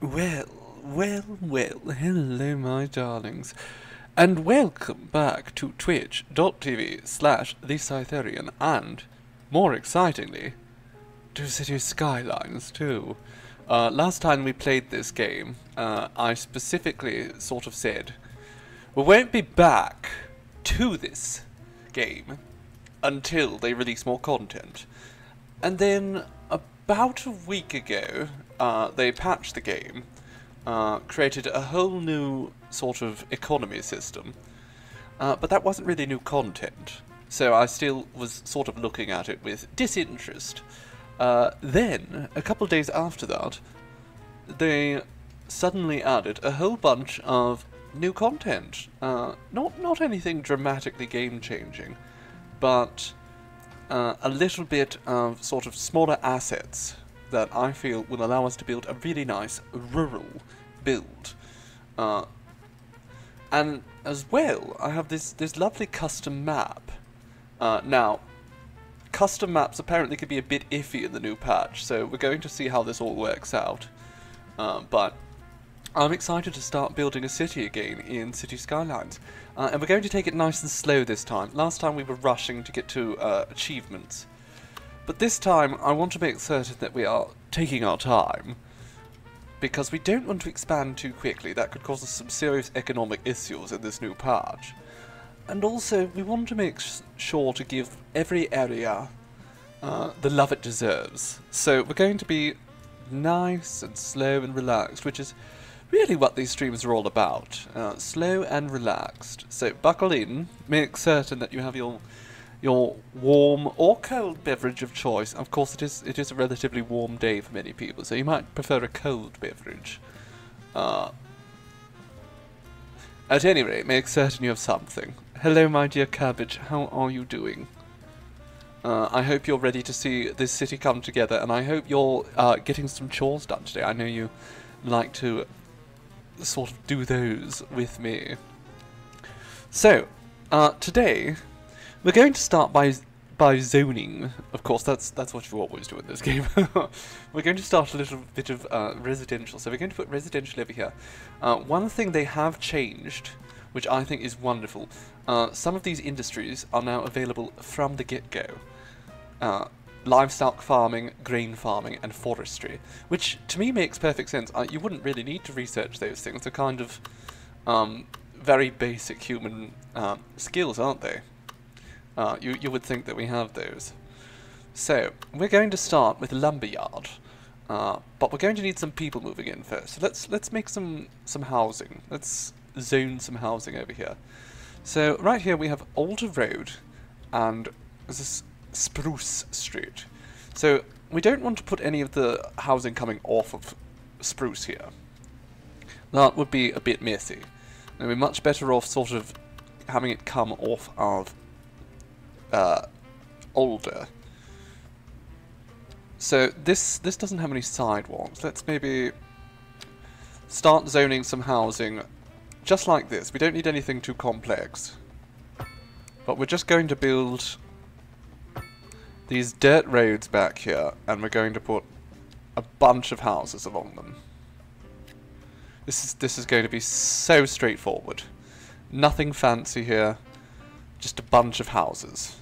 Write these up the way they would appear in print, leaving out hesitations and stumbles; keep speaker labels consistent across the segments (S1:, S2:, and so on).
S1: Well, well, hello my darlings, and welcome back to twitch.tv/The Scytherian, and, more excitingly, to City Skylines too. Last time we played this game, I specifically sort of said, we won't be back to this game until they release more content. And then, about a week ago, they patched the game, created a whole new sort of economy system, but that wasn't really new content, so I still was sort of looking at it with disinterest. Then, a couple days after that, they suddenly added a whole bunch of new content. Not anything dramatically game-changing, but a little bit of sort of smaller assets that I feel will allow us to build a really nice rural build. And as well, I have this lovely custom map. Now, custom maps apparently could be a bit iffy in the new patch, so we're going to see how this all works out. But I'm excited to start building a city again in City Skylines. And we're going to take it nice and slow this time. Last time we were rushing to get to achievements. But this time I want to make certain that we are taking our time, because we don't want to expand too quickly. That could cause us some serious economic issues in this new patch. And also, we want to make sure to give every area the love it deserves. So we're going to be nice and slow and relaxed, which is really what these streams are all about. Slow and relaxed. So buckle in, make certain that you have your warm or cold beverage of choice. Of course, it is a relatively warm day for many people, so you might prefer a cold beverage. At any rate, make certain you have something. Hello, my dear cabbage. How are you doing? I hope you're ready to see this city come together, and I hope you're getting some chores done today. I know you like to sort of do those with me. So, today we're going to start by zoning. Of course, that's what you always do in this game. We're going to start a little bit of residential. So we're going to put residential over here. One thing they have changed, which I think is wonderful, some of these industries are now available from the get-go. Livestock farming, grain farming, and forestry, which to me makes perfect sense. You wouldn't really need to research those things. They're kind of very basic human skills, aren't they? You would think that we have those. So, we're going to start with a lumberyard, but we're going to need some people moving in first. So let's make some housing. Let's zone some housing over here. So right here we have Alder Road, and this is Spruce Street. So we don't want to put any of the housing coming off of Spruce here. That would be a bit messy. And we're much better off sort of having it come off of Alder. So this doesn't have any sidewalks. Let's maybe start zoning some housing just like this. We don't need anything too complex. But we're just going to build these dirt roads back here, and we're going to put a bunch of houses along them. This is going to be so straightforward. Nothing fancy here. Just a bunch of houses.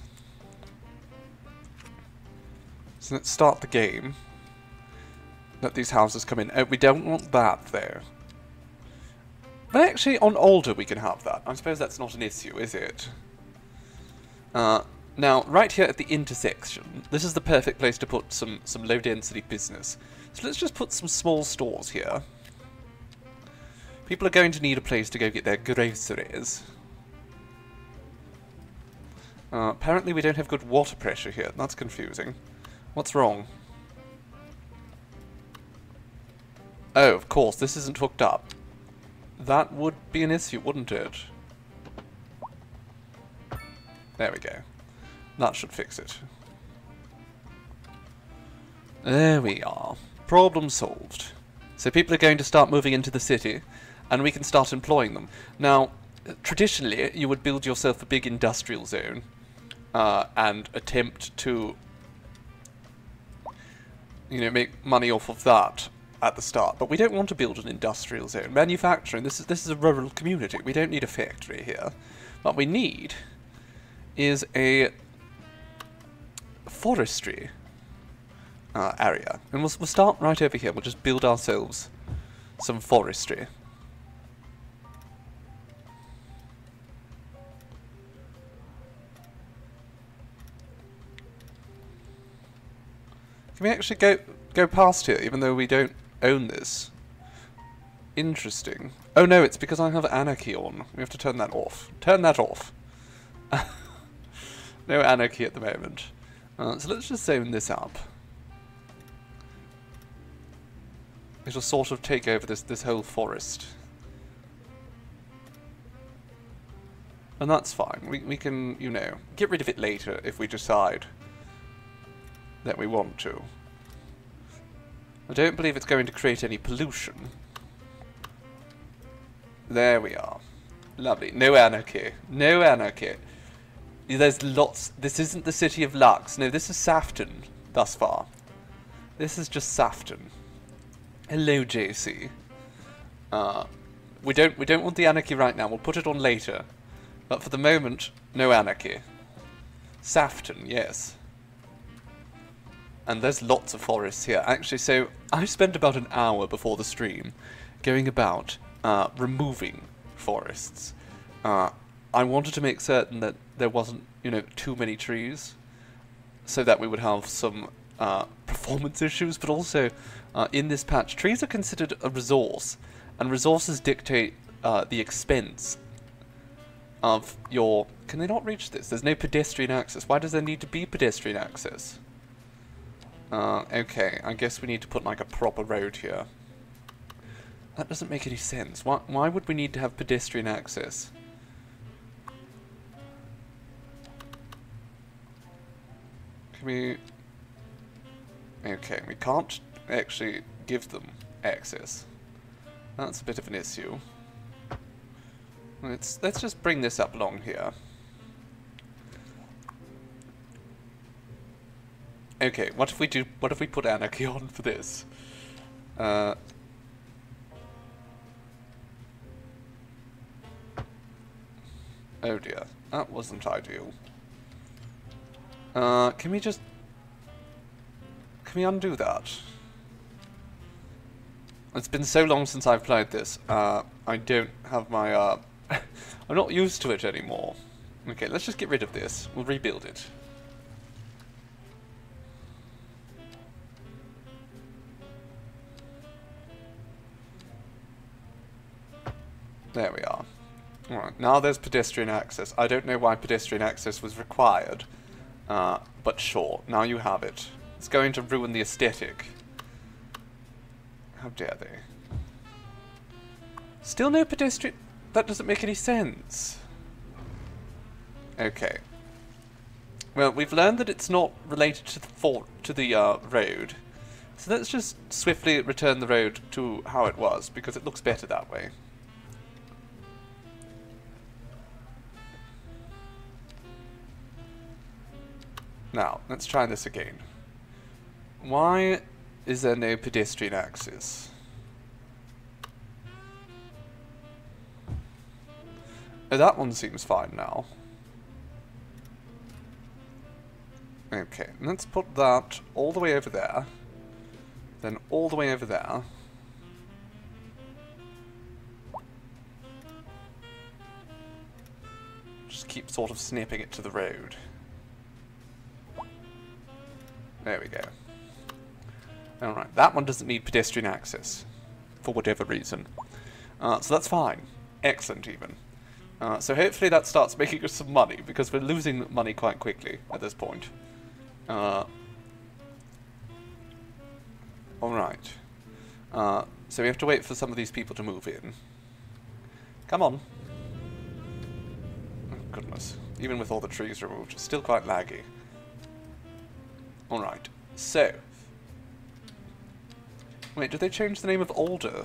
S1: So let's start the game. Let these houses come in. Oh, we don't want that there. But actually, on Alder we can have that. I suppose that's not an issue, is it? Now, right here at the intersection, this is the perfect place to put some low-density business. So let's just put some small stores here. People are going to need a place to go get their groceries. Apparently we don't have good water pressure here. That's confusing. What's wrong? Oh, of course, this isn't hooked up. That would be an issue, wouldn't it? There we go. That should fix it. There we are. Problem solved. So people are going to start moving into the city, and we can start employing them. Now, traditionally, you would build yourself a big industrial zone, and attempt to, make money off of that. at the start, but we don't want to build an industrial zone. Manufacturing, this is a rural community. We don't need a factory here. What we need is a forestry area. And we'll start right over here. We'll just build ourselves some forestry. Can we actually go past here, even though we don't own this? Interesting. Oh no, it's because I have anarchy on. We have to turn that off. Turn that off. No anarchy at the moment. So let's just zone this up. It'll sort of take over this whole forest. And that's fine. We can, you know, get rid of it later if we decide that we want to. I don't believe it's going to create any pollution. There we are. Lovely. No anarchy. No anarchy. There's lots. This isn't the city of Lux. No, this is Saffton thus far. This is just Saffton. Hello, JC. We don't want the anarchy right now. We'll put it on later. But for the moment, no anarchy. Saffton, yes. And there's lots of forests here. Actually, so I spent about an hour before the stream going about removing forests. I wanted to make certain that there wasn't, you know, too many trees, so that we would have some performance issues, but also in this patch, trees are considered a resource, and resources dictate the expense of your... Can they not reach this? There's no pedestrian access. Why does there need to be pedestrian access? Okay, I guess we need to put like a proper road here. That doesn't make any sense. Why would we need to have pedestrian access? Can we... Okay, we can't actually give them access. That's a bit of an issue. Let's just bring this up along here. Okay, what if we put anarchy on for this? Oh dear, that wasn't ideal. Can we undo that? It's been so long since I've played this, I don't have my, I'm not used to it anymore. Okay, let's just get rid of this. We'll rebuild it. There we are. Alright, now there's pedestrian access. I don't know why pedestrian access was required, but sure, now you have it. It's going to ruin the aesthetic. How dare they? Still no pedestrian... That doesn't make any sense. Okay. Well, we've learned that it's not related to the road. So let's just swiftly return the road to how it was, because it looks better that way. Now, let's try this again. Why is there no pedestrian access? Oh, that one seems fine now. Okay, let's put that all the way over there. Then all the way over there. Just keep sort of snipping it to the road. There we go. Alright, that one doesn't need pedestrian access, for whatever reason. So that's fine. Excellent, even. So hopefully that starts making us some money, because we're losing money quite quickly at this point. Alright. So we have to wait for some of these people to move in. Come on. Oh, goodness. Even with all the trees removed, it's still quite laggy. Alright, so... Wait, did they change the name of Alder?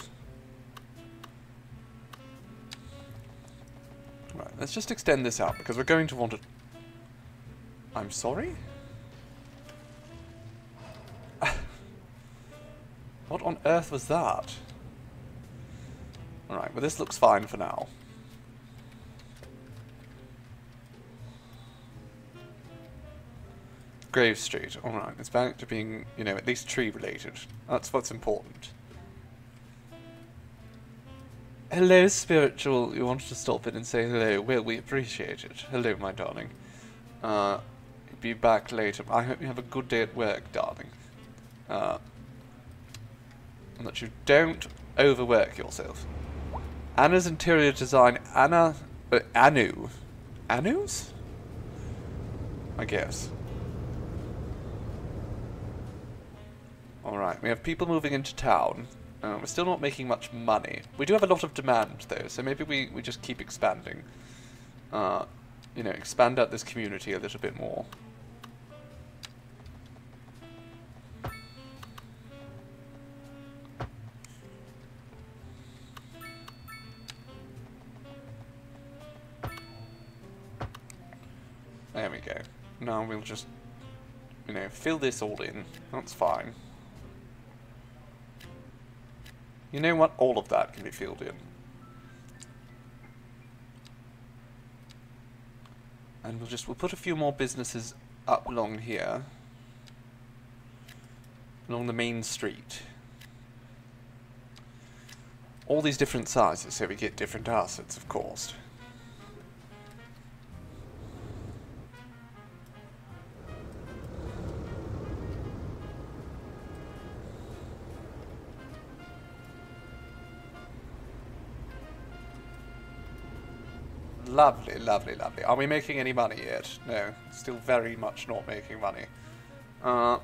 S1: Right, let's just extend this out, because we're going to want to... I'm sorry? What What on earth was that? Alright, well this looks fine for now. Grave Street. Alright, it's back to being, you know, at least tree related. That's what's important. Hello, Spiritual. You wanted to stop in and say hello. Well, we appreciate it. Hello, my darling. Be back later. I hope you have a good day at work, darling. And that you don't overwork yourself. Anna's interior design. Anu. Anu's? I guess. Alright, we have people moving into town. We're still not making much money. We do have a lot of demand, though, so maybe we just keep expanding. You know, expand out this community a little bit more. There we go. Now we'll just, you know, fill this all in. That's fine. You know what? All of that can be filled in. And we'll put a few more businesses up along here. Along the main street. All these different sizes, so we get different assets, of course. Lovely, lovely, lovely. Are we making any money yet? No, still very much not making money. Can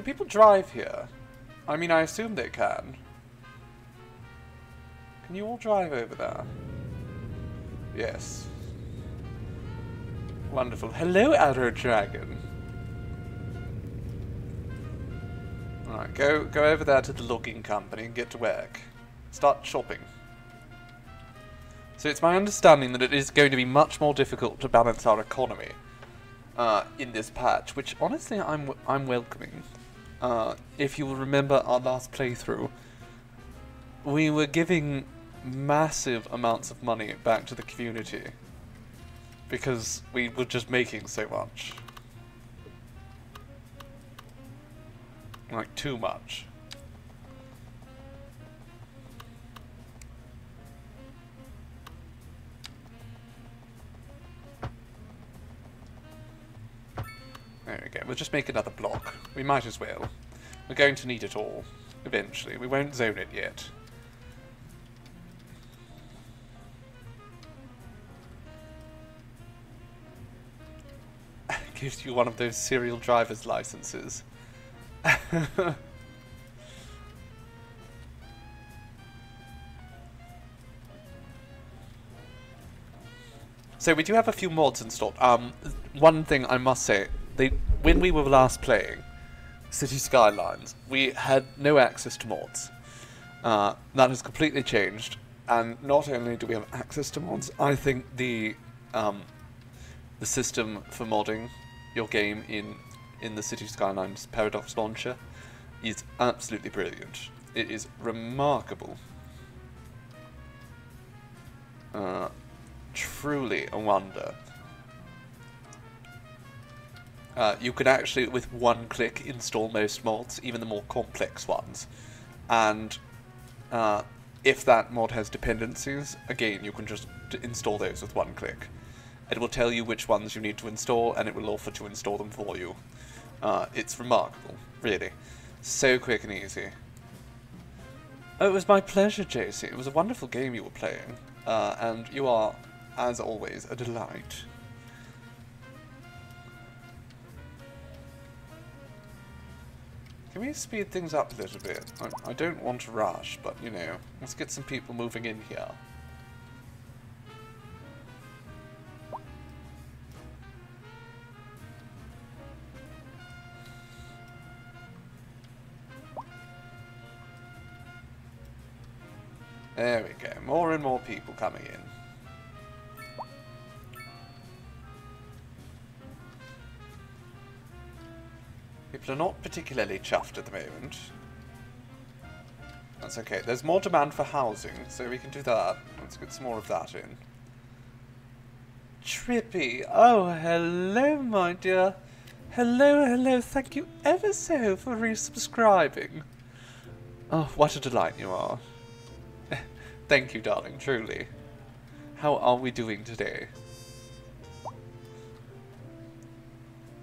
S1: people drive here? I mean, I assume they can. Can you all drive over there? Yes. Wonderful. Hello, Arrow Dragon. Alright, go over there to the logging company and get to work. Start shopping. So it's my understanding that it is going to be much more difficult to balance our economy in this patch, which honestly I'm welcoming. If you will remember our last playthrough, we were giving massive amounts of money back to the community because we were just making so much. Like, too much. There we go. We'll just make another block. We might as well. We're going to need it all, eventually. We won't zone it yet. Gives you one of those serial driver's licenses. So we do have a few mods installed. One thing I must say, when we were last playing City Skylines, we had no access to mods. That has completely changed, and not only do we have access to mods, I think the system for modding your game in the City Skylines Paradox launcher is absolutely brilliant. It is remarkable. Truly a wonder. You can actually, with one click, install most mods, even the more complex ones. And if that mod has dependencies, again, you can just install those with one click. It will tell you which ones you need to install, and it will offer to install them for you. It's remarkable, really. So quick and easy. Oh, it was my pleasure, JC. It was a wonderful game you were playing. And you are, as always, a delight. Can we speed things up a little bit? I don't want to rush, but, you know, let's get some people moving in here. There we go. More and more people coming in. People are not particularly chuffed at the moment. That's okay. There's more demand for housing, so we can do that. Let's get some more of that in. Trippy. Oh, hello, my dear. Hello, hello. Thank you ever so for resubscribing. Oh, what a delight you are. Thank you, darling, truly. How are we doing today?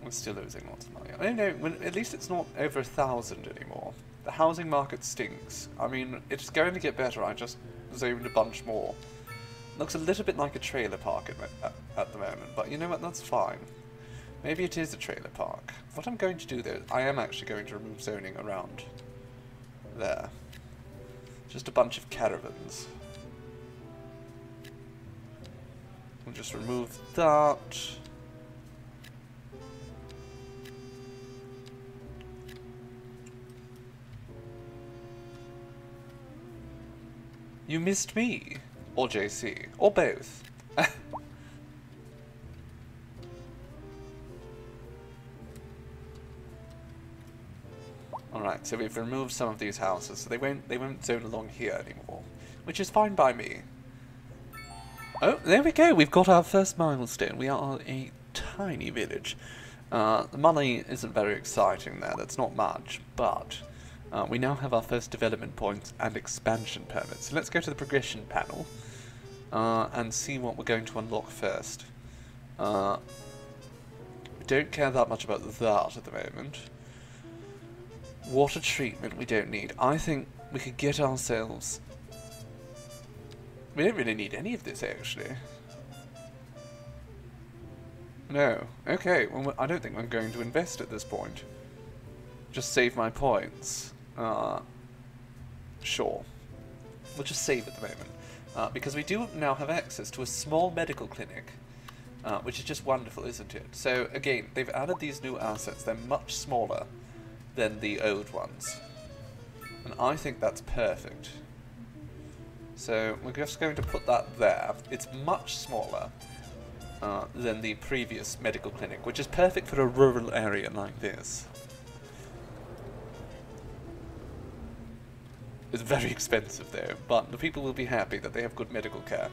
S1: We're still losing lots of money. I don't know, well, at least it's not over 1,000 anymore. The housing market stinks. I mean, it's going to get better. I just zoned a bunch more. Looks a little bit like a trailer park at the moment, but you know what, that's fine. Maybe it is a trailer park. What I'm going to do though, I am actually going to remove zoning around there. Just a bunch of caravans. We'll just remove that. You missed me, or JC, or both. Alright, so we've removed some of these houses, so they won't zone along here anymore, which is fine by me. Oh, there we go, we've got our first milestone. We are a tiny village. The money isn't very exciting there, that's not much, but we now have our first development points and expansion permits. So let's go to the progression panel and see what we're going to unlock first. We don't care that much about that at the moment. Water treatment we don't need. I think we could get ourselves... We don't really need any of this, actually. No. Okay, well, I don't think I'm going to invest at this point. Just save my points. Sure. We'll just save at the moment. Because we do now have access to a small medical clinic, which is just wonderful, isn't it? So, again, they've added these new assets. They're much smaller than the old ones. And I think that's perfect. So, we're just going to put that there. It's much smaller than the previous medical clinic, which is perfect for a rural area like this. It's very expensive though, but the people will be happy that they have good medical care.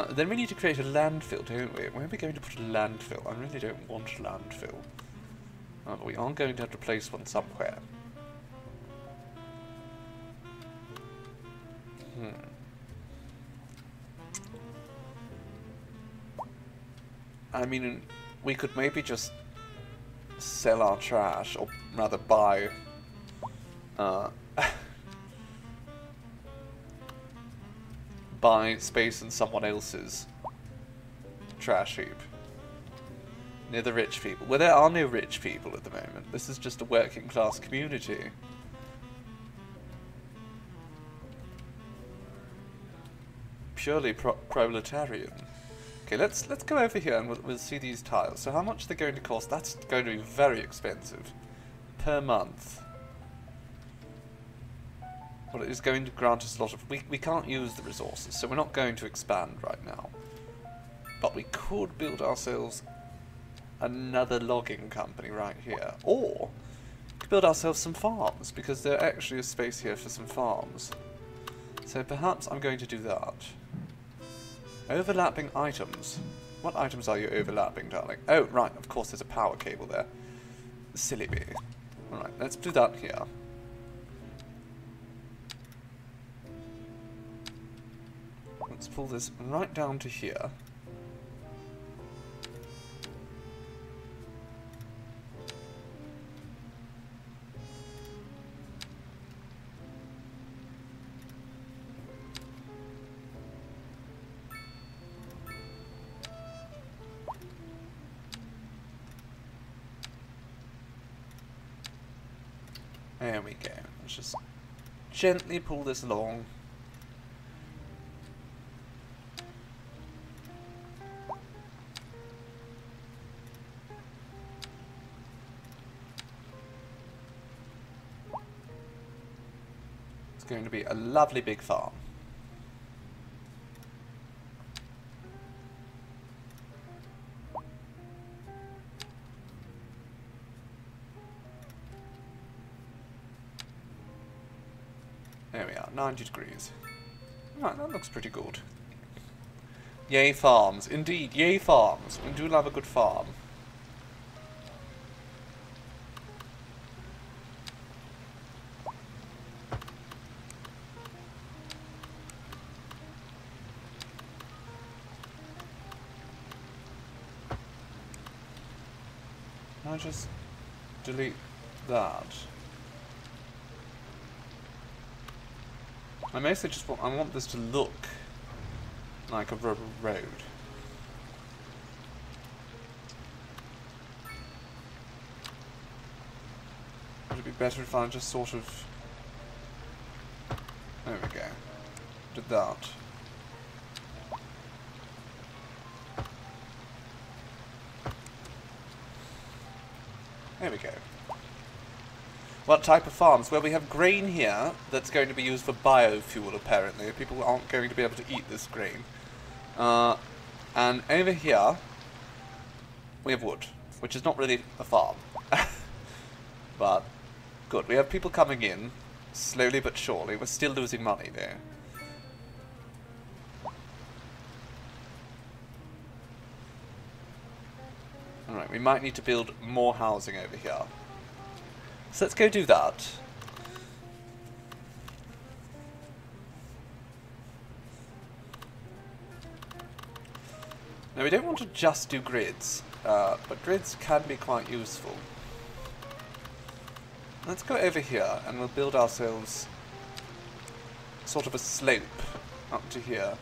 S1: Then we need to create a landfill, don't we? Where are we going to put a landfill? I really don't want a landfill. But we are going to have to place one somewhere. I mean, we could maybe just sell our trash, or rather buy... buy space in someone else's trash heap. Near the rich people. Well, there are no rich people at the moment. This is just a working class community. Purely proletarian. Okay, let's go over here and we'll see these tiles. So how much they're going to cost? That's going to be very expensive. Per month. Well, it is going to grant us a lot of... We can't use the resources, so we're not going to expand right now. But we could build ourselves another logging company right here. Or we could build ourselves some farms, because there actually is space here for some farms. So perhaps I'm going to do that. Overlapping items. What items are you overlapping, darling? Oh, right, of course there's a power cable there. Silly me. Alright, let's do that here. Let's pull this right down to here. There we go. Let's just gently pull this along. It's going to be a lovely big farm. There we are. 90 degrees. Right, that looks pretty good. Yay farms. Indeed, yay farms. We do love a good farm. Can I just delete that? I mostly just want this to look like a rubber road. Would it be better if I just sort of... There we go. Did that. There we go. What type of farms? Well, we have grain here that's going to be used for biofuel, apparently. People aren't going to be able to eat this grain. And over here, we have wood, which is not really a farm. But, good. We have people coming in, slowly but surely. We're still losing money there. Alright, we might need to build more housing over here. So let's go do that. Now we don't want to just do grids, but grids can be quite useful. Let's go over here and we'll build ourselves sort of a slope up to here.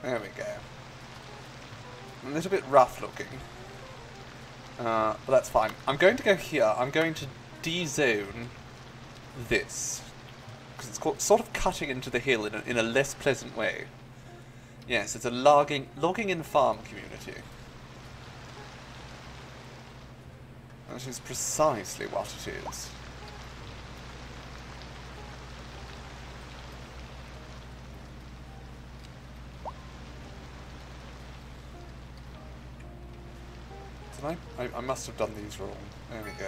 S1: There we go. A little bit rough looking. But that's fine. I'm going to go here. I'm going to de-zone this. Because it's sort of cutting into the hill in a less pleasant way. Yes, it's a logging in farm community. That is precisely what it is. I must have done these wrong. There we go.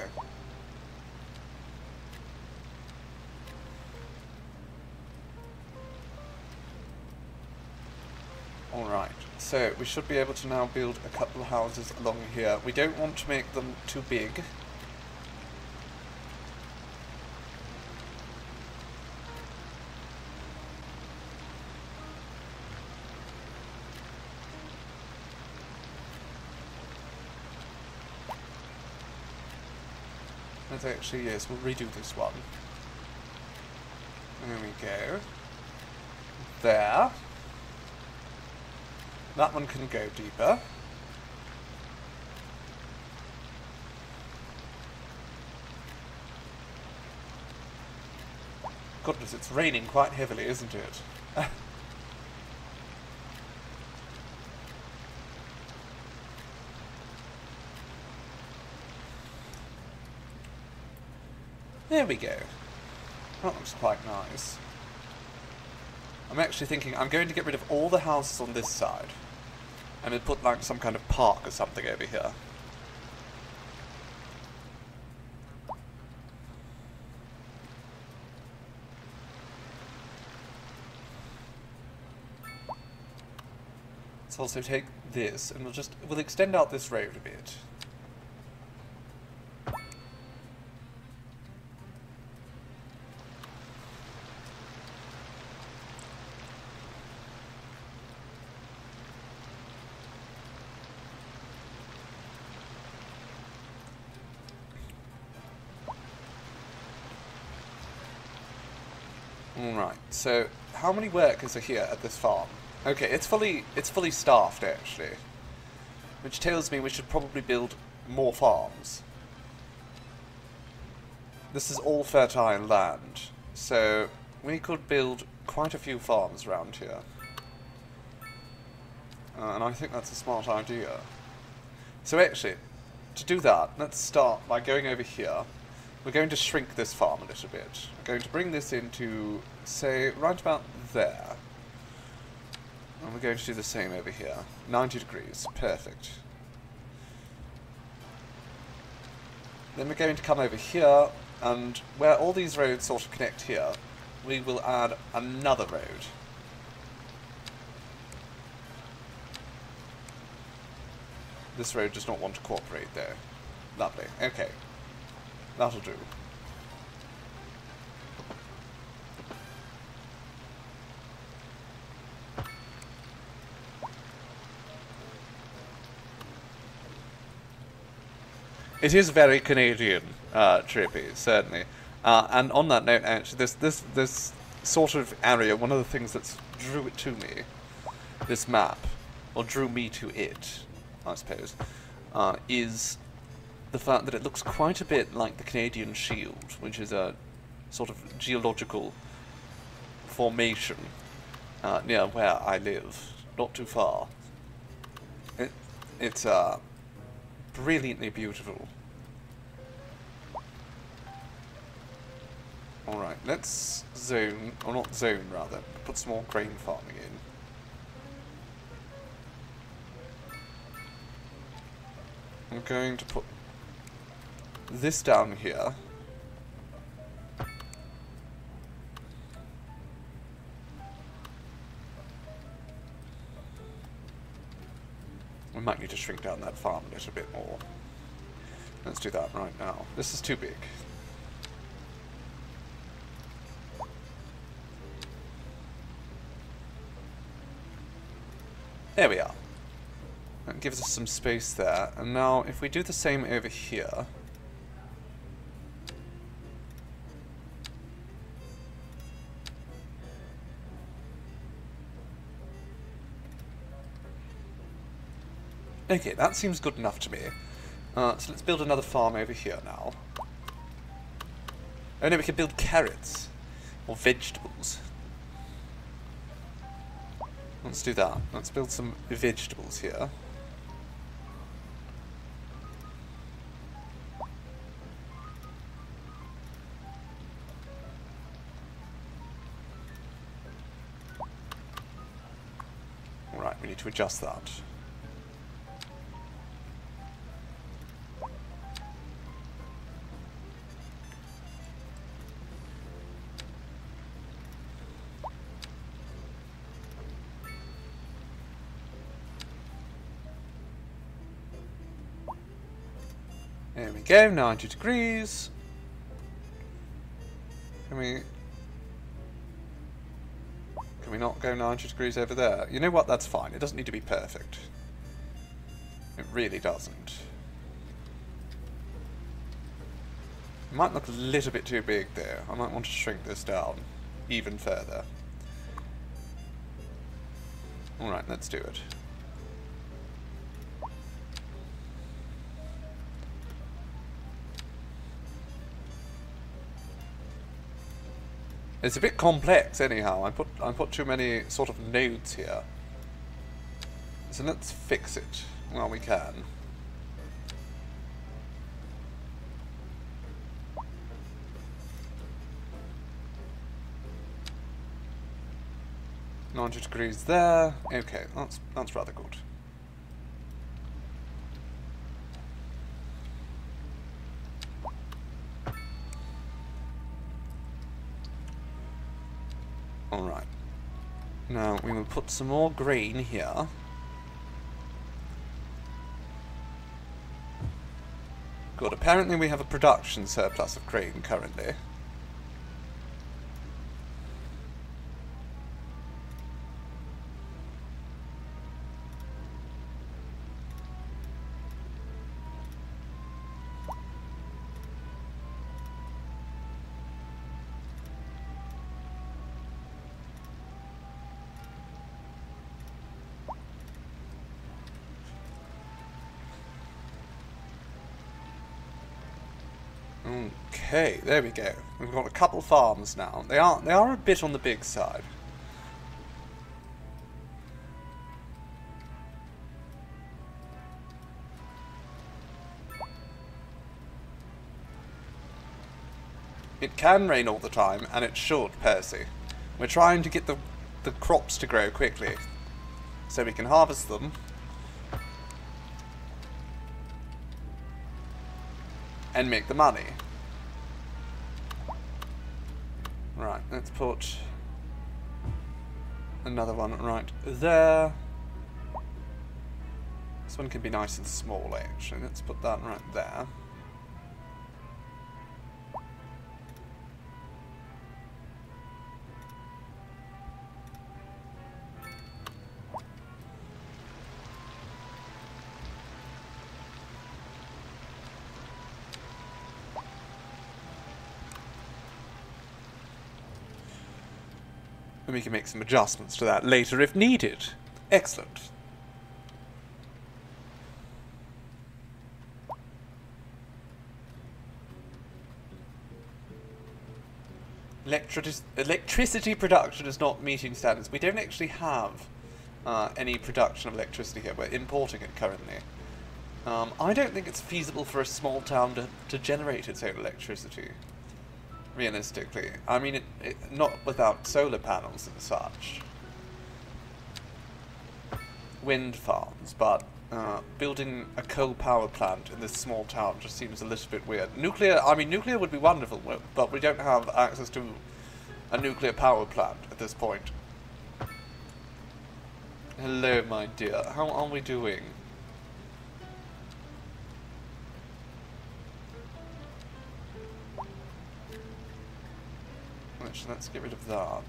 S1: Alright, so we should be able to now build a couple of houses along here. We don't want to make them too big. Actually, yes, we'll redo this one. There we go. There. That one can go deeper. Goodness, it's raining quite heavily, isn't it? There we go. That looks quite nice. I'm actually thinking I'm going to get rid of all the houses on this side. And we'll put like some kind of park or something over here. Let's also take this and we'll extend out this road a bit. Alright, so how many workers are here at this farm? Okay, it's fully staffed actually. Which tells me we should probably build more farms. This is all fertile land, so we could build quite a few farms around here. And I think that's a smart idea. So actually, to do that, let's start by going over here. We're going to shrink this farm a little bit. We're going to bring this into, say, right about there. And we're going to do the same over here. 90 degrees. Perfect. Then we're going to come over here, and where all these roads sort of connect here, we will add another road. This road does not want to cooperate though. Lovely. Okay. That'll do. It is very Canadian, trippy, certainly. And on that note, actually, this sort of area, one of the things that's drew it to me, this map, or drew me to it, I suppose, is the fact that it looks quite a bit like the Canadian Shield, which is a sort of geological formation near where I live, not too far. It's brilliantly beautiful. Alright, let's zone, or not zone rather, put some more grain farming in. I'm going to put this down here. We might need to shrink down that farm a little bit more. Let's do that right now. This is too big. There we are. That gives us some space there. And now, if we do the same over here... Okay, that seems good enough to me. So let's build another farm over here now. Oh no, we can build carrots. Or vegetables. Let's do that. Let's build some vegetables here. Alright, we need to adjust that. There we go, 90 degrees. Can we not go 90 degrees over there? You know what, that's fine. It doesn't need to be perfect. It really doesn't. It might look a little bit too big there. I might want to shrink this down even further. Alright, let's do it. It's a bit complex anyhow. I put too many sort of nodes here. So let's fix it while we can. $90 degrees there. Okay, that's rather good. Alright. Now we will put some more grain here. Good. Apparently we have a production surplus of grain currently. Okay, there we go. We've got a couple farms now. They are a bit on the big side. It can rain all the time, and it should, Percy. We're trying to get the crops to grow quickly, so we can harvest them. and make the money. Right, let's put another one right there. This one can be nice and small, actually. Let's put that right there. And we can make some adjustments to that later if needed. Excellent. Electricity production is not meeting standards. We don't actually have any production of electricity here. We're importing it currently. I don't think it's feasible for a small town to generate its own electricity. Realistically. I mean, not without solar panels and such. Wind farms, but building a coal power plant in this small town just seems a little bit weird. Nuclear, I mean, nuclear would be wonderful, but we don't have access to a nuclear power plant at this point. Hello, my dear. How are we doing? Let's get rid of that.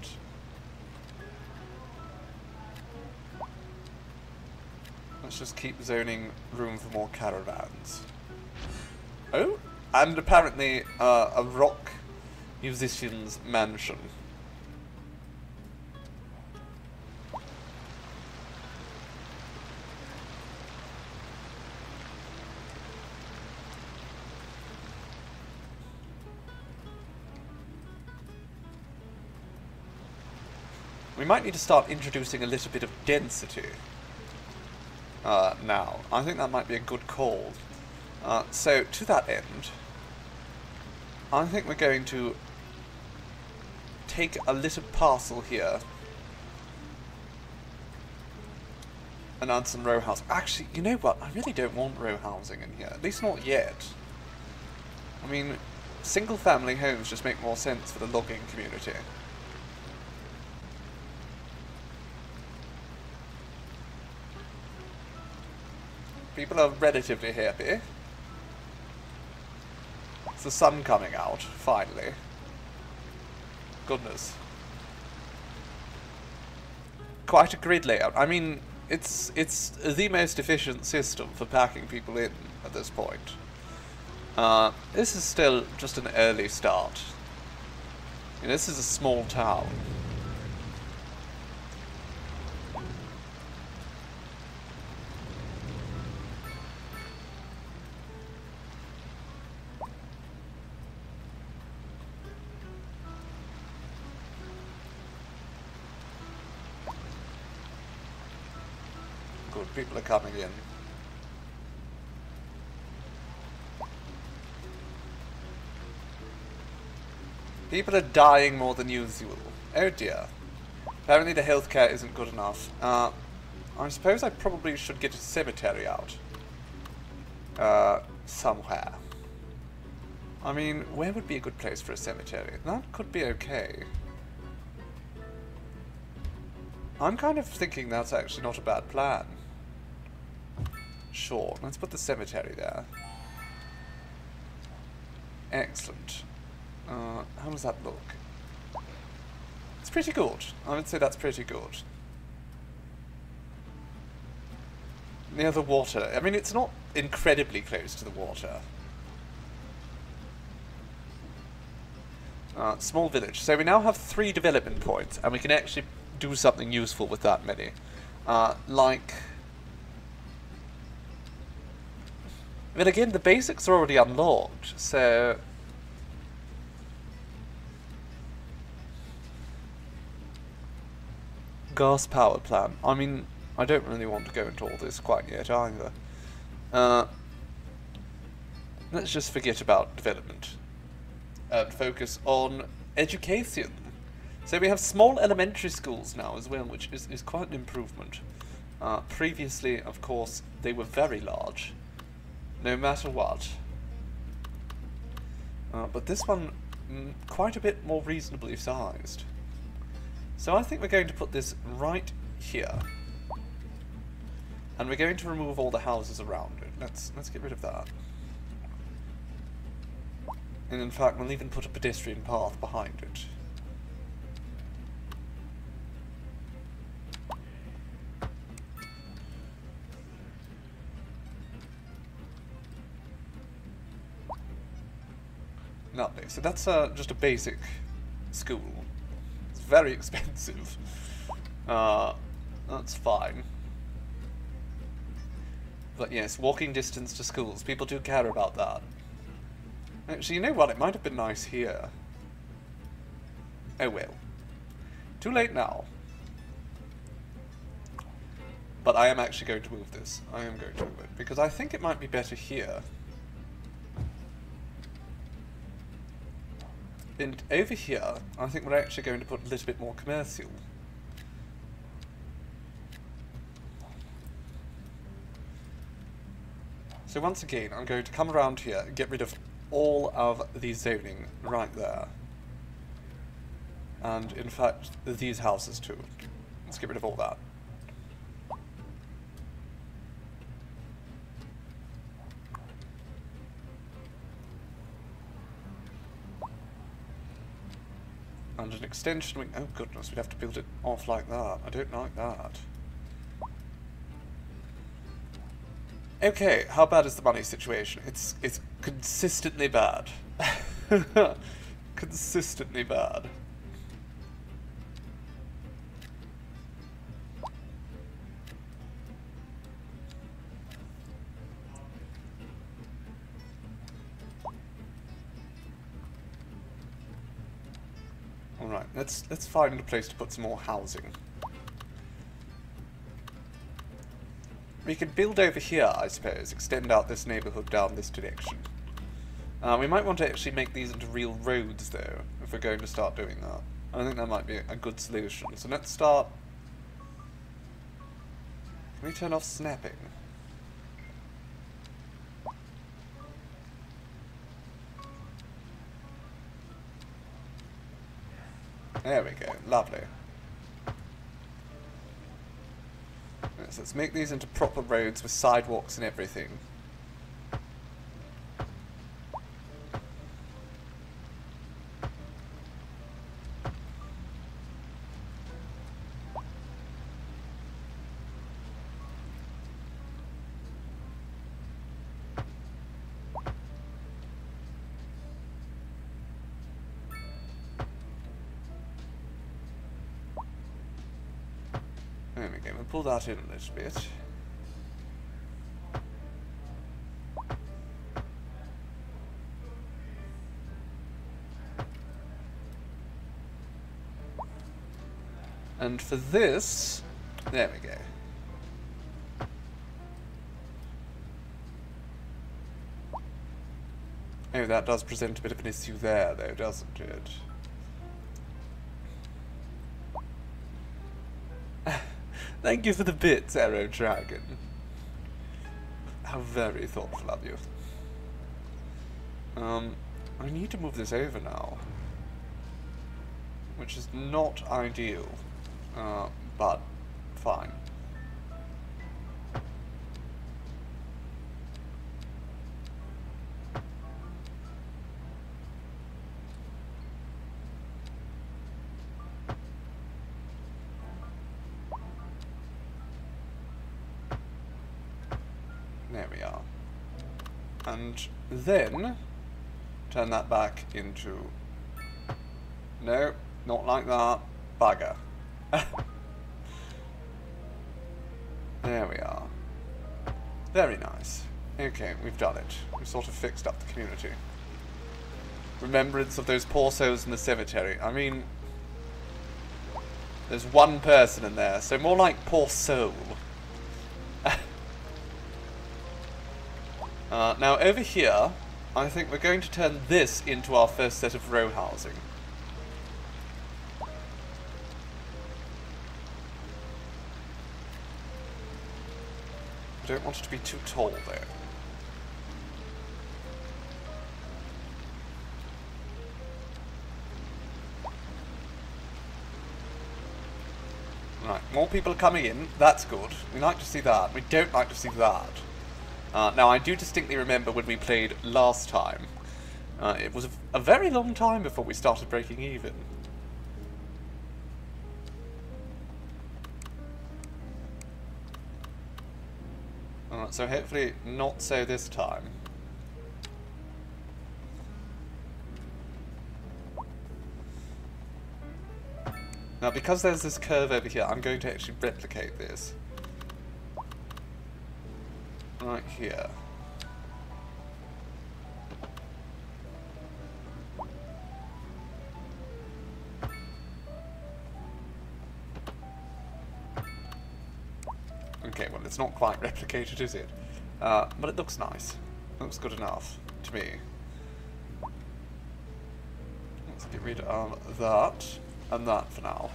S1: Let's just keep zoning room for more caravans. Oh, and apparently a rock musician's mansion. We might need to start introducing a little bit of density now. I think that might be a good call. So, to that end, I think we're going to take a little parcel here and add some row house. Actually, you know what? I really don't want row housing in here. At least not yet. I mean, single family homes just make more sense for the logging community. People are relatively happy. It's the sun coming out, finally. Goodness. Quite a grid layout. I mean, it's the most efficient system for packing people in at this point. This is still just an early start. And this is a small town. Good, people are coming in. People are dying more than usual. Oh dear. Apparently the healthcare isn't good enough. I suppose I probably should get a cemetery out. Somewhere. I mean, where would be a good place for a cemetery? That could be okay. I'm kind of thinking that's actually not a bad plan. Sure, let's put the cemetery there. Excellent. How does that look? It's pretty good. I would say that's pretty good. Near the water. I mean, it's not incredibly close to the water. Small village. So we now have 3 development points, and we can actually do something useful with that many. Like... But again, the basics are already unlocked, so... Gas power plant. I mean, I don't really want to go into all this quite yet either. Let's just forget about development. And focus on education. So we have small elementary schools now as well, which is quite an improvement. Previously, of course, they were very large. No matter what. But this one, quite a bit more reasonably sized. So I think we're going to put this right here. And we're going to remove all the houses around it. Let's get rid of that. And in fact, we'll even put a pedestrian path behind it. Lovely. So that's just a basic school. It's very expensive. That's fine. But yes, walking distance to schools. People do care about that. Actually, you know what? It might have been nice here. Oh well. Too late now. But I am actually going to move this. I am going to move it. Because I think it might be better here. And over here, I think we're actually going to put a little bit more commercial. So once again, I'm going to come around here and get rid of all of the zoning right there. And in fact, these houses too. Let's get rid of all that. And an extension wing. Oh goodness, we'd have to build it off like that. I don't like that. Okay, how bad is the money situation? It's consistently bad. Consistently bad. Alright, let's find a place to put some more housing. We could build over here, I suppose, extend out this neighbourhood down this direction. We might want to actually make these into real roads, though, if we're going to start doing that. I think that might be a good solution. So let's start... Can we turn off snapping? There we go, lovely. So let's make these into proper roads with sidewalks and everything. There we go, we'll pull that in a little bit. And for this, there we go. Oh, that does present a bit of an issue there, though, doesn't it? Thank you for the bits, Arrow Dragon. How very thoughtful of you. I need to move this over now. Which is not ideal. But fine. There we are. And then turn that back into... No, not like that. Bugger. There we are. Very nice. Okay, we've done it. We've sort of fixed up the community. Remembrance of those poor souls in the cemetery. I mean, there's one person in there, so more like poor soul. Now over here, I think we're going to turn this into our first set of row housing. I don't want it to be too tall, though. Right, more people are coming in. That's good. We like to see that. We don't like to see that. Now, I do distinctly remember when we played last time. It was a very long time before we started breaking even. So hopefully not so this time. Now, because there's this curve over here, I'm going to actually replicate this. Right here. Okay, well, it's not quite replicated, is it? But it looks nice. It looks good enough to me. Let's get rid of that and that for now.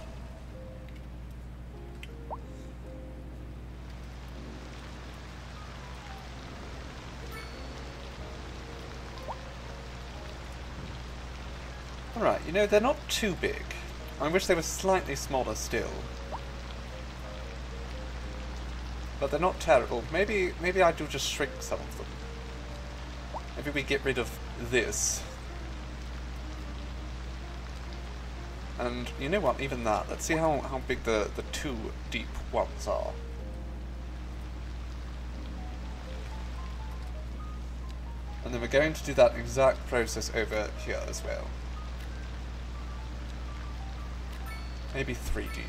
S1: Alright, you know, they're not too big. I wish they were slightly smaller still. But they're not terrible. Maybe I do just shrink some of them. Maybe we get rid of this. And you know what, even that. Let's see how big the two deep ones are. And then we're going to do that exact process over here as well. Maybe 3 deep.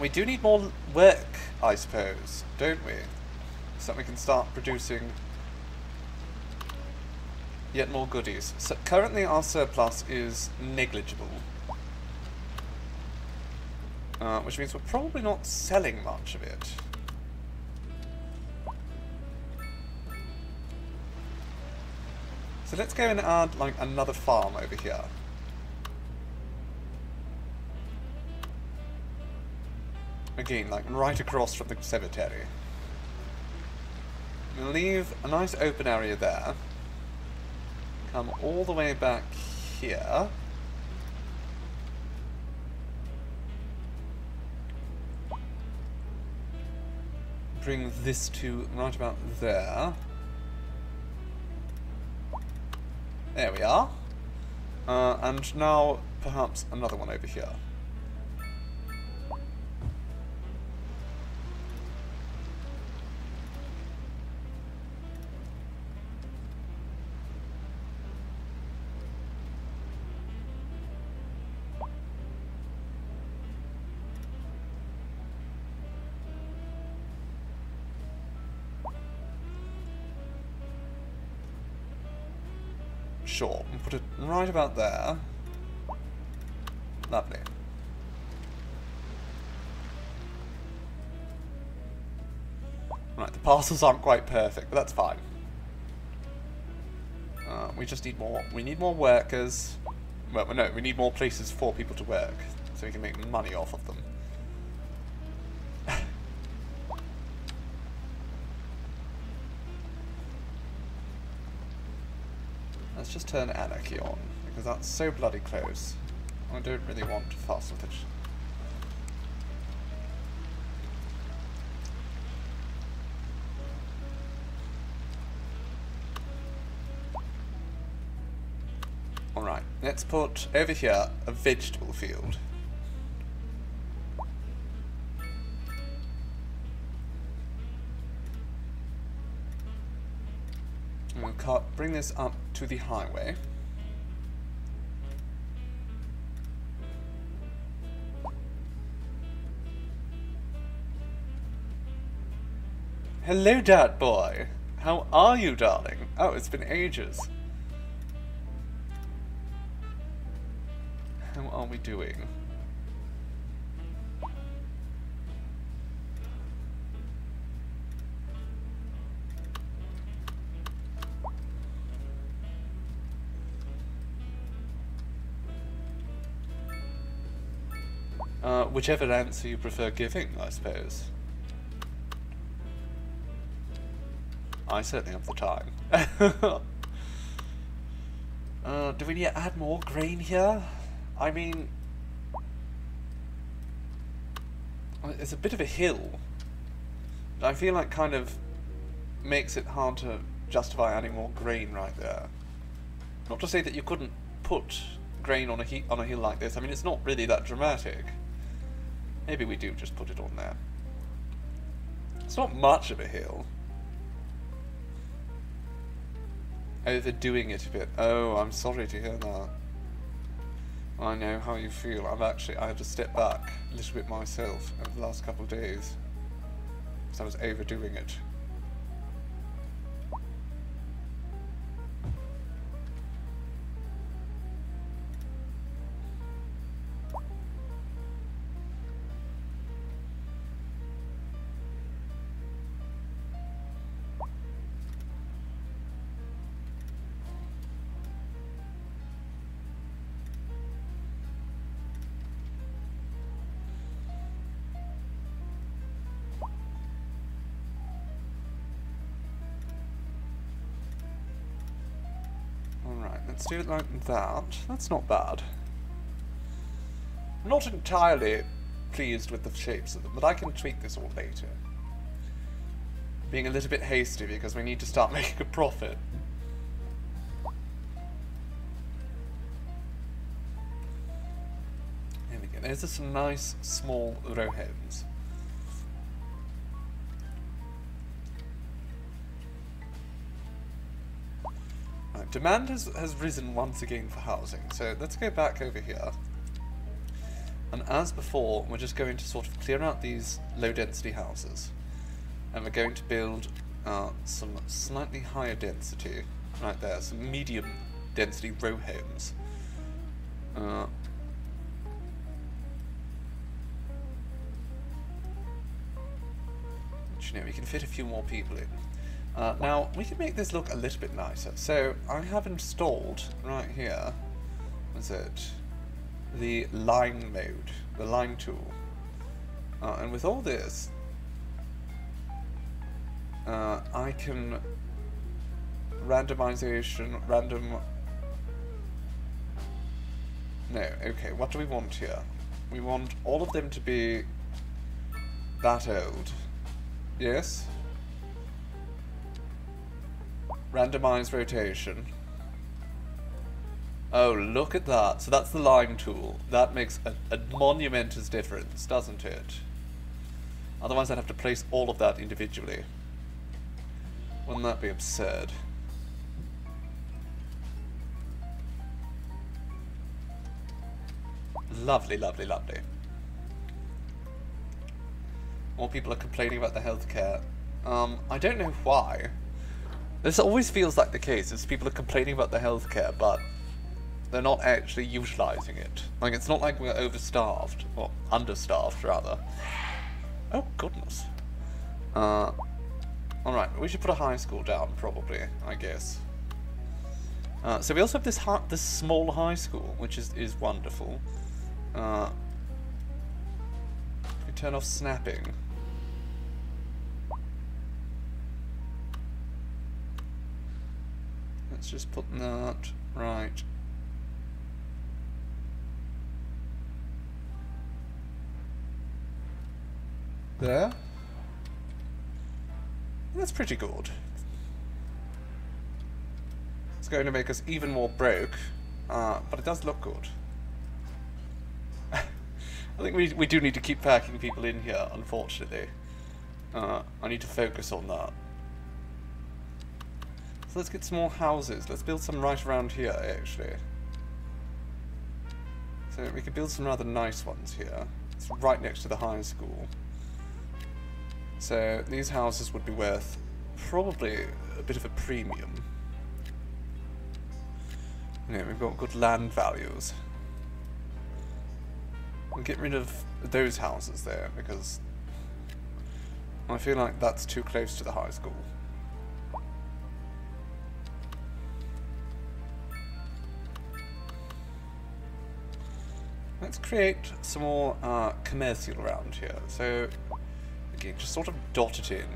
S1: We do need more work, I suppose, don't we? So that we can start producing yet more goodies. So currently our surplus is negligible. Which means we're probably not selling much of it. So let's go and add like another farm over here. Again, like right across from the cemetery. We'll leave a nice open area there. Come all the way back here. Bring this to right about there. There we are. And now perhaps another one over here. Sure, and put it right about there. Lovely. Right, the parcels aren't quite perfect, but that's fine. We just need more. We need more workers. Well, no, we need more places for people to work, so we can make money off of them. Let's just turn anarchy on, because that's so bloody close. I don't really want to fuss with it. Alright, let's put over here a vegetable field. We'll bring this up to the highway. Hello, Dad boy. How are you, darling? Oh, it's been ages. How are we doing? Whichever answer you prefer giving, I suppose. I certainly have the time. Do we need to add more grain here? I mean, it's a bit of a hill. I feel like kind of makes it hard to justify adding more grain right there. Not to say that you couldn't put grain on a hill like this. I mean, it's not really that dramatic. Maybe we do just put it on there. It's not much of a hill. Overdoing it a bit. Oh, I'm sorry to hear that. I know how you feel. I had to step back a little bit myself over the last couple of days. Because I was overdoing it. Let's do it like that. That's not bad. I'm not entirely pleased with the shapes of them, but I can tweak this all later. Being a little bit hasty because we need to start making a profit. There we go. There's some nice small row homes. Demand has risen once again for housing, so let's go back over here. And as before, we're just going to sort of clear out these low density houses. And we're going to build some slightly higher density, right there, some medium density row homes. Which, you know, we can fit a few more people in. Now, we can make this look a little bit nicer. So, I have installed, right here, what is it, the line mode, the line tool. And with all this, I can randomization, no, okay, what do we want here? We want all of them to be that old. Yes? Randomize rotation. Oh, look at that. So that's the line tool. That makes a monumentous difference, doesn't it? Otherwise I'd have to place all of that individually. Wouldn't that be absurd? Lovely, lovely, lovely. More people are complaining about the healthcare. I don't know why. This always feels like the case, is people are complaining about the healthcare, but they're not actually utilising it. Like, it's not like we're overstaffed, or understaffed, rather. Oh, goodness. Alright, we should put a high school down, probably, I guess. So we also have this small high school, which is wonderful. We turn off snapping. Let's just put that right there. That's pretty good. It's going to make us even more broke, but it does look good. I think we do need to keep packing people in here, unfortunately. I need to focus on that. So let's get some more houses. Let's build some right around here, actually. So we could build some rather nice ones here. It's right next to the high school. So these houses would be worth probably a bit of a premium. Yeah, we've got good land values. We'll get rid of those houses there because I feel like that's too close to the high school. Let's create some more commercial around here. So, again, just sort of dot it in.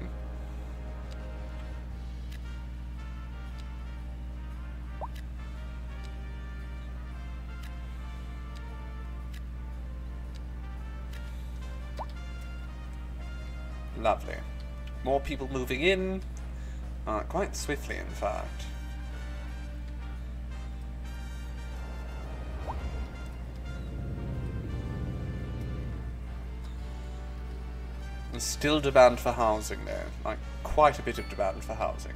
S1: Lovely. More people moving in. Quite swiftly, in fact. And still demand for housing there. Like, quite a bit of demand for housing.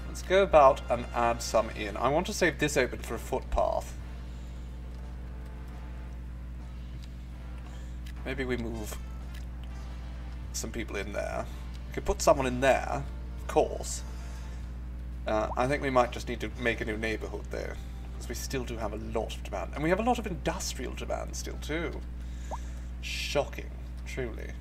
S1: Let's go about and add some in. I want to save this open for a footpath. Maybe we move some people in there. We could put someone in there, of course. I think we might just need to make a new neighbourhood there, because we still do have a lot of demand. And we have a lot of industrial demand still too. Shocking, truly.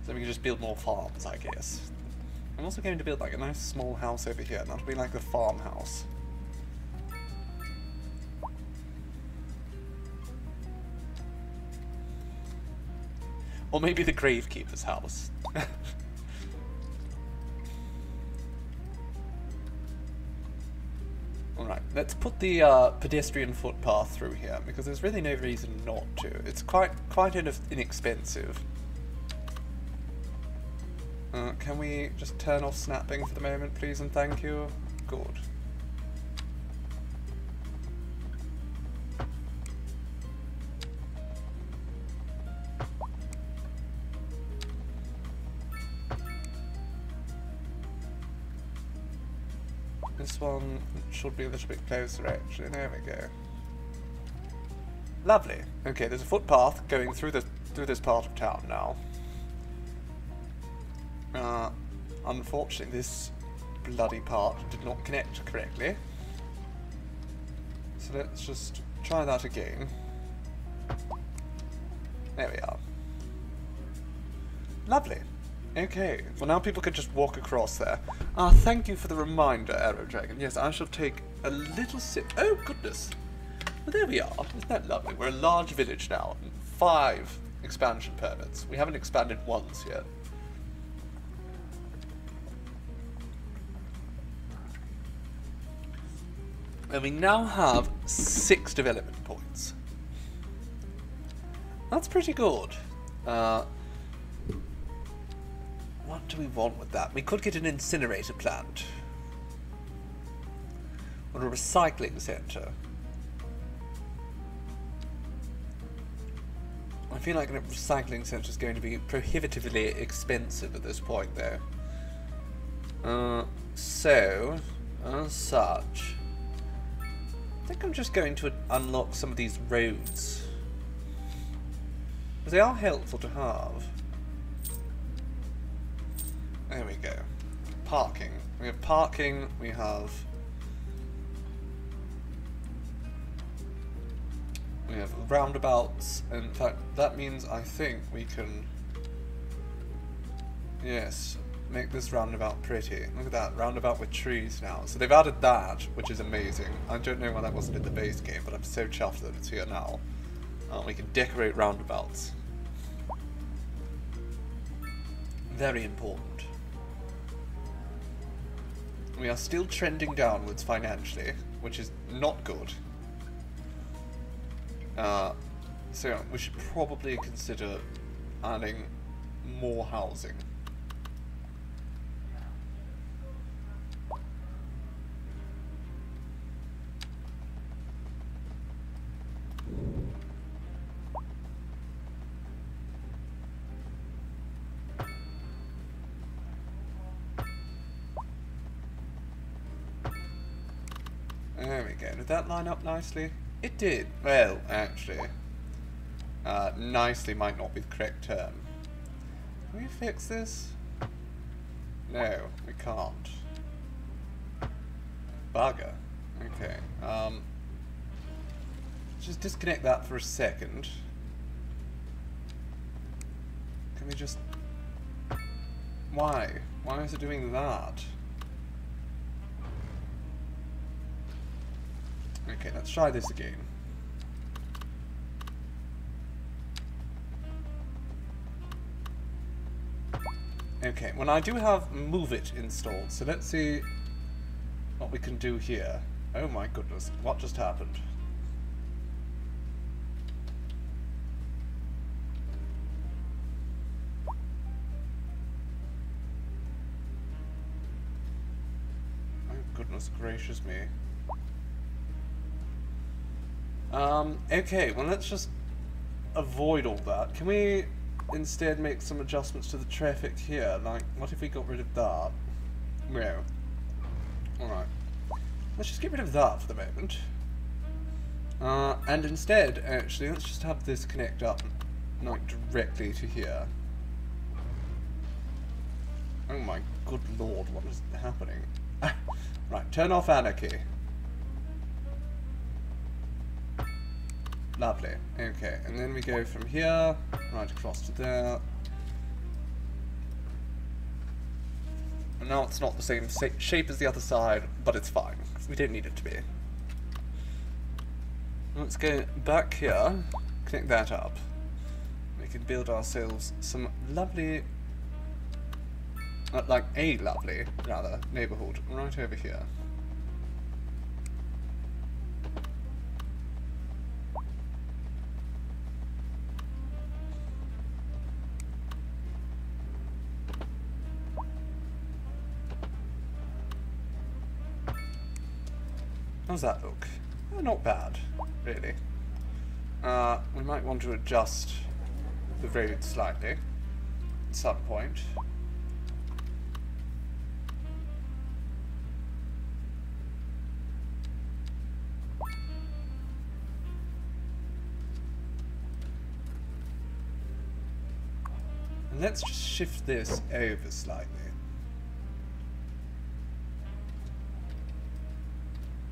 S1: So we can just build more farms, I guess. I'm also going to build like a nice small house over here, and that'll be like the farmhouse. Or maybe the gravekeeper's house. Alright, let's put the pedestrian footpath through here, because there's really no reason not to. It's quite inexpensive. Can we just turn off snapping for the moment, please, and thank you? Good. This one should be a little bit closer, actually. There we go. Lovely. Okay, there's a footpath going through this part of town now. Unfortunately, this bloody part did not connect correctly. So let's just try that again. There we are. Lovely. Okay, well now people can just walk across there. Thank you for the reminder, Arrow Dragon. Yes, I shall take a little sip. Oh, goodness. Well, there we are. Isn't that lovely? We're a large village now. 5 expansion permits. We haven't expanded once yet. And we now have 6 development points. That's pretty good. What do we want with that? We could get an incinerator plant. Or a recycling centre. I feel like a recycling centre is going to be prohibitively expensive at this point, though. So, as such, I think I'm just going to unlock some of these roads. Because they are helpful to have. There we go. Parking. We have parking, we have roundabouts. In fact, that means I think we can, yes, make this roundabout pretty. Look at that, roundabout with trees now. So they've added that, which is amazing. I don't know why that wasn't in the base game, but I'm so chuffed that it's here now. We can decorate roundabouts. Very important. We are still trending downwards financially, which is not good. So we should probably consider adding more housing. There we go. Did that line up nicely? It did. Well, actually. Nicely might not be the correct term. Can we fix this? No, we can't. Bugger. Okay. Just disconnect that for a second. Can we just... Why? Why is it doing that? Okay, let's try this again. Okay, well I do have Move It installed, so let's see what we can do here. Oh my goodness, what just happened? Oh goodness gracious me. Okay, well let's just avoid all that. Can we instead make some adjustments to the traffic here? Like, what if we got rid of that? No. Alright. Let's just get rid of that for the moment. And instead, actually, let's just have this connect up, like, directly to here. Oh my good lord, what is happening? Right, turn off anarchy. Lovely. Okay, and then we go from here, right across to there. And now it's not the same shape as the other side, but it's fine. We don't need it to be. Let's go back here, connect that up. We can build ourselves some lovely, like a lovely, rather, neighbourhood right over here. How's that look? Not bad, really. We might want to adjust the road slightly at some point. And let's just shift this over slightly.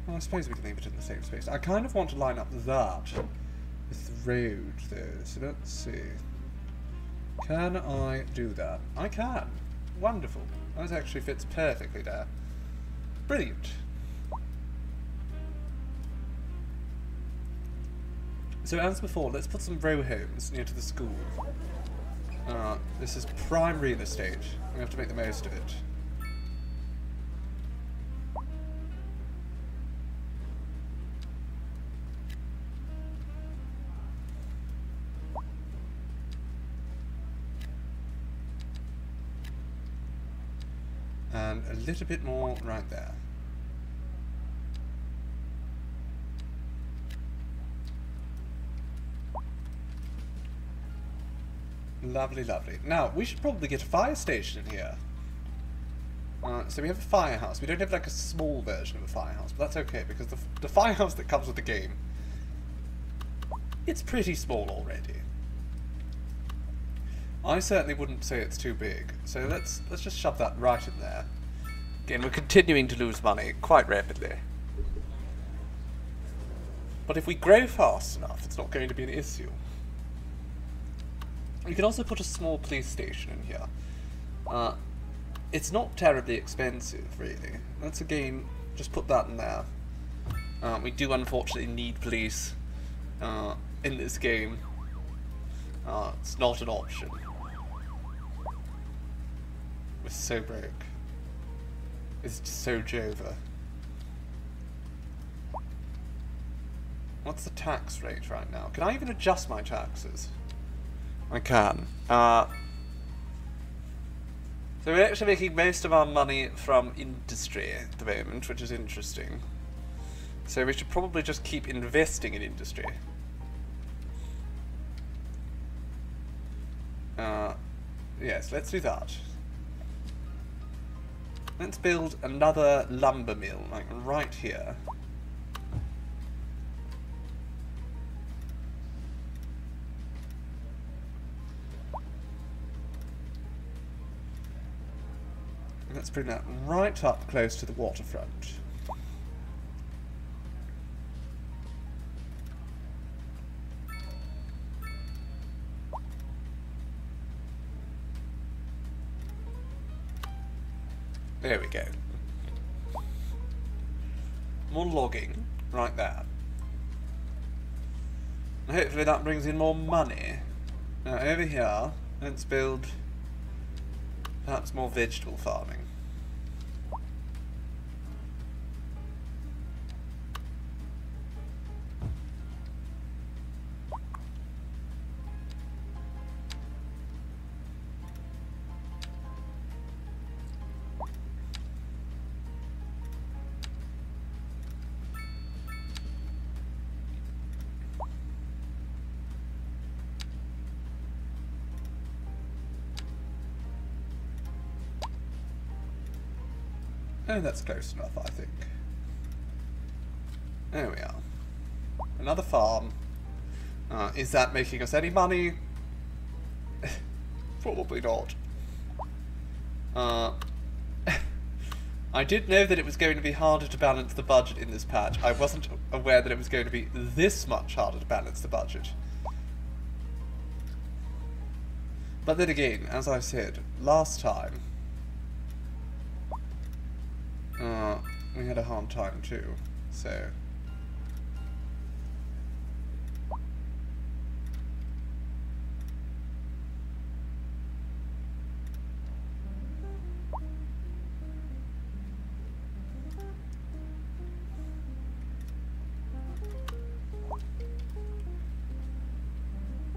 S1: Well, I suppose we can leave it in the same space. I kind of want to line up that with the road, though. So let's see. Can I do that? I can. Wonderful. That actually fits perfectly there. Brilliant. So as before, let's put some row homes near to the school. This is prime real estate. We have to make the most of it. And a little bit more right there. Lovely, lovely. Now, we should probably get a fire station in here. So we have a firehouse. We don't have like a small version of a firehouse, but that's okay, because the firehouse that comes with the game, it's pretty small already. I certainly wouldn't say it's too big, so let's just shove that right in there. Again, we're continuing to lose money quite rapidly. But if we grow fast enough, it's not going to be an issue. You can also put a small police station in here. It's not terribly expensive, really. Let's again just put that in there. We do unfortunately need police in this game. It's not an option. We're so broke. It's just so Jova. What's the tax rate right now? Can I even adjust my taxes? I can. So we're actually making most of our money from industry at the moment, which is interesting. So we should probably just keep investing in industry. Yes, let's do that. Let's build another lumber mill, like right here. Let's bring that right up close to the waterfront. There we go. More logging, right there. Hopefully that brings in more money. Now over here, let's build perhaps more vegetable farming. Oh, that's close enough, I think. There we are. Another farm. Is that making us any money? Probably not. I did know that it was going to be harder to balance the budget in this patch. I wasn't aware that it was going to be this much harder to balance the budget. But then again, as I said, last time, we had a hard time too, so...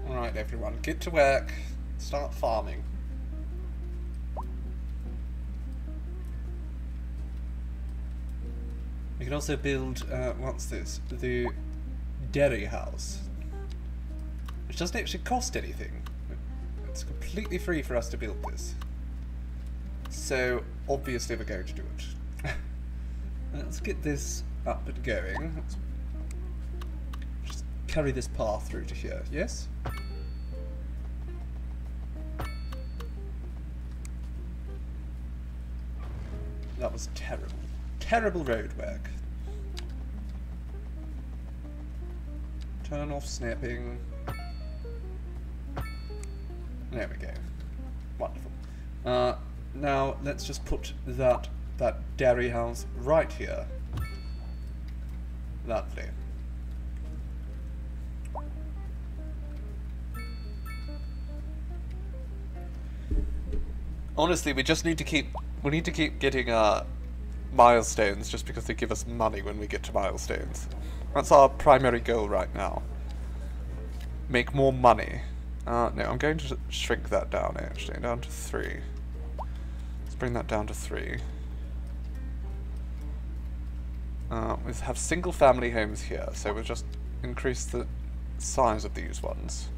S1: Alright everyone, get to work, start farming. We can also build, what's this? The dairy house. Which doesn't actually cost anything. It's completely free for us to build this. So, obviously we're going to do it. Let's get this up and going. Let's just carry this path through to here, yes? That was terrible. Terrible road work. Turn off snapping. There we go. Wonderful. Now let's just put that dairy house right here. Lovely. Honestly, we need to keep getting milestones just because they give us money when we get to milestones. That's our primary goal right now. Make more money. No, I'm going to shrink that down actually, down to 3. Let's bring that down to 3. We have single family homes here, so we'll just increase the size of these ones.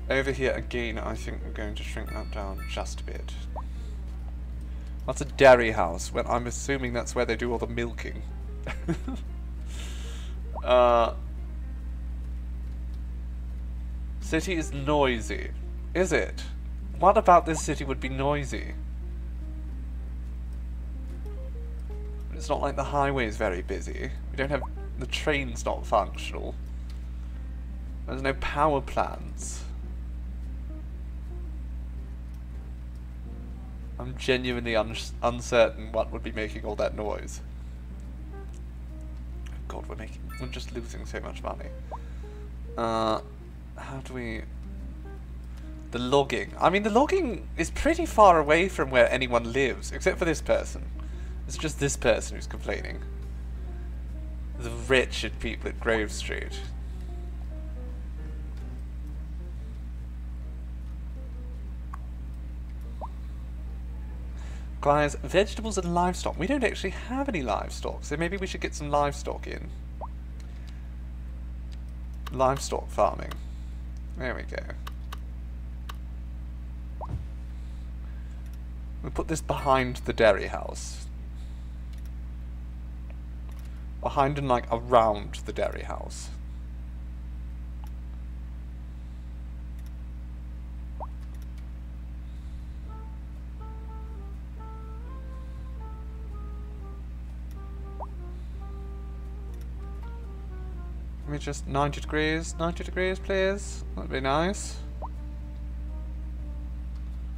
S1: Over here again, I think we're going to shrink that down just a bit. That's a dairy house. Well, I'm assuming that's where they do all the milking. City is noisy. Is it? What about this city would be noisy? It's not like the highway is very busy. We don't have... the train's not functional. There's no power plants. I'm genuinely uncertain what would be making all that noise. Oh God, we're just losing so much money. How do we... The logging. I mean, the logging is pretty far away from where anyone lives, except for this person. It's just this person who's complaining. The wretched people at Grove Street. Requires vegetables and livestock. We don't actually have any livestock, so maybe we should get some livestock in. Livestock farming. There we go. We'll put this behind the dairy house. Behind and like around the dairy house. me just 90 degrees, please. That'd be nice.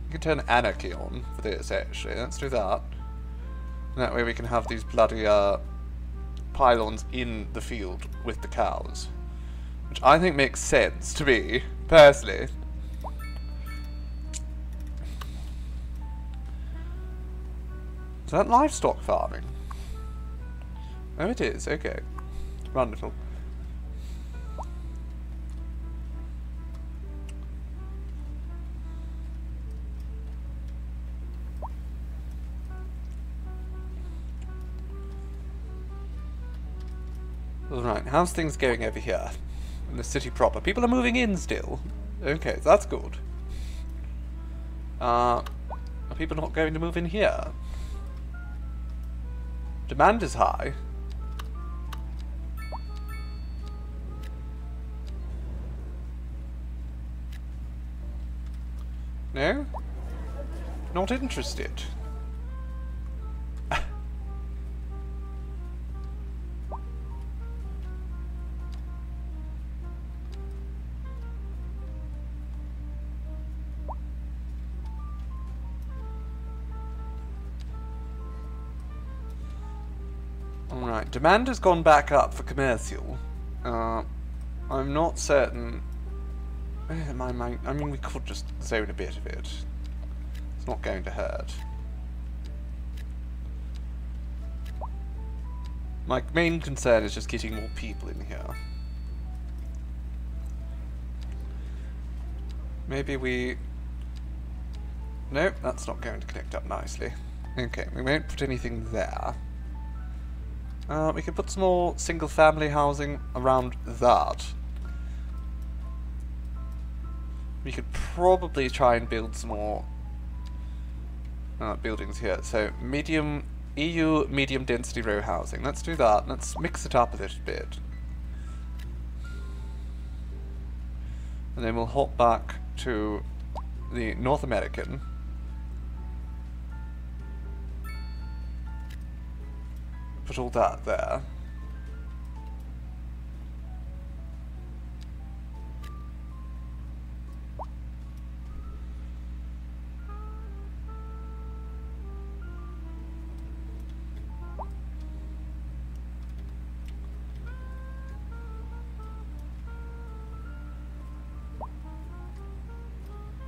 S1: We can turn anarchy on for this, actually. Let's do that. And that way we can have these bloody pylons in the field with the cows. Which I think makes sense to me, personally. Is that livestock farming? Oh, it is. Okay. Wonderful. Alright, how's things going over here? In the city proper? People are moving in still. Okay, so that's good. Are people not going to move in here? Demand is high. No? Not interested. Alright, demand has gone back up for commercial. I'm not certain. I mean, we could just zone a bit of it. It's not going to hurt. My main concern is just getting more people in here. Maybe we... Nope, that's not going to connect up nicely. Okay, we won't put anything there. We could put some more single-family housing around that. We could probably try and build some more buildings here. So, EU medium density row housing. Let's do that. Let's mix it up a little bit. And then we'll hop back to the North American. Put all that there.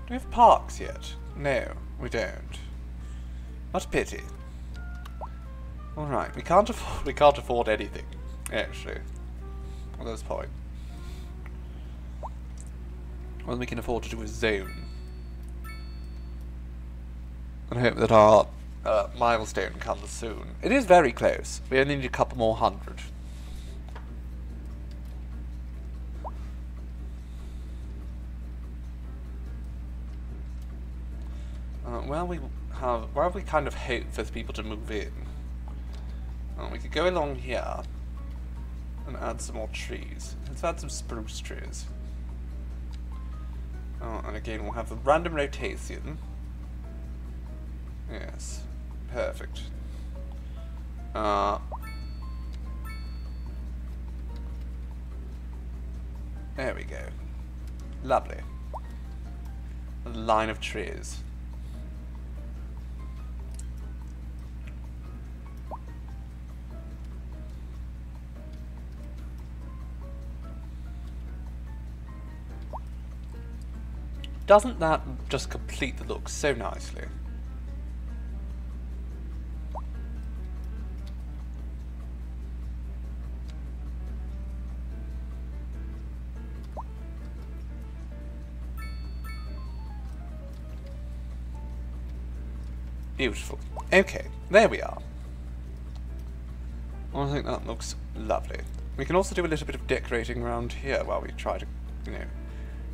S1: Do we have parks yet? No, we don't. What a pity. Alright, we can't afford anything, actually. At this point. All we can afford to do is zone. And hope that our milestone comes soon. It is very close. We only need a couple more hundred. Where we kind of hope for people to move in. We could go along here and add some more trees. Let's add some spruce trees. And again, we'll have the random rotation. Yes, perfect. There we go. Lovely. A line of trees. Doesn't that just complete the look so nicely? Beautiful. Okay, there we are. I think that looks lovely. We can also do a little bit of decorating around here while we try to, you know,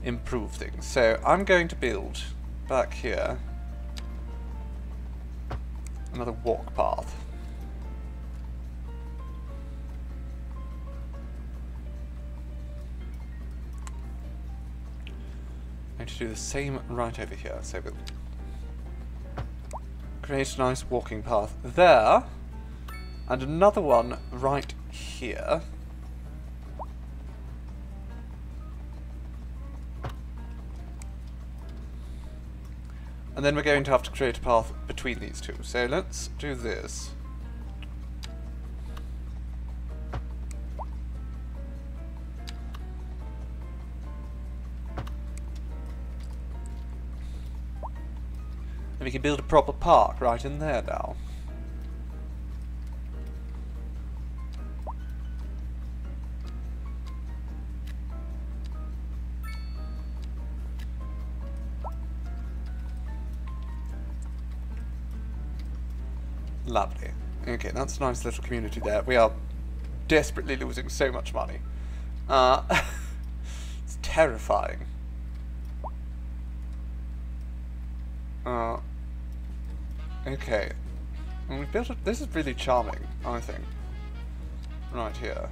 S1: improve things. So I'm going to build back here another walk path. I'm going to do the same right over here. So we'll create a nice walking path there and another one right here. And then we're going to have to create a path between these two. So let's do this. And we can build a proper park right in there now. Lovely. Okay, that's a nice little community there. We are desperately losing so much money. It's terrifying. Okay. And we've built this is really charming, I think. Right here.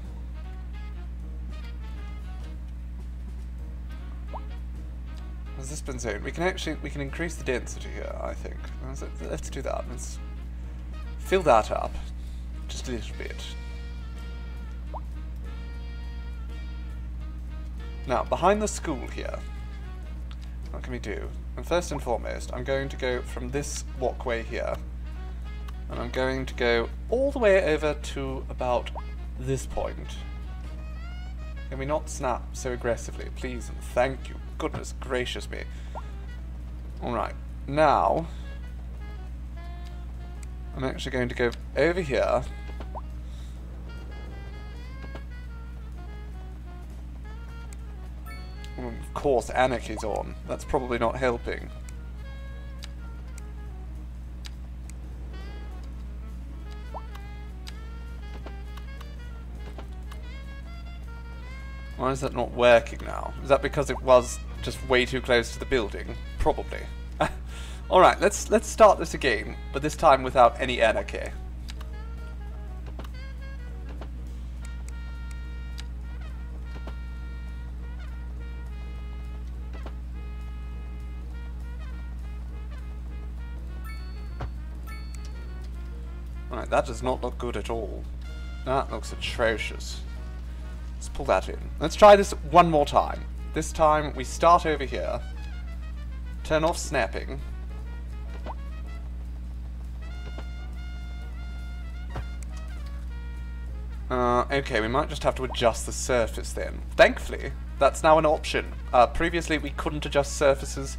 S1: Has this been zoned? We can increase the density here, I think. Let's do that. Let's fill that up. Just a little bit. Now, behind the school here, what can we do? And first and foremost, I'm going to go from this walkway here, and I'm going to go all the way over to about this point. Can we not snap so aggressively, please? And thank you. Goodness gracious me. Alright, now I'm actually going to go over here. Of course, anarchy's on. That's probably not helping. Why is that not working now? Is that because it was just way too close to the building? Probably. Alright, let's start this again, but this time without any anarchy. Right, that does not look good at all. That looks atrocious. Let's pull that in. Let's try this one more time. This time we start over here. Turn off snapping. Okay, we might just have to adjust the surface then. Thankfully, that's now an option. Previously we couldn't adjust surfaces.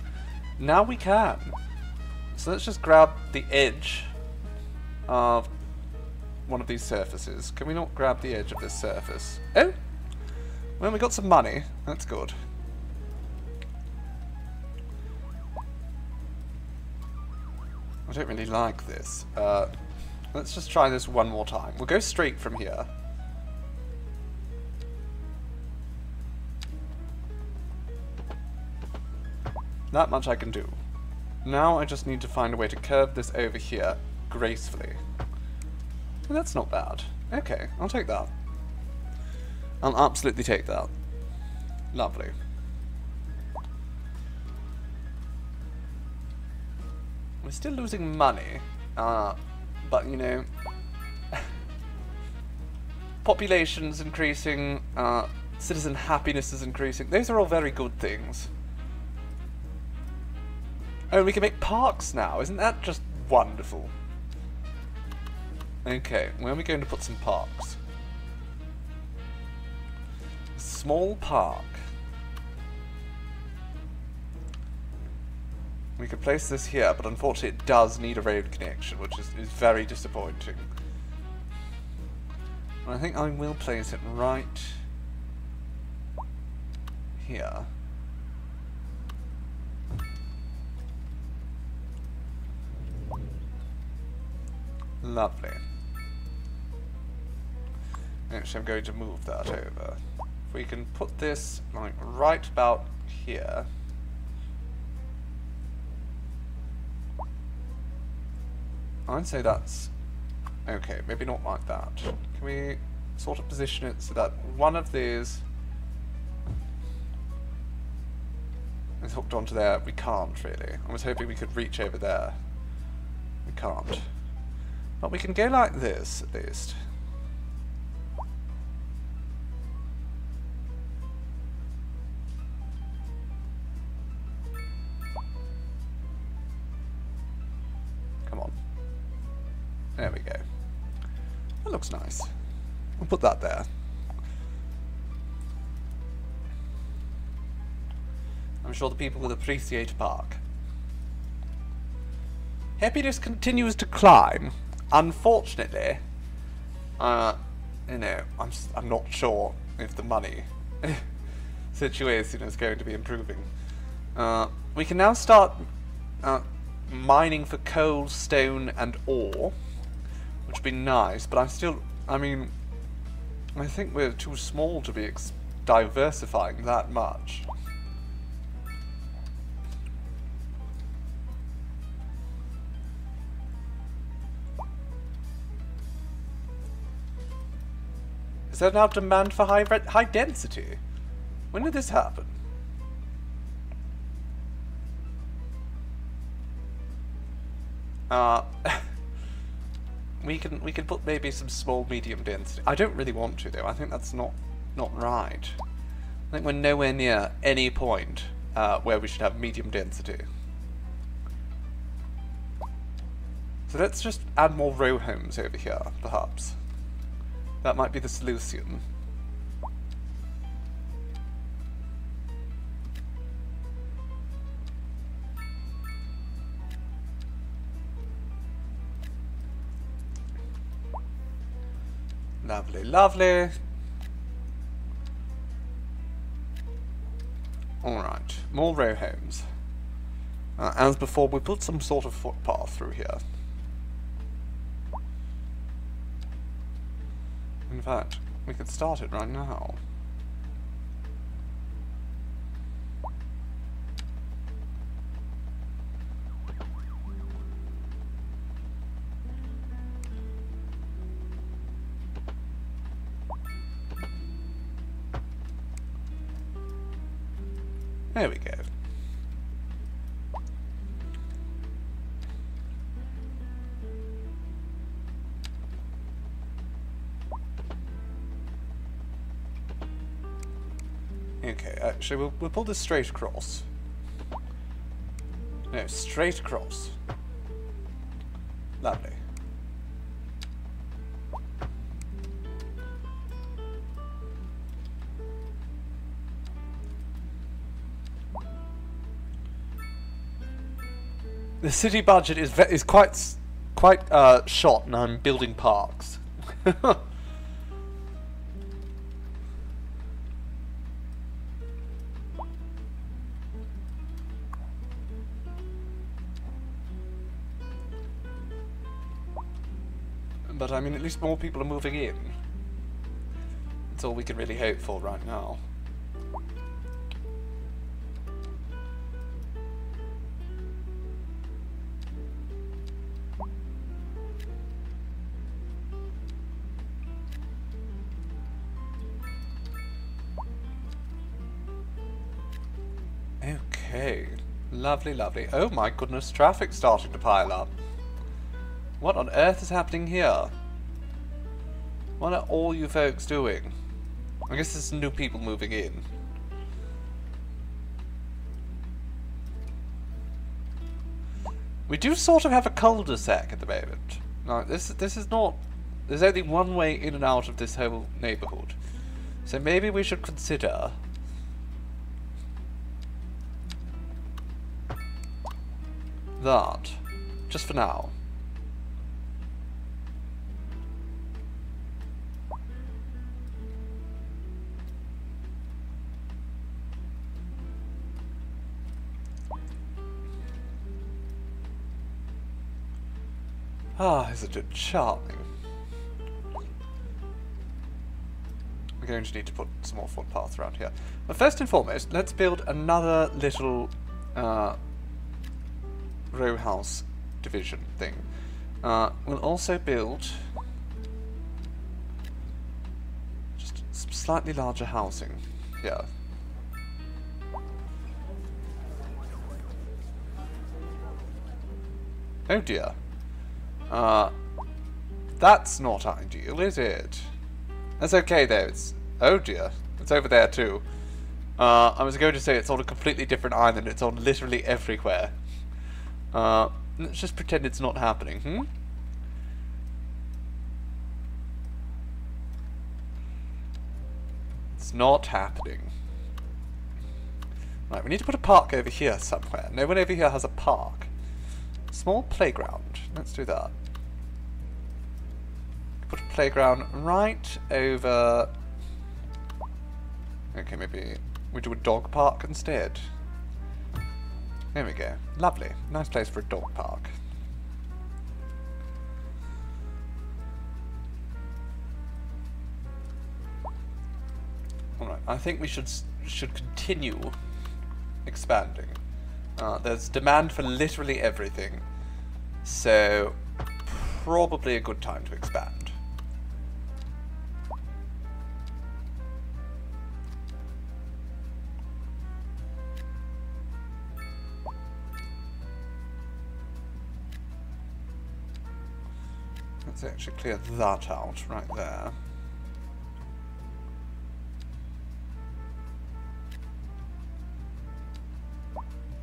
S1: Now we can. So let's just grab the edge of one of these surfaces. Can we not grab the edge of this surface? Oh! Well, we got some money. That's good. I don't really like this. Let's just try this one more time. We'll go straight from here. That much I can do. Now I just need to find a way to curve this over here gracefully. Well, that's not bad. Okay, I'll take that. I'll absolutely take that. Lovely. We're still losing money, but you know, population's increasing, citizen happiness is increasing. Those are all very good things. Oh, we can make parks now. Isn't that just wonderful? Okay, where are we going to put some parks? Small park. We could place this here, but unfortunately it does need a road connection, which is very disappointing. I think I will place it right here. Lovely. Actually, I'm going to move that over. If we can put this like right about here. I'd say that's okay, maybe not like that. Can we sort of position it so that one of these is hooked onto there? We can't really. I was hoping we could reach over there. We can't. But we can go like this, at least. There we go. That looks nice. We'll put that there. I'm sure the people will appreciate a park. Happiness continues to climb. Unfortunately, you know, I'm not sure if the money situation is going to be improving. We can now start mining for coal, stone, and ore, which would be nice. But I mean, I think we're too small to be diversifying that much. Is there now demand for high density? When did this happen? We can put maybe some small medium density. I don't really want to though. I think that's not right. I think we're nowhere near any point where we should have medium density. So let's just add more row homes over here, perhaps. That might be the solution. Lovely, lovely. Alright, more row homes. As before, we put some sort of footpath through here. In fact, we could start it right now. There we go. Okay, actually, we'll pull this straight across. No, straight across. Lovely. The city budget is quite shot, and I'm building parks. But I mean, at least more people are moving in. That's all we can really hope for right now. Okay, lovely, lovely. Oh my goodness, traffic's starting to pile up. What on earth is happening here? What are all you folks doing? I guess there's new people moving in. We do sort of have a cul-de-sac at the moment. Now, this is not... There's only one way in and out of this whole neighbourhood. So maybe we should consider... that. Just for now. Ah, isn't it charming? We're going to need to put some more footpaths around here. But first and foremost, let's build another little row house division thing. We'll also build just some slightly larger housing here. Oh dear. That's not ideal, is it? That's okay though, it's... Oh dear, it's over there too. I was going to say it's on a completely different island, it's on literally everywhere. Let's just pretend it's not happening, It's not happening. Right, we need to put a park over here somewhere. No one over here has a park. Small playground. Let's do that. Put a playground right over... Okay, maybe we do a dog park instead. There we go. Lovely. Nice place for a dog park. Alright, I think we should continue expanding. There's demand for literally everything, so probably a good time to expand. Let's actually clear that out right there.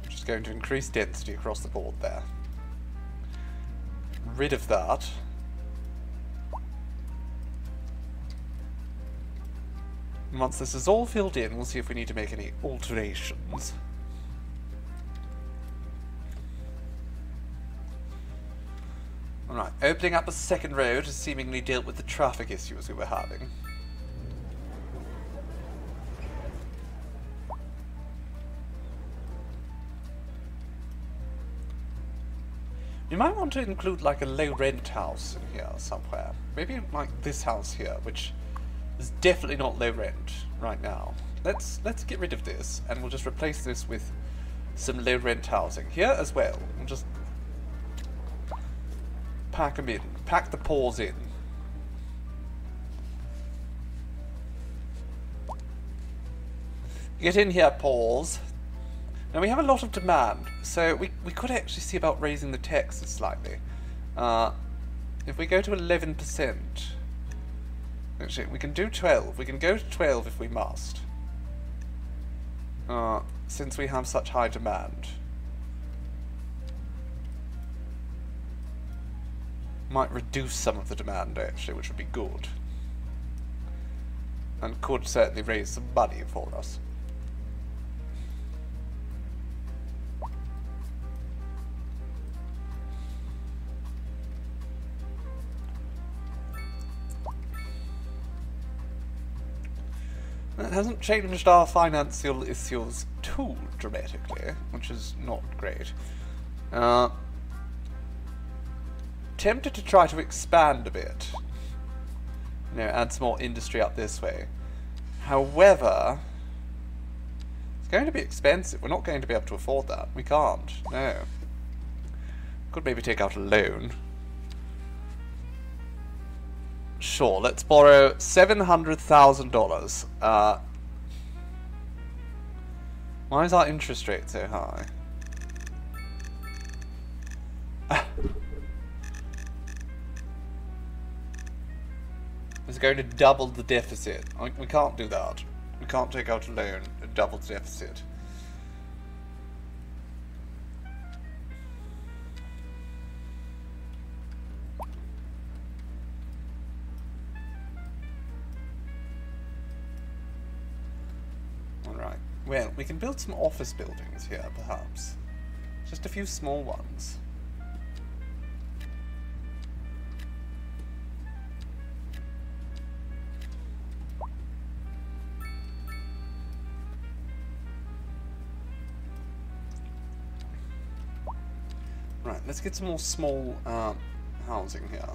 S1: Just going to increase density across the board there. Rid of that. And once this is all filled in, we'll see if we need to make any alterations. Alright, opening up a second road has seemingly dealt with the traffic issues we were having. You might want to include like a low rent house in here somewhere. Maybe like this house here, which is definitely not low rent right now. Let's get rid of this and we'll just replace this with some low rent housing here as well. We'll just pack them in. Pack the paws in. Get in here, paws. Now we have a lot of demand, so we could actually see about raising the taxes slightly. If we go to 11%, actually we can do 12. We can go to 12 if we must. Since we have such high demand. Might reduce some of the demand actually, which would be good. And could certainly raise some money for us. It hasn't changed our financial issues too dramatically, which is not great. Tempted to try to expand a bit. You know, add some more industry up this way. However, it's going to be expensive. We're not going to be able to afford that. We can't. No. Could maybe take out a loan. Sure, let's borrow $700,000. Why is our interest rate so high? It's going to double the deficit. We can't do that. We can't take out a loan and double the deficit. Alright. Well, we can build some office buildings here, perhaps. Just a few small ones. Right, let's get some more small housing here.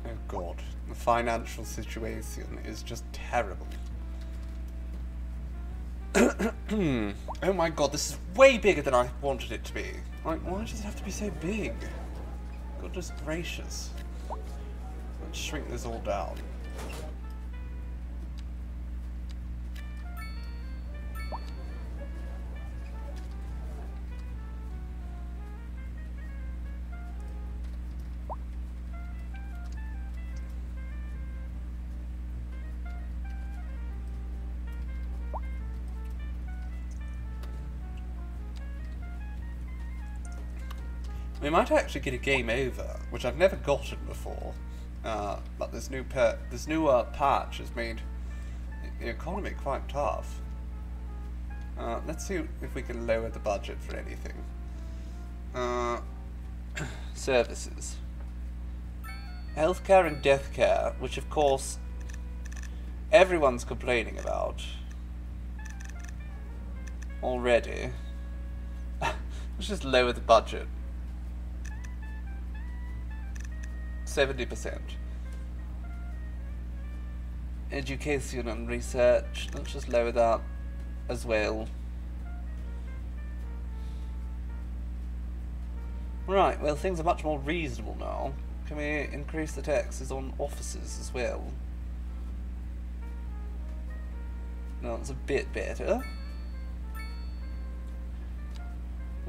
S1: Oh god, the financial situation is just terrible. Oh my god, this is way bigger than I wanted it to be. Like, why does it have to be so big? Goodness gracious. Let's shrink this all down. We might actually get a game over, which I've never gotten before. But this new patch has made the economy quite tough. Let's see if we can lower the budget for anything. Services. Healthcare and death care, which of course everyone's complaining about already. Let's just lower the budget. 70%. Education and research, let's just lower that as well. Right, well things are much more reasonable now. Can we increase the taxes on offices as well? No, it's a bit better.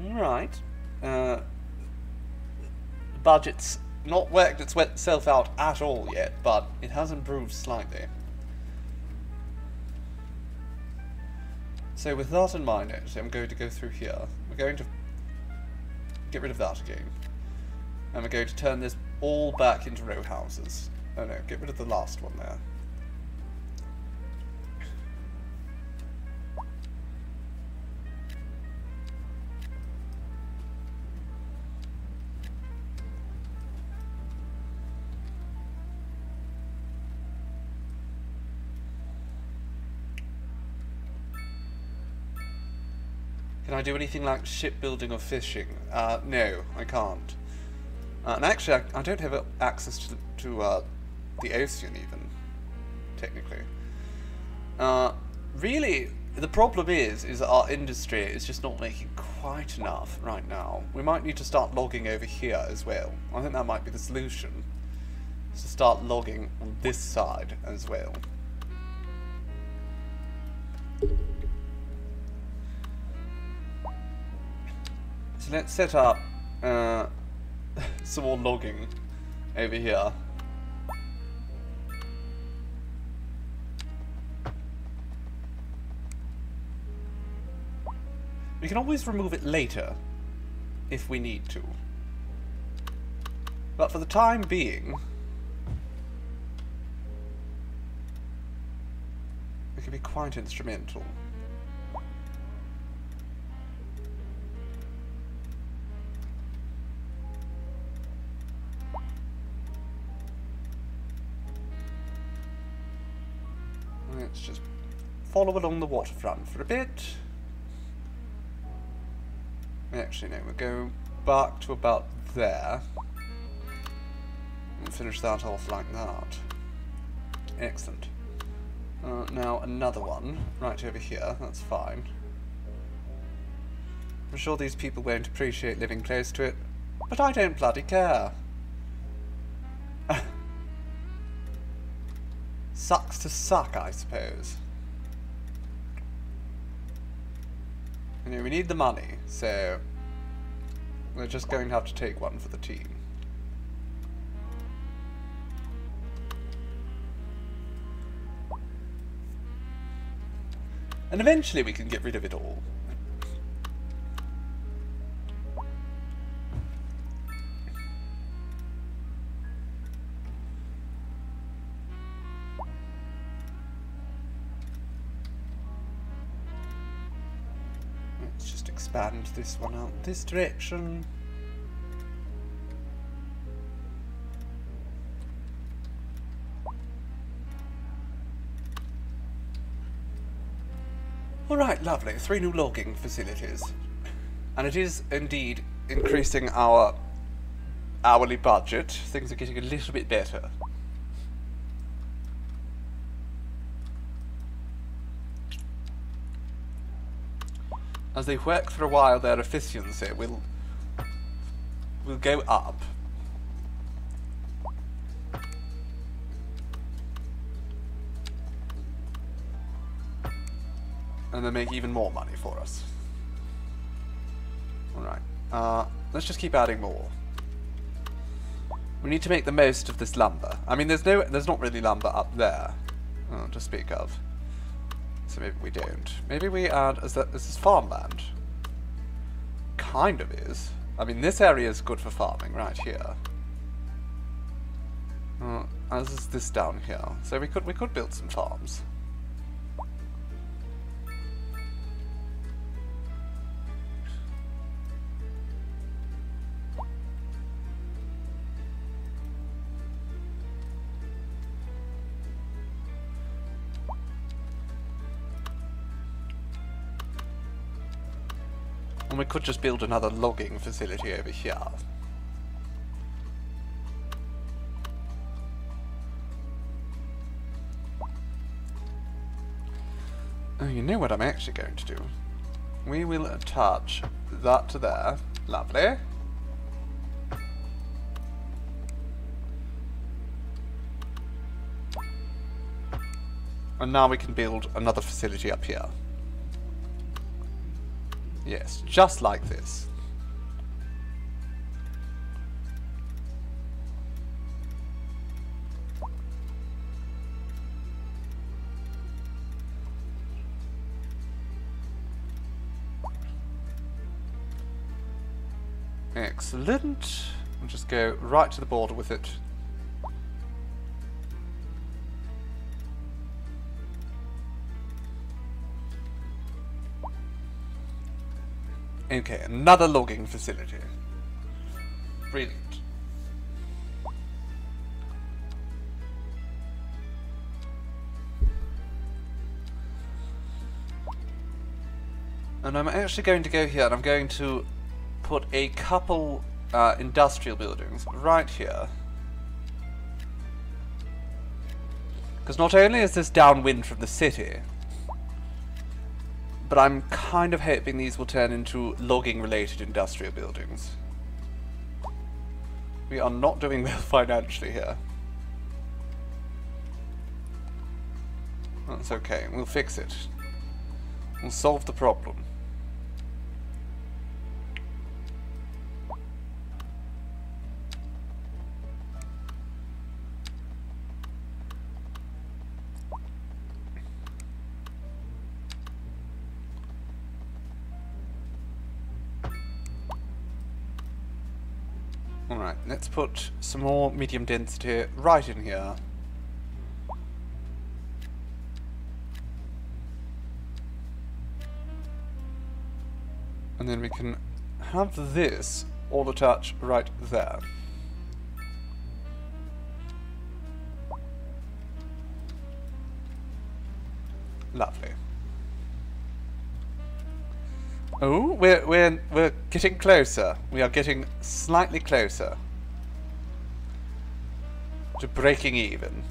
S1: Right. The budget's not worked itself out at all yet, but it has improved slightly. So with that in mind, actually, I'm going to go through here. We're going to get rid of that again. And we're going to turn this all back into row houses. Oh no, get rid of the last one there. Can I do anything like shipbuilding or fishing? No, I can't. And actually, I don't have access to the ocean even, technically. Really, the problem is our industry is just not making quite enough right now. We might need to start logging over here as well. I think that might be the solution, is to start logging on this side as well. So let's set up some more logging over here. We can always remove it later if we need to. But for the time being, it can be quite instrumental. Let's just follow along the waterfront for a bit. Actually, no, we'll go back to about there. And finish that off like that. Excellent. Now another one, right over here, that's fine. I'm sure these people won't appreciate living close to it, but I don't bloody care. Sucks to suck, I suppose. You know, we need the money, so we're just going to have to take one for the team. And eventually we can get rid of it all. Expand this one out this direction. Alright, lovely. 3 new logging facilities. And it is indeed increasing our hourly budget. Things are getting a little bit better. As they work for a while, their efficiency will go up. And then make even more money for us. Alright, let's just keep adding more. We need to make the most of this lumber. I mean, there's not really lumber up there to speak of. So maybe we don't. Maybe we add, is this farmland? Kind of is. I mean, this area is good for farming, right here. As is this down here. So we could build some farms. And we could just build another logging facility over here. Oh, you know what I'm actually going to do? We will attach that to there. Lovely. And now we can build another facility up here. Yes, just like this. Excellent. We'll just go right to the border with it. Okay, another logging facility. Brilliant. And I'm actually going to go here and I'm going to put a couple industrial buildings right here. Because not only is this downwind from the city, but I'm kind of hoping these will turn into logging-related industrial buildings. We are not doing well financially here. That's okay, we'll fix it. We'll solve the problem. Alright, let's put some more medium density right in here. And then we can have this all attached right there. Lovely. Oh, we're getting closer. We are getting slightly closer to breaking even.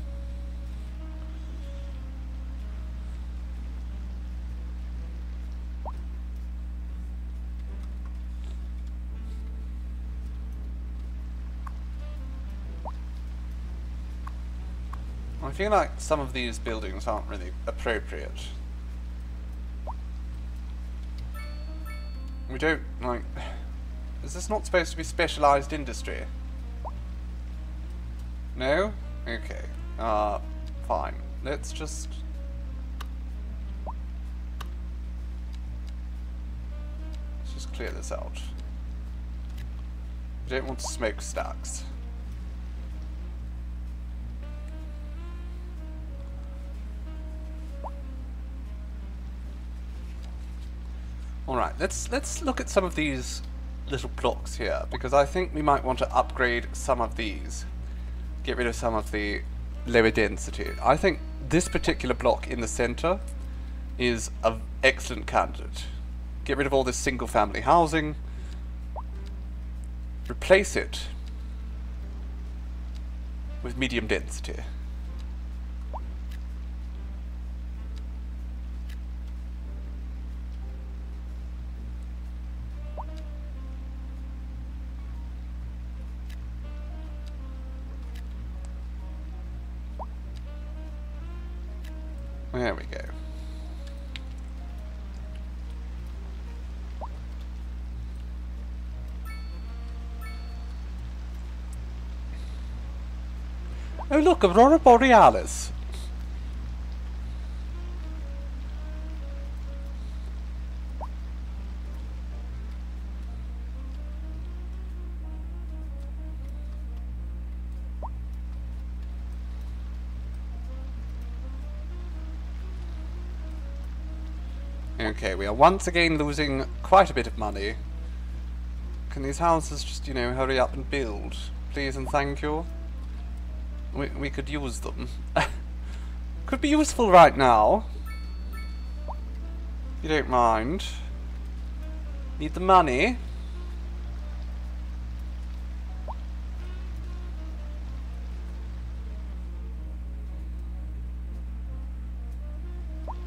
S1: I feel like some of these buildings aren't really appropriate. We don't, like... Is this not supposed to be specialised industry? No? Okay. Fine. Let's just... Let's just clear this out. We don't want smokestacks. Alright, let's look at some of these little blocks here, because I think we might want to upgrade some of these. Get rid of some of the lower density. I think this particular block in the centre is an excellent candidate. Get rid of all this single family housing. Replace it with medium density. There we go. Oh look, Aurora Borealis. Okay, we are once again losing quite a bit of money. Can these houses just, you know, hurry up and build? Please and thank you. We could use them. Could be useful right now. You don't mind. Need the money.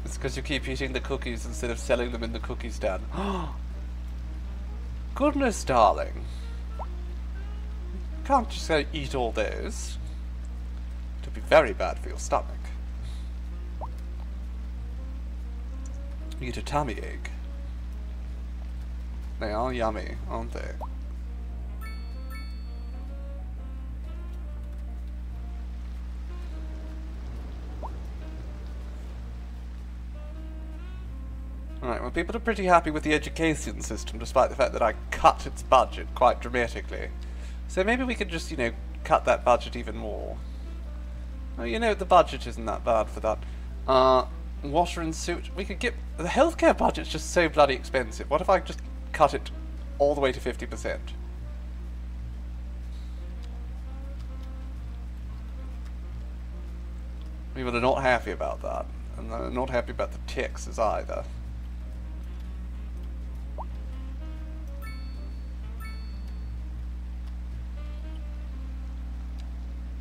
S1: It's because you keep eating the cookies instead of selling them in the cookie stand. Goodness, darling. Can't just go eat all those. It'll be very bad for your stomach. Eat a tummy ache. They are yummy, aren't they? Alright, well, people are pretty happy with the education system, despite the fact that I cut its budget quite dramatically. So maybe we could just, you know, cut that budget even more. Well, you know, the budget isn't that bad for that. Washer and suit. We could get... The healthcare budget's just so bloody expensive. What if I just cut it all the way to 50%? People are not happy about that. And they're not happy about the taxes either.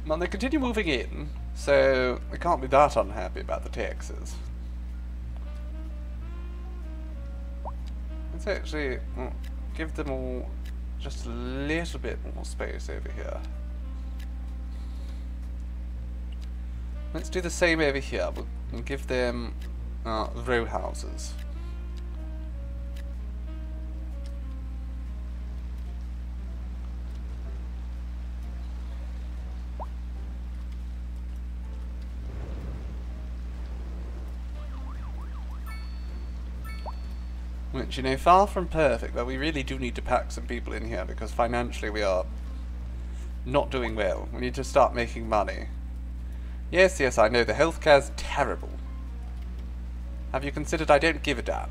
S1: Well, they continue moving in, so they can't be that unhappy about the taxes. Let's actually give them all just a little bit more space over here. Let's do the same over here. We'll give them row houses. Which, you know, far from perfect, but we really do need to pack some people in here because financially we are not doing well. We need to start making money. Yes, yes, I know, the healthcare's terrible. Have you considered I don't give a damn?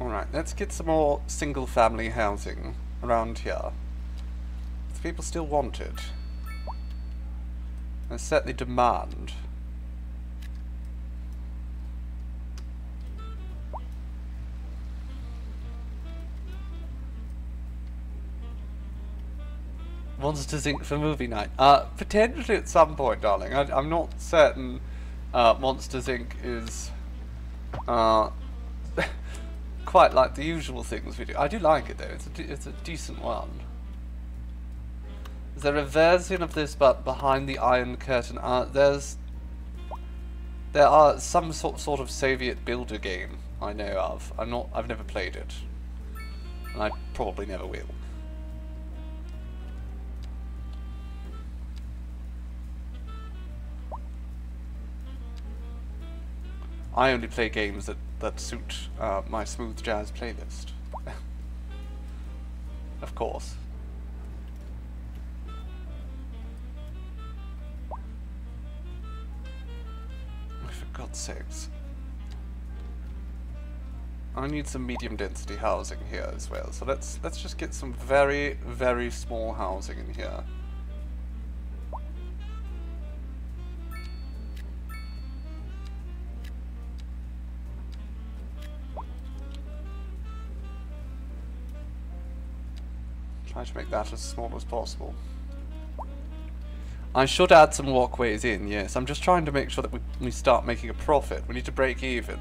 S1: Alright, let's get some more single-family housing around here. If people still want it. There's certainly demand. Monsters Inc. for movie night. Potentially at some point, darling. I'm not certain Monsters Inc. is quite like the usual things we do. I do like it though. It's a decent one. Is there a version of this but behind the Iron Curtain? There are some sort of Soviet builder game I know of. I've never played it, and I probably never will. I only play games that suit my smooth jazz playlist. Of course. For God's sakes. I need some medium density housing here as well. So let's just get some very, very small housing in here. Try to make that as small as possible. I should add some walkways in, yes. I'm just trying to make sure that we start making a profit. We need to break even.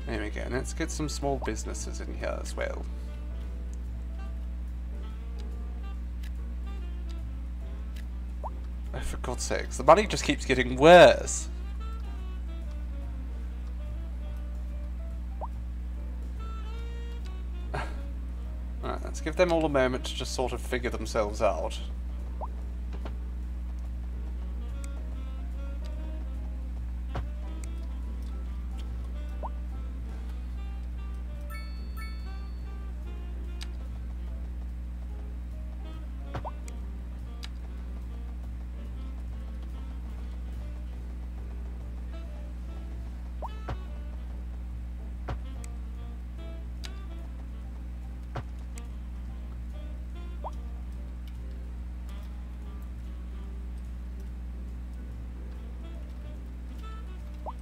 S1: There we go. Let's get some small businesses in here as well. Oh, for God's sakes, the money just keeps getting worse. Alright, let's give them all a moment to just sort of figure themselves out.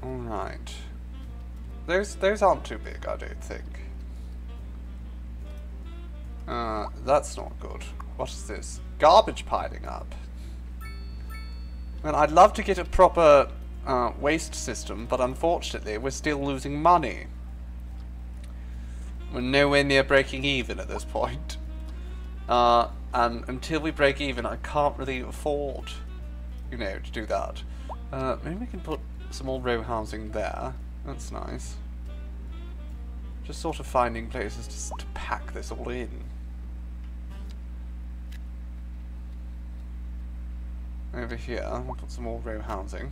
S1: Alright. Those aren't too big, I don't think. That's not good. What is this? Garbage piling up. Well, I'd love to get a proper waste system, but unfortunately we're still losing money. We're nowhere near breaking even at this point. And until we break even, I can't really afford, you know, to do that. Maybe we can put some more row housing there. That's nice. Just sort of finding places to pack this all in. Over here, we'll put some more row housing.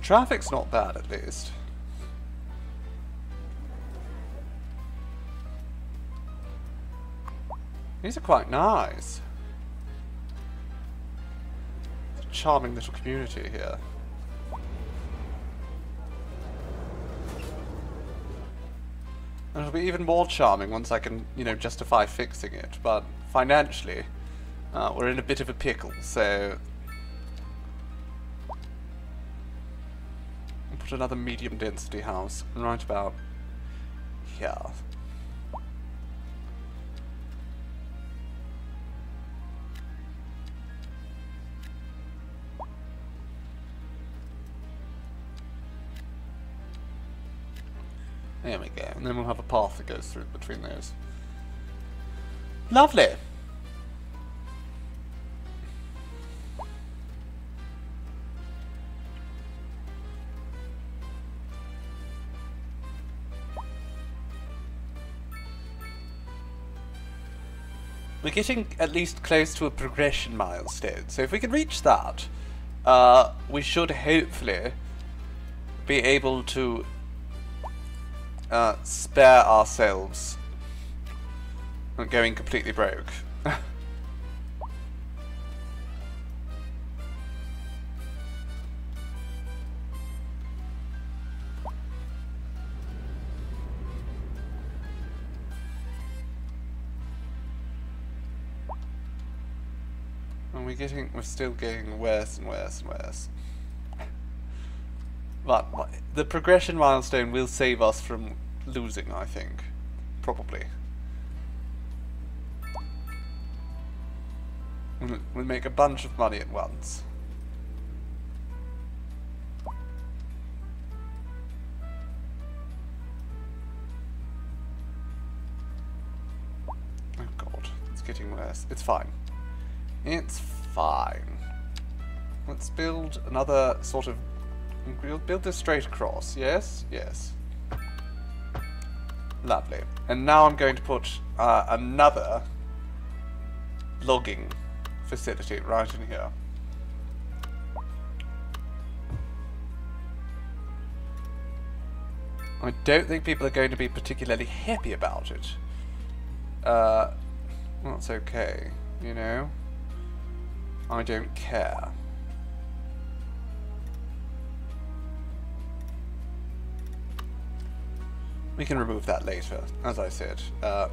S1: Traffic's not bad, at least. These are quite nice. It's a charming little community here. And it'll be even more charming once I can, you know, justify fixing it. But financially, we're in a bit of a pickle, so put another medium density house right about here. There we go, and then we'll have a path that goes through between those. Lovely! We're getting at least close to a progression milestone, so if we can reach that, we should hopefully be able to spare ourselves going completely broke. We're still getting worse and worse and worse. But the progression milestone will save us from losing, I think. Probably. We'll make a bunch of money at once. Oh god, it's getting worse. It's fine. It's fine. Let's build another sort of... We'll build this straight across. Yes? Yes. Lovely. And now I'm going to put another logging facility right in here. I don't think people are going to be particularly happy about it. That's okay, you know? I don't care. We can remove that later, as I said. And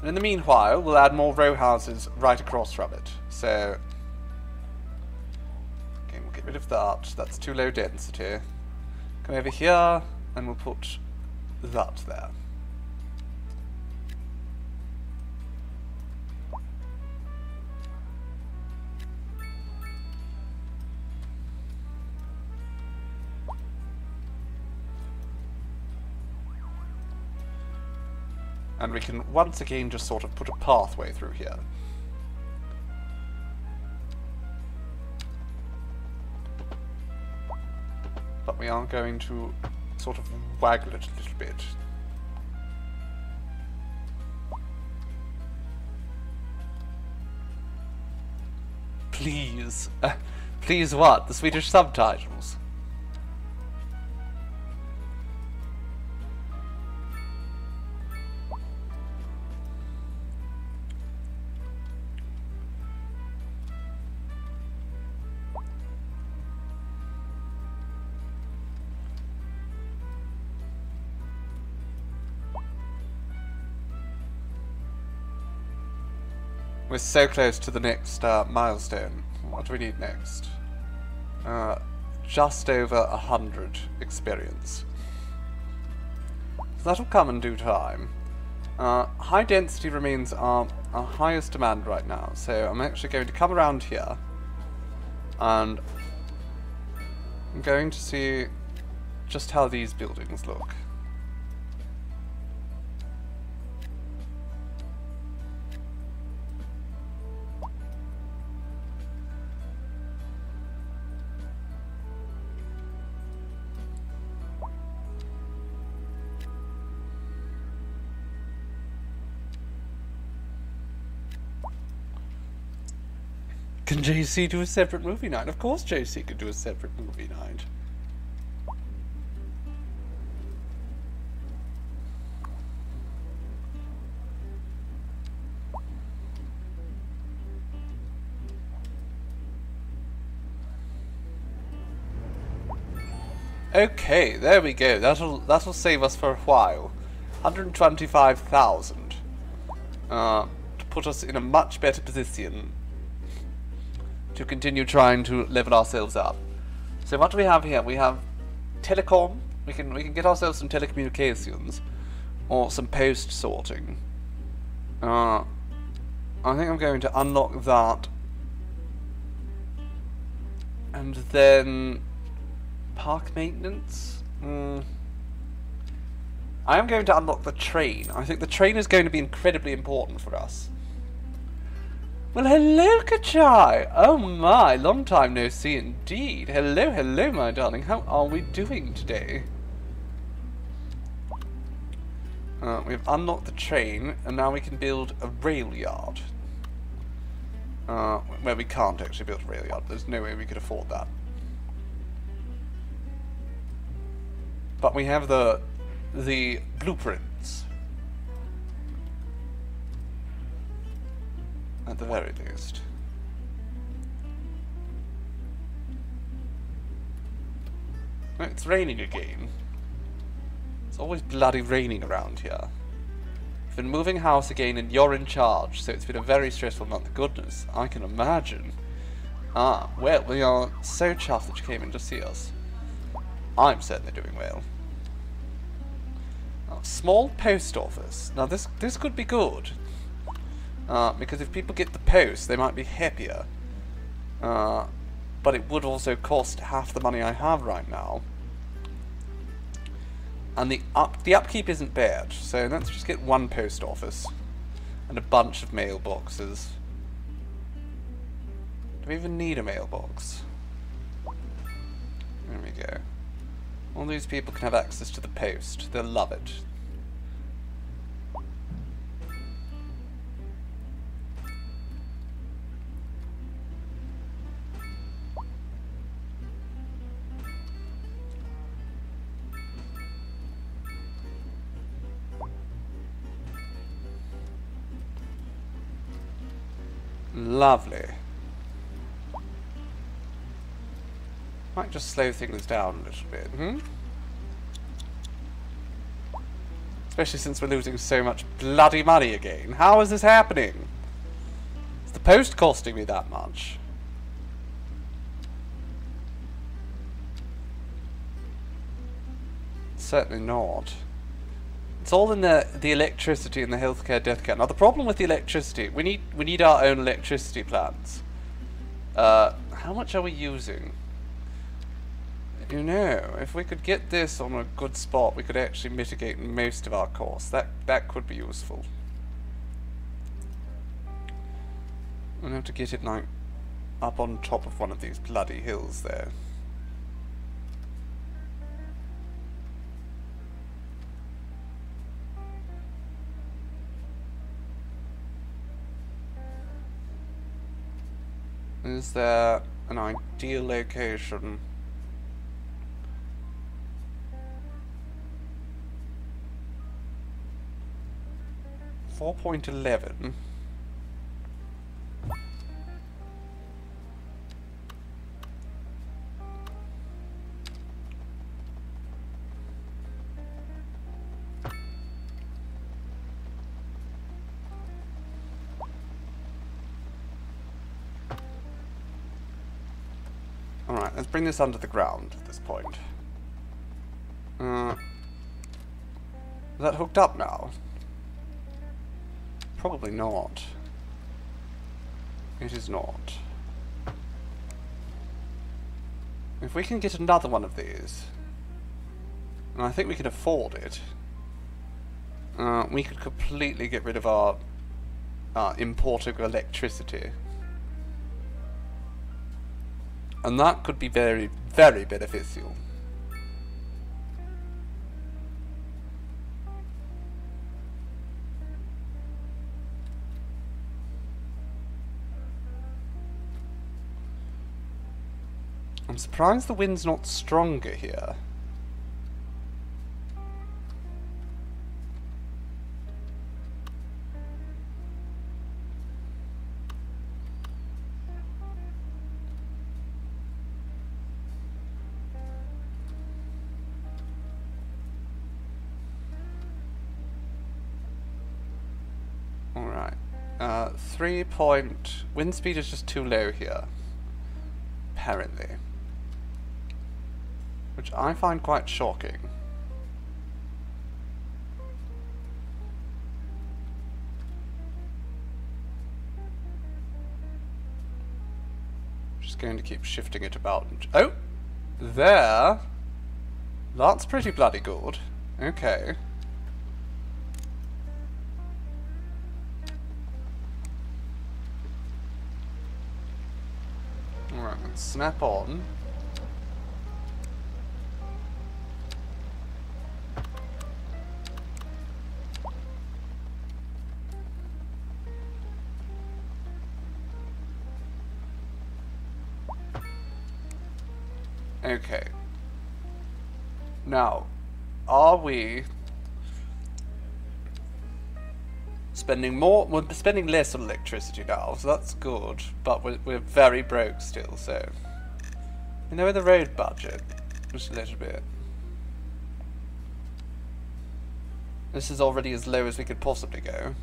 S1: in the meanwhile, we'll add more row houses right across from it. So, okay, we'll get rid of that. That's too low density. Come over here, and we'll put that there. And we can once again just sort of put a pathway through here. But we are going to sort of waggle it a little bit. Please. Please what? The Swedish subtitles? We're so close to the next milestone. What do we need next? Just over 100 experience. So that'll come in due time. High density remains our highest demand right now, so I'm actually going to come around here and I'm going to see just how these buildings look. Can JC do a separate movie night? Of course JC could do a separate movie night. Okay, there we go. That'll save us for a while. 125,000. To put us in a much better position to continue trying to level ourselves up. So what do we have here? We have telecom. We can get ourselves some telecommunications or some post sorting. I think I'm going to unlock that, and then park maintenance. I am going to unlock the train. I think the train is going to be incredibly important for us. Well, hello, Kachai! Oh my, long time no see indeed. Hello, hello, my darling. How are we doing today? We've unlocked the train, and now we can build a rail yard. Where we can't actually build a rail yard. There's no way we could afford that. But we have the blueprints. At the very least. Oh, it's raining again. It's always bloody raining around here. We've been moving house again and you're in charge, so it's been a very stressful month. Goodness, I can imagine. Ah, well, we are so chuffed that you came in to see us. I'm certainly doing well. Small post office. Now this could be good. Because if people get the post, they might be happier. But it would also cost half the money I have right now. And the upkeep isn't bad, so let's just get one post office and a bunch of mailboxes. Do we even need a mailbox? There we go. All these people can have access to the post. They'll love it. Lovely. Might just slow things down a little bit, Especially since we're losing so much bloody money again. How is this happening? Is the post costing me that much? Certainly not. It's all in the electricity and the healthcare, deathcare. Now the problem with the electricity, we need our own electricity plans. How much are we using? You know, if we could get this on a good spot, we could actually mitigate most of our costs. That could be useful. We'll have to get it like up on top of one of these bloody hills there. Is there an ideal location? .11. Alright, let's bring this under the ground at this point. Is that hooked up now? Probably not. It is not. If we can get another one of these, and I think we can afford it, we could completely get rid of our importing electricity. And that could be very, very beneficial. I'm surprised the wind's not stronger here. Alright. 3 point... Wind speed is just too low here. Apparently. Which I find quite shocking. Just going to keep shifting it about. Oh! There! That's pretty bloody good. Okay. Alright, let's snap on. Okay. Now, are we spending more? We're spending less on electricity now, so that's good. But we're very broke still, so you know, the road budget just a little bit. This is already as low as we could possibly go.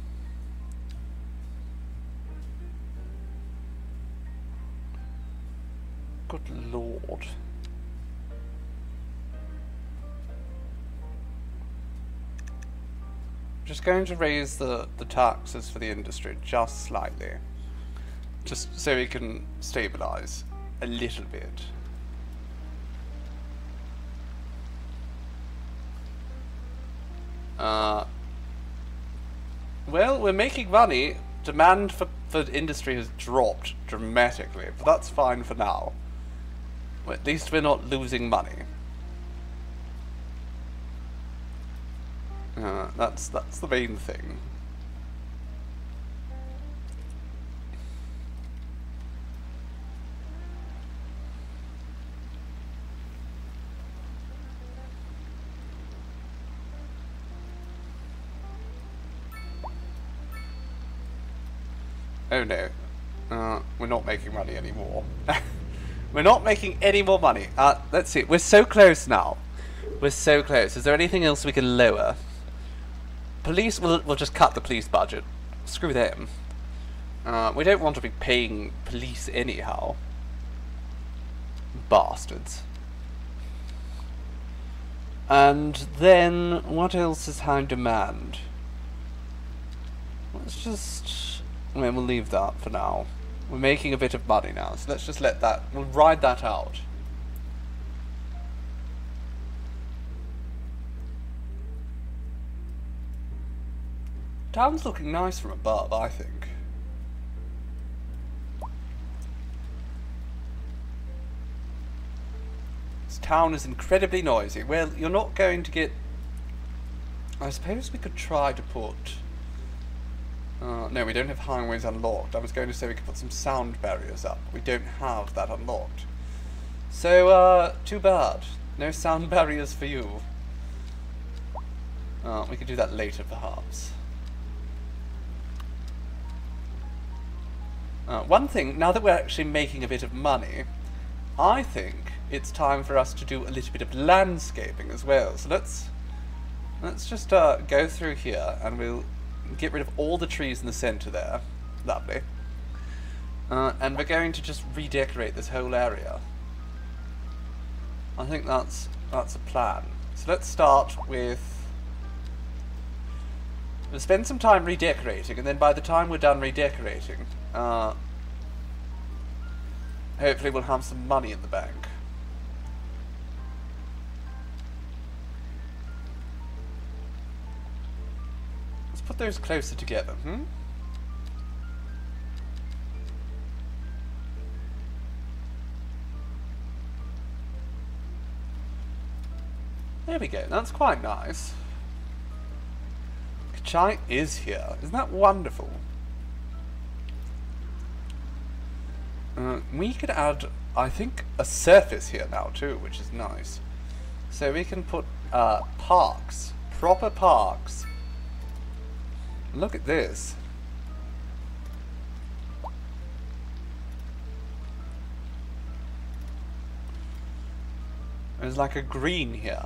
S1: Good lord. Just going to raise the taxes for the industry just slightly. Just so we can stabilise a little bit. Well, we're making money. Demand for industry has dropped dramatically, but that's fine for now. Well, at least we're not losing money. That's the main thing. Oh no, we're not making money anymore. We're not making any more money. Let's see, we're so close now. We're so close. Is there anything else we can lower? Police, we'll just cut the police budget. Screw them. We don't want to be paying police anyhow. Bastards. And then, what else is high demand? Let's just... we'll leave that for now. We're making a bit of money now, so let's just let that... we'll ride that out. Town's looking nice from above, I think. This town is incredibly noisy. Well, you're not going to get... I suppose we could try to put... no, we don't have highways unlocked. I was going to say we could put some sound barriers up. We don't have that unlocked. So, too bad. No sound barriers for you. We could do that later, perhaps. One thing, now that we're actually making a bit of money, I think it's time for us to do a little bit of landscaping as well. So let's just go through here and we'll get rid of all the trees in the centre there. Lovely. And we're going to just redecorate this whole area. I think that's a plan. So let's start with... we'll spend some time redecorating, and then by the time we're done redecorating, hopefully we'll have some money in the bank. Let's put those closer together, There we go, that's quite nice. Kachai is here. Isn't that wonderful? We could add, I think, a surface here now too, which is nice. So we can put parks, proper parks. Look at this. There's like a green here.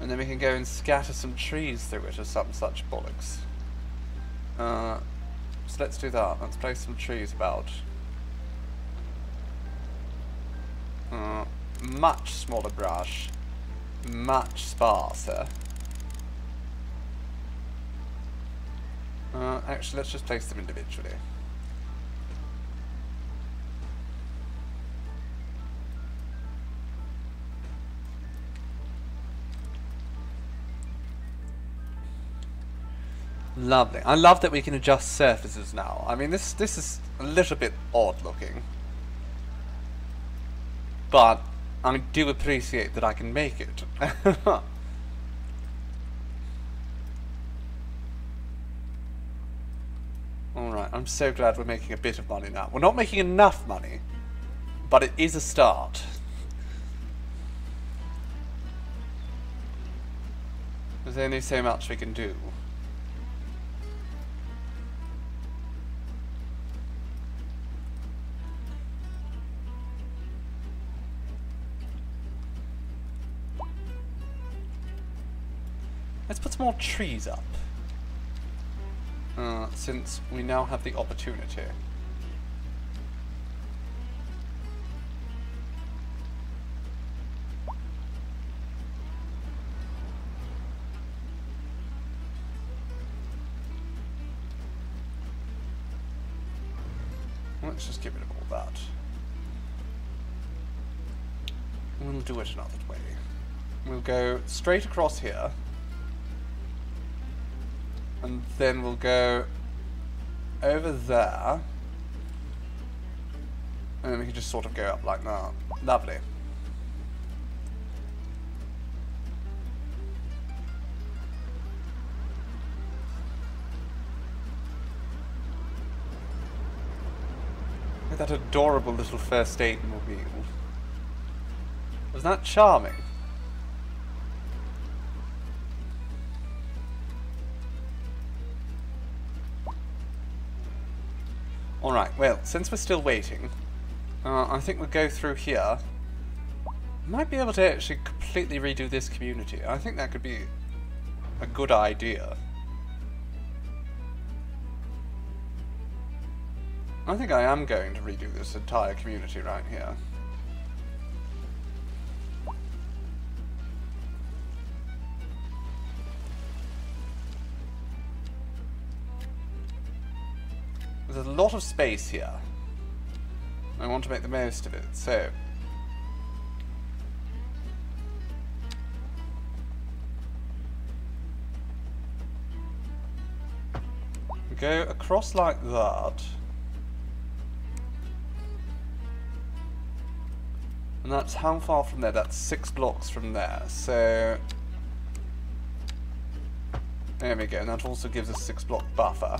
S1: And then we can go and scatter some trees through it or some such bollocks. So let's do that. Let's place some trees about. Much smaller brush. Much sparser. Actually, let's just place them individually. Lovely. I love that we can adjust surfaces now. I mean, this is a little bit odd looking, but I do appreciate that I can make it. Alright, I'm so glad we're making a bit of money now. We're not making enough money, but it is a start. There's only so much we can do. Let's put some more trees up, since we now have the opportunity. Let's just get rid of all that. We'll do it another way. We'll go straight across here. And then we'll go over there. And then we can just sort of go up like that. Lovely. Look at that adorable little first aid mobile. Wasn't that charming? Alright, well, since we're still waiting, I think we'll go through here. Might be able to actually completely redo this community. I think that could be a good idea. I think I am going to redo this entire community right here. lot of space here. I want to make the most of it, so... go across like that. And that's how far from there? That's 6 blocks from there, so... there we go, and that also gives us 6 block buffer.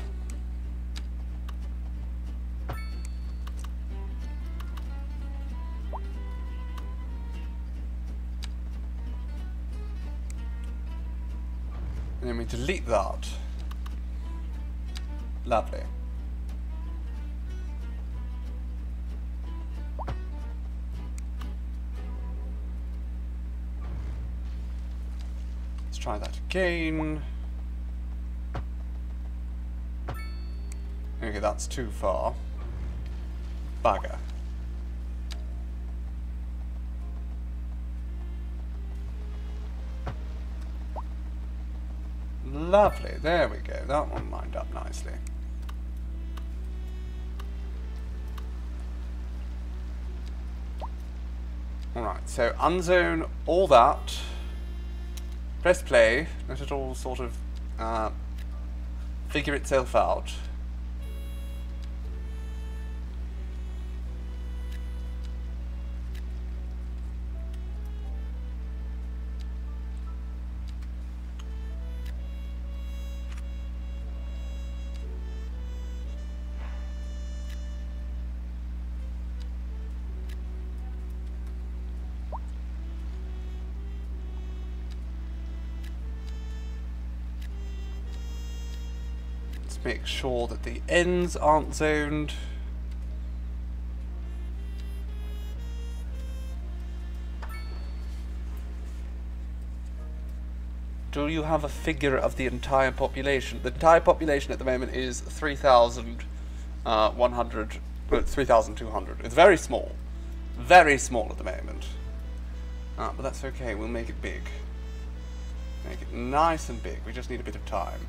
S1: And then we delete that. Lovely. Let's try that again. Okay, that's too far. Bugger. Lovely, there we go. That one lined up nicely. Alright, so unzone all that. Press play. Let it all sort of figure itself out. Make sure that the ends aren't zoned. Do you have a figure of the entire population? The entire population at the moment is 3,100, 3,200. It's very small. Very small at the moment. But that's okay, we'll make it big. Make it nice and big, we just need a bit of time.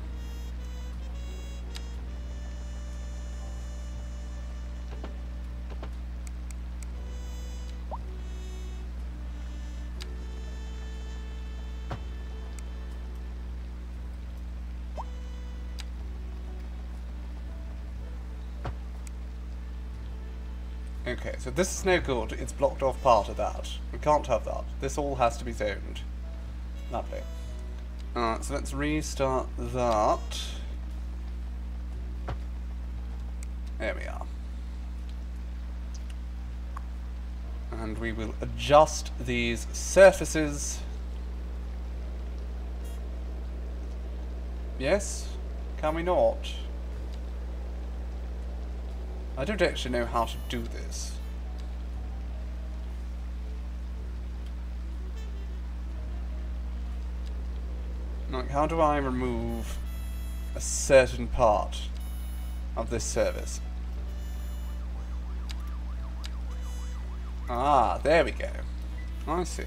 S1: Okay, so this is no good. It's blocked off part of that. We can't have that. This all has to be zoned. Lovely. So let's restart that. There we are. And we will adjust these surfaces. Yes? Can we not? I don't actually know how to do this. Like, how do I remove a certain part of this service? Ah, there we go. I see.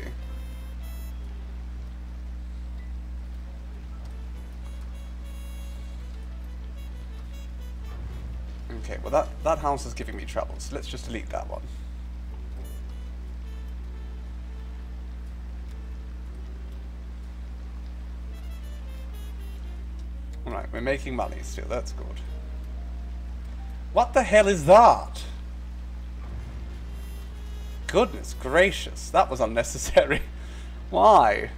S1: Okay, well that house is giving me trouble, so let's just delete that one. Alright, we're making money still, that's good. What the hell is that? Goodness gracious, that was unnecessary. Why?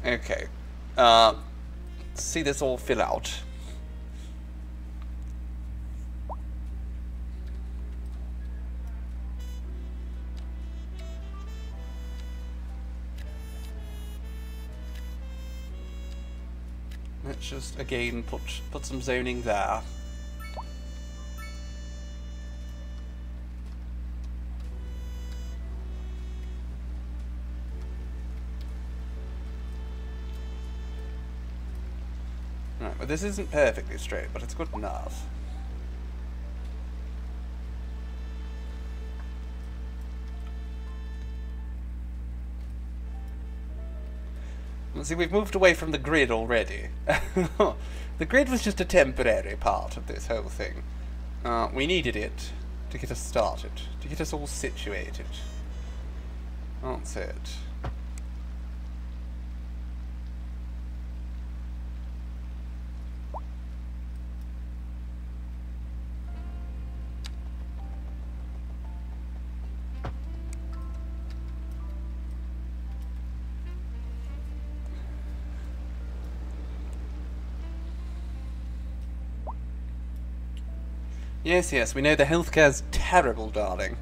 S1: Okay. See this all fill out. Let's just again put some zoning there. Right, but this isn't perfectly straight, but it's good enough. See, we've moved away from the grid already. The grid was just a temporary part of this whole thing. We needed it to get us started, to get us all situated. That's it. Yes, yes, we know the healthcare's terrible, darling.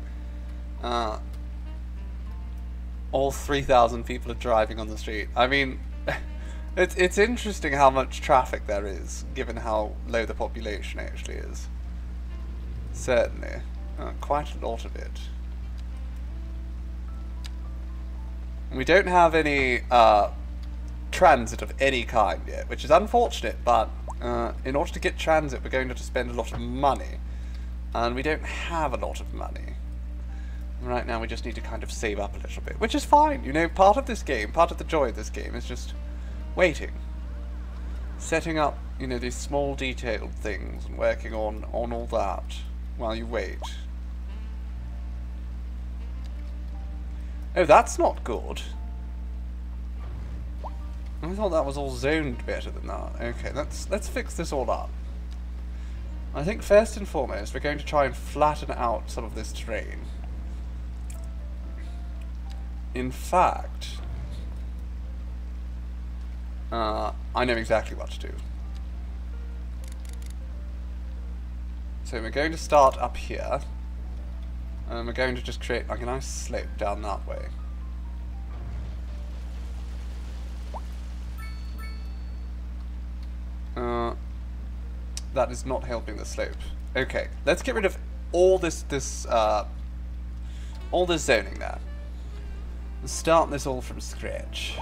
S1: All 3,000 people are driving on the street. I mean, it's interesting how much traffic there is, given how low the population actually is. Certainly. Quite a lot of it. We don't have any transit of any kind yet, which is unfortunate, but in order to get transit we're going to have to spend a lot of money. And we don't have a lot of money. Right now we just need to kind of save up a little bit, which is fine. You know, part of this game, part of the joy of this game is just waiting. Setting up, you know, these small detailed things and working on all that while you wait. Oh, that's not good. I thought that was all zoned better than that. Okay, let's fix this all up. I think first and foremost we're going to try and flatten out some of this terrain. In fact, I know exactly what to do. So we're going to start up here, and we're going to just create like a nice slope down that way. That is not helping the slope. Okay, let's get rid of all this zoning there. And start this all from scratch.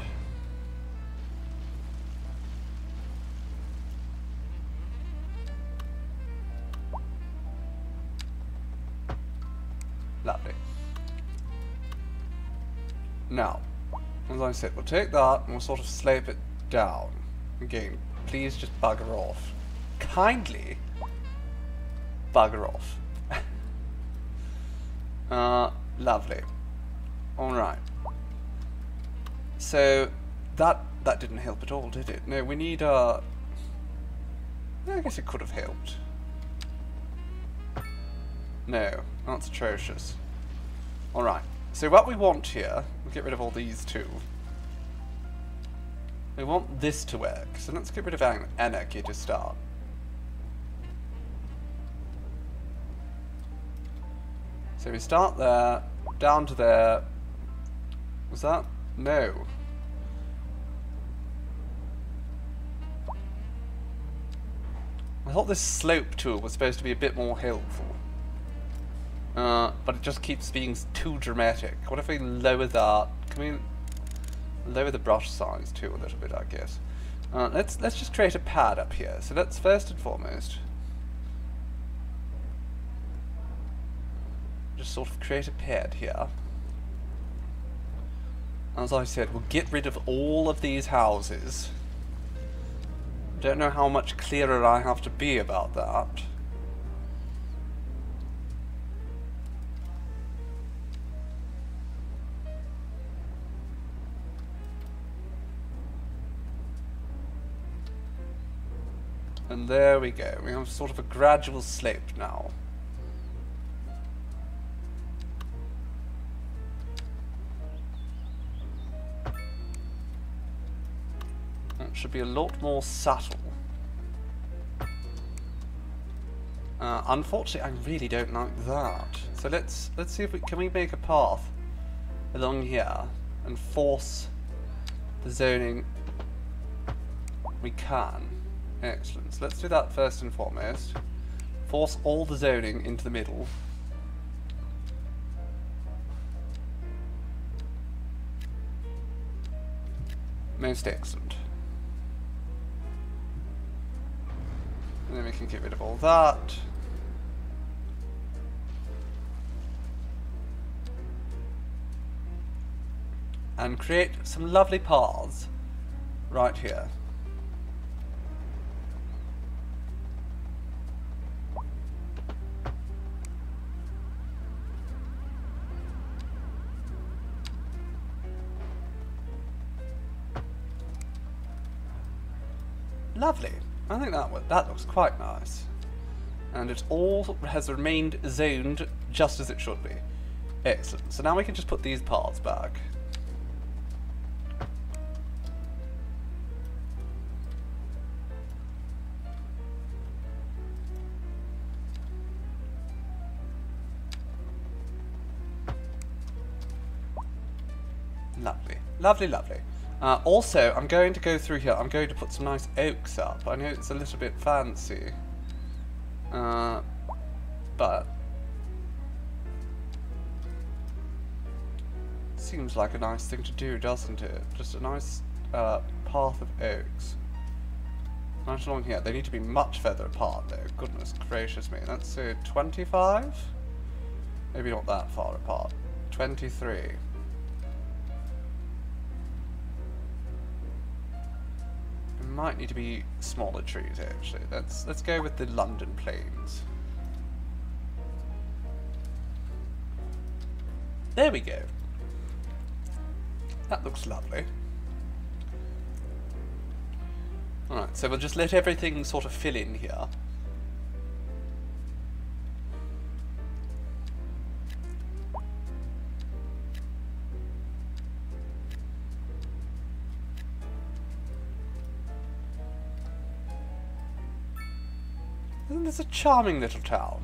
S1: Lovely. Now, as I said, we'll take that and we'll sort of slope it down. Again, please just bugger off. Kindly bugger off. Lovely. Alright. So, that didn't help at all, did it? No, we need I guess it could have helped. No, that's atrocious. Alright, so what we want here, we'll get rid of all these two. We want this to work, so let's get rid of anarchy to start. So we start there, down to there. Was that? No. I thought this slope tool was supposed to be a bit more helpful. But it just keeps being too dramatic. What if we lower that? Can we lower the brush size too a little bit, I guess? Let's just create a pad up here. So let's first and foremost just sort of create a pad here. As I said, we'll get rid of all of these houses. Don't know how much clearer I have to be about that. And there we go. We have sort of a gradual slope now. It should be a lot more subtle. Unfortunately, I really don't like that. So let's see if can we make a path along here and force the zoning. We can. Excellent. So let's do that first and foremost. Force all the zoning into the middle. Most excellent. And then we can get rid of all that. And create some lovely paths right here. Lovely. I think that looks quite nice. And it all has remained zoned just as it should be. Excellent. So now we can just put these parts back. Lovely. Lovely, lovely. Also, I'm going to go through here. I'm going to put some nice oaks up. I know it's a little bit fancy. But seems like a nice thing to do, doesn't it? Just a nice path of oaks. Right along here. They need to be much further apart though. Goodness gracious me. Let's say 25? Maybe not that far apart. 23. Might need to be smaller trees actually. Let's go with the London plains. There we go. That looks lovely. Alright, so we'll just let everything sort of fill in here. Isn't this a charming little town?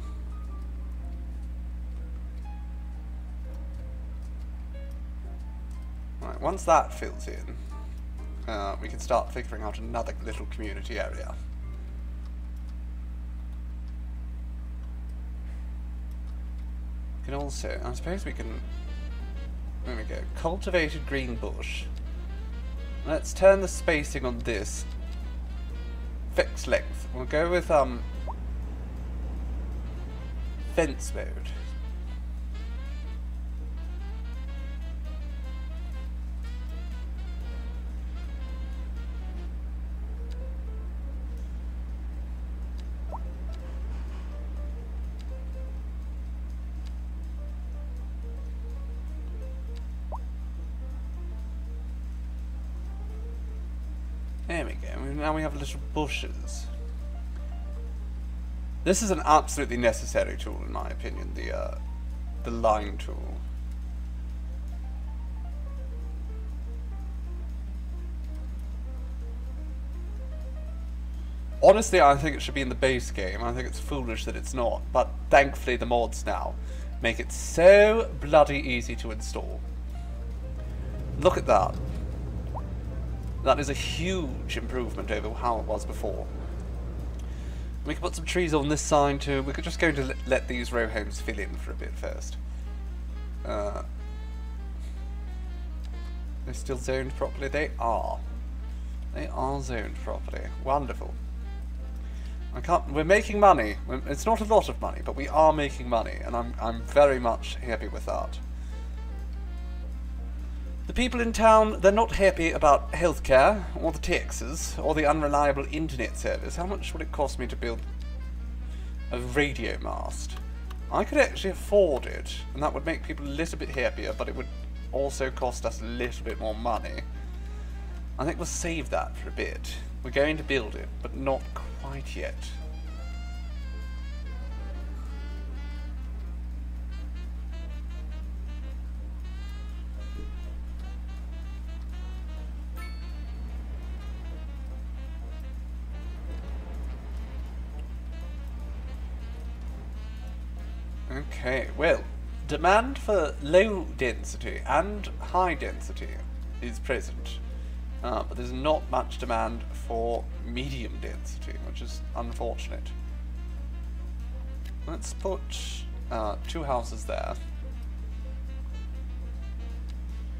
S1: Right, once that fills in, we can start figuring out another little community area. We can also, I suppose we can, there we go, cultivated green bush. Let's turn the spacing on this fixed length. We'll go with fence mode. There we go. Now we have little bushes. This is an absolutely necessary tool, in my opinion. The line tool. Honestly, I think it should be in the base game. I think it's foolish that it's not. But thankfully, the mods now make it so bloody easy to install. Look at that. That is a huge improvement over how it was before. We can put some trees on this side too. We're just going to let these row homes fill in for a bit first. They're still zoned properly? They are. They are zoned properly. Wonderful. We're making money. It's not a lot of money, but we are making money, and I'm very much happy with that. The people in town, they're not happy about healthcare, or the taxes, or the unreliable internet service. How much would it cost me to build a radio mast? I could actually afford it, and that would make people a little bit happier, but it would also cost us a little bit more money. I think we'll save that for a bit. We're going to build it, but not quite yet. Okay, well, demand for low density and high density is present, but there's not much demand for medium density, which is unfortunate. Let's put 2 houses there.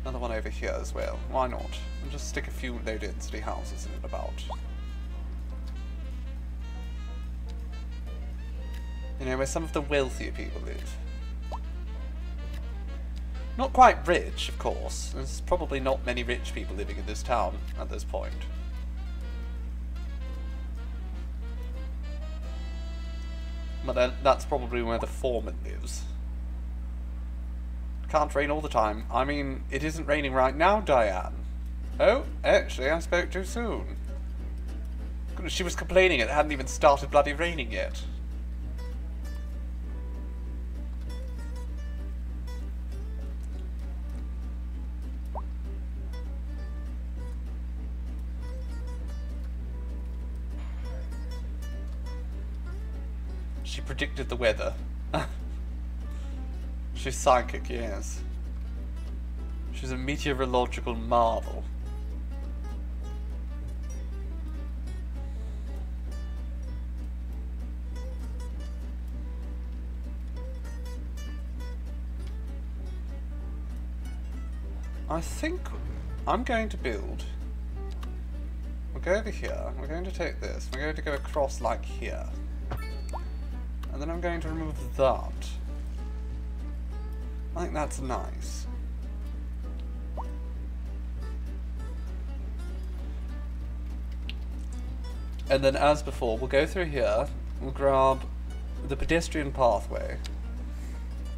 S1: Another one over here as well. Why not? And just stick a few low density houses in and about. You know, where some of the wealthier people live. Not quite rich, of course. There's probably not many rich people living in this town at this point. But that's probably where the foreman lives. Can't rain all the time. I mean, it isn't raining right now, Diane. Oh, actually, I spoke too soon. She was complaining it hadn't even started bloody raining yet. She predicted the weather. She's psychic, yes. She's a meteorological marvel. I think I'm going to build. We'll go over here. We're going to take this. We're going to go across like here. And then I'm going to remove that. I think that's nice. And then as before, we'll go through here. We'll grab the pedestrian pathway.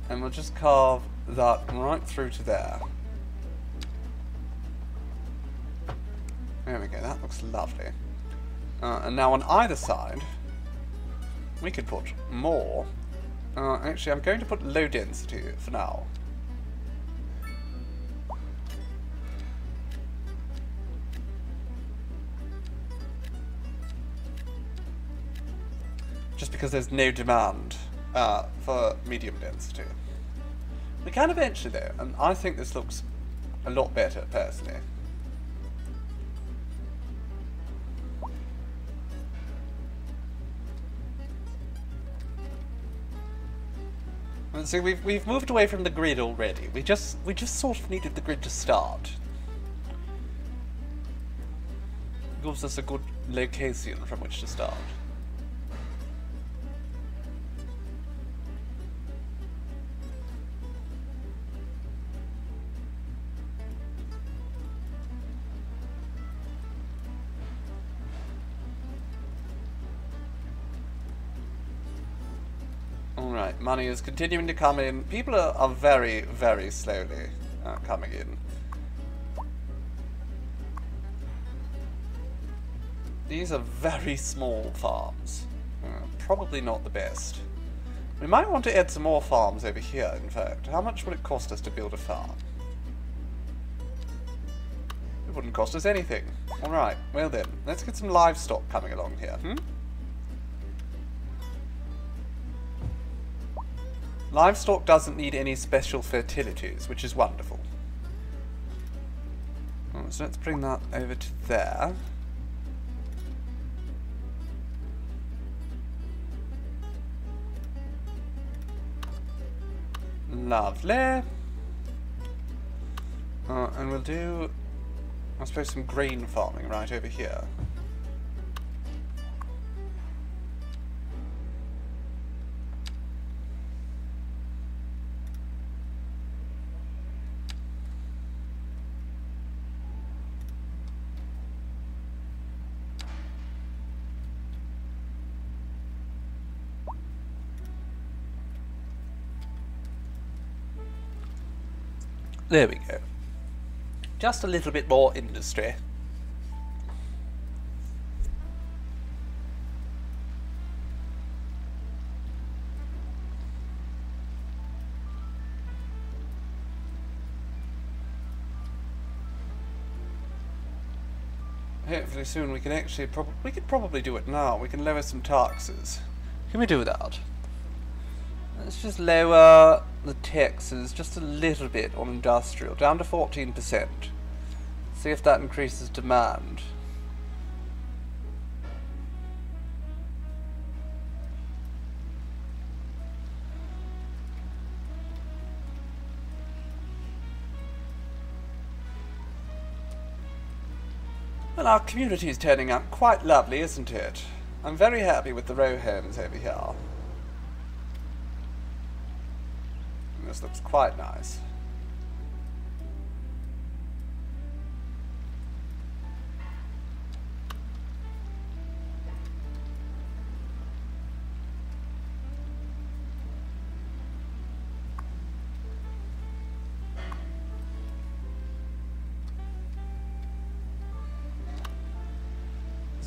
S1: And we'll just carve that right through to there. There we go, that looks lovely. And now on either side, we could put more. Actually, I'm going to put low density for now. Just because there's no demand for medium density. We can eventually though, and I think this looks a lot better personally. So we've moved away from the grid already. We just sort of needed the grid to start. It gives us a good location from which to start. Alright, money is continuing to come in. People are very, very slowly coming in. These are very small farms. Probably not the best. We might want to add some more farms over here, in fact. How much would it cost us to build a farm? It wouldn't cost us anything. Alright, well then, let's get some livestock coming along here, Livestock doesn't need any special fertilities, which is wonderful. So let's bring that over to there. Lovely. And we'll do, I suppose, some grain farming right over here. There we go. Just a little bit more industry. Hopefully soon we can actually we could probably do it now. We can lower some taxes. Can we do that? Let's just lower the taxes just a little bit on industrial, down to 14%. See if that increases demand. Well, our community is turning out quite lovely, isn't it? I'm very happy with the row homes over here. This looks quite nice.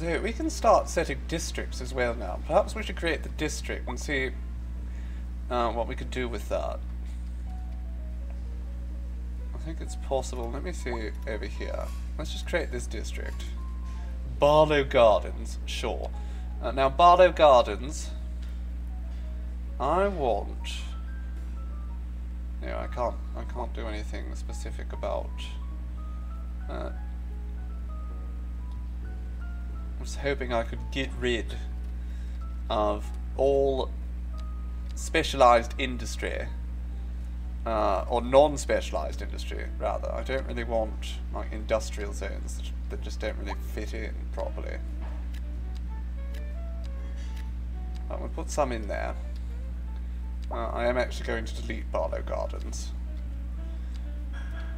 S1: So we can start setting districts as well now. Perhaps we should create the district and see what we could do with that. I think it's possible. Let me see over here. Let's just create this district. Barlow Gardens, sure. Now Barlow Gardens, I want. Yeah, I can't do anything specific about. I was hoping I could get rid of all specialized industry, or non-specialized industry, rather. I don't really want like industrial zones that just don't really fit in properly. We'll put some in there. I am actually going to delete Barlow Gardens,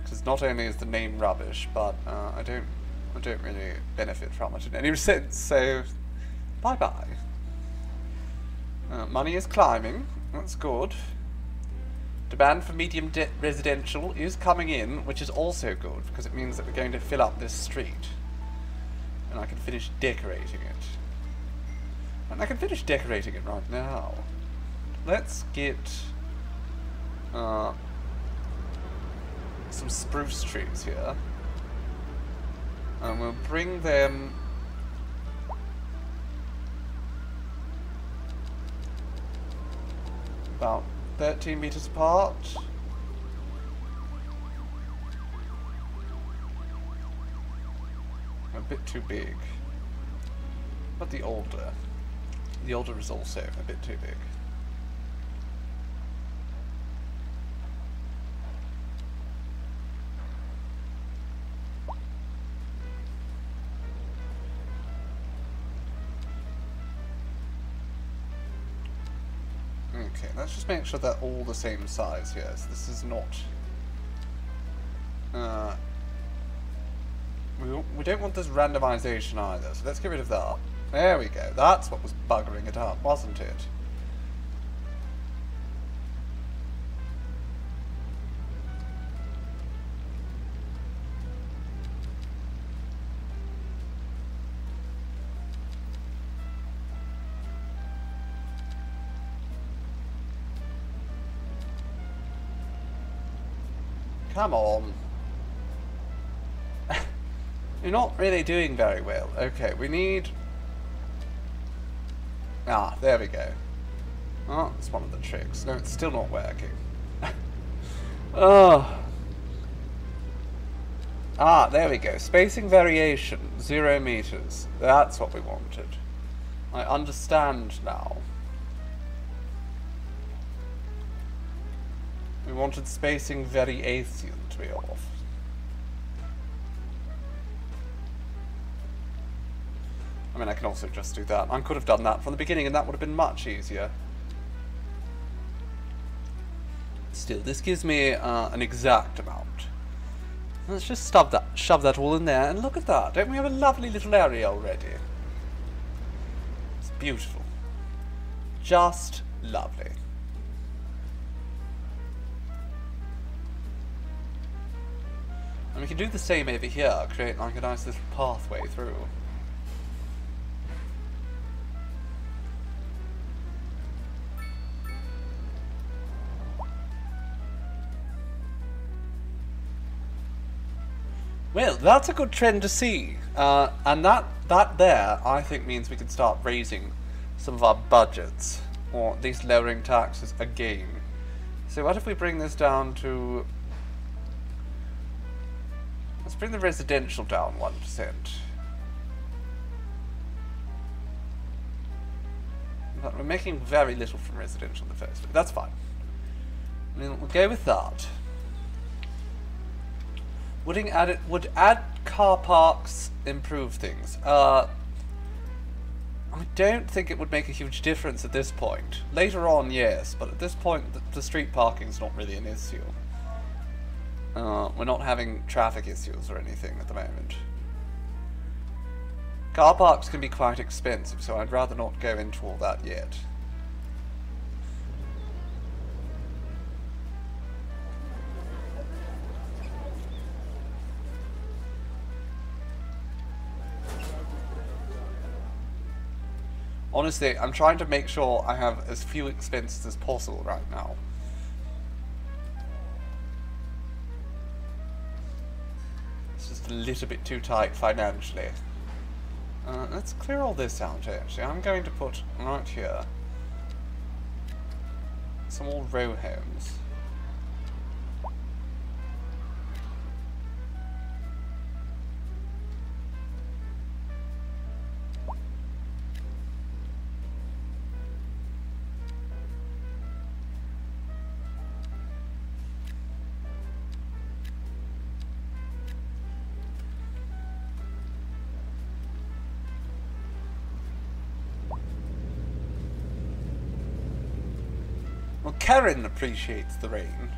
S1: because not only is the name rubbish, but I don't really benefit from it in any sense. So, bye bye. Money is climbing. That's good. Demand for medium residential is coming in, which is also good, because it means that we're going to fill up this street, and I can finish decorating it. And I can finish decorating it right now. Let's get some spruce trees here, and we'll bring them about 13 meters apart. A bit too big. But the older is also a bit too big. Okay, let's just make sure they're all the same size here. So this is not. We don't want this randomization either, so let's get rid of that. There we go. That's what was buggering it up, wasn't it? Come on. You're not really doing very well. Okay, we need... Ah, there we go. Oh, it's one of the tricks. No, it's still not working. Oh. Ah, there we go. Spacing variation, 0 meters. That's what we wanted. I understand now. We wanted spacing variation to be off. I mean, I can also just do that. I could have done that from the beginning, and that would have been much easier. Still, this gives me an exact amount. Let's just shove that all in there, and look at that. Don't we have a lovely little area already? It's beautiful. Just lovely. And we can do the same over here, create like a nice little pathway through. Well, that's a good trend to see, and that there, I think, means we can start raising some of our budgets, or at least lowering taxes again. So what if we bring this down to... Let's bring the residential down 1%. But we're making very little from residential in the first place. That's fine. I mean, we'll go with that. Would add car parks improve things? I don't think it would make a huge difference at this point. Later on, yes, but at this point, the street parking's not really an issue. We're not having traffic issues or anything at the moment. Car parks can be quite expensive, so I'd rather not go into all that yet. Honestly, I'm trying to make sure I have as few expenses as possible right now. It's just a little bit too tight financially. Let's clear all this out, actually. I'm going to put right here some more row homes. Well, Karen appreciates the rain.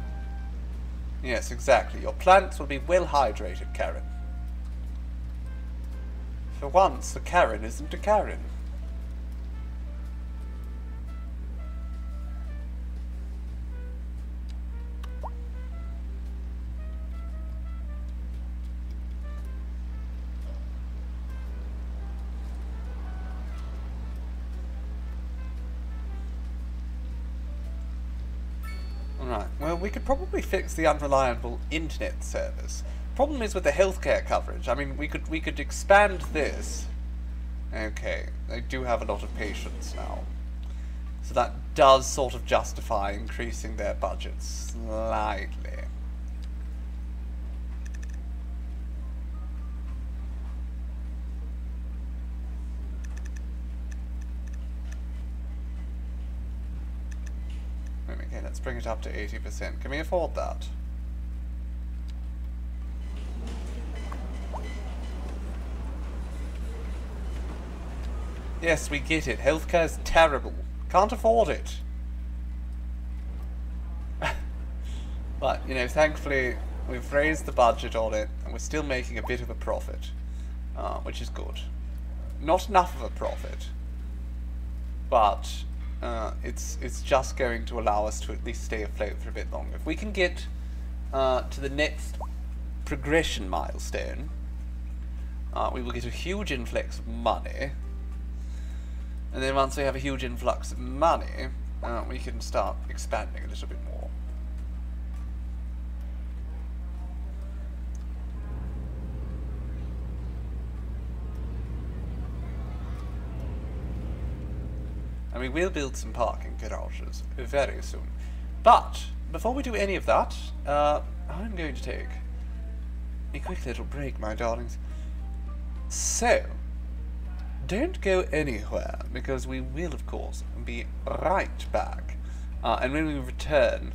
S1: Yes, exactly. Your plants will be well hydrated, Karen. For once, the Karen isn't a Karen. Alright, well, we could probably fix the unreliable internet service. Problem is with the healthcare coverage. I mean, we could expand this. Okay, they do have a lot of patients now. So that does sort of justify increasing their budget slightly. Okay, let's bring it up to 80%. Can we afford that? Yes, we get it. Healthcare's terrible. Can't afford it. But, you know, thankfully, we've raised the budget on it, and we're still making a bit of a profit, which is good. Not enough of a profit, but it's just going to allow us to at least stay afloat for a bit longer. If we can get to the next progression milestone, we will get a huge influx of money. And then once we have a huge influx of money, we can start expanding a little bit more. And we will build some parking garages very soon. But, before we do any of that, I'm going to take a quick little break, my darlings. So, don't go anywhere, because we will, of course, be right back. And when we return,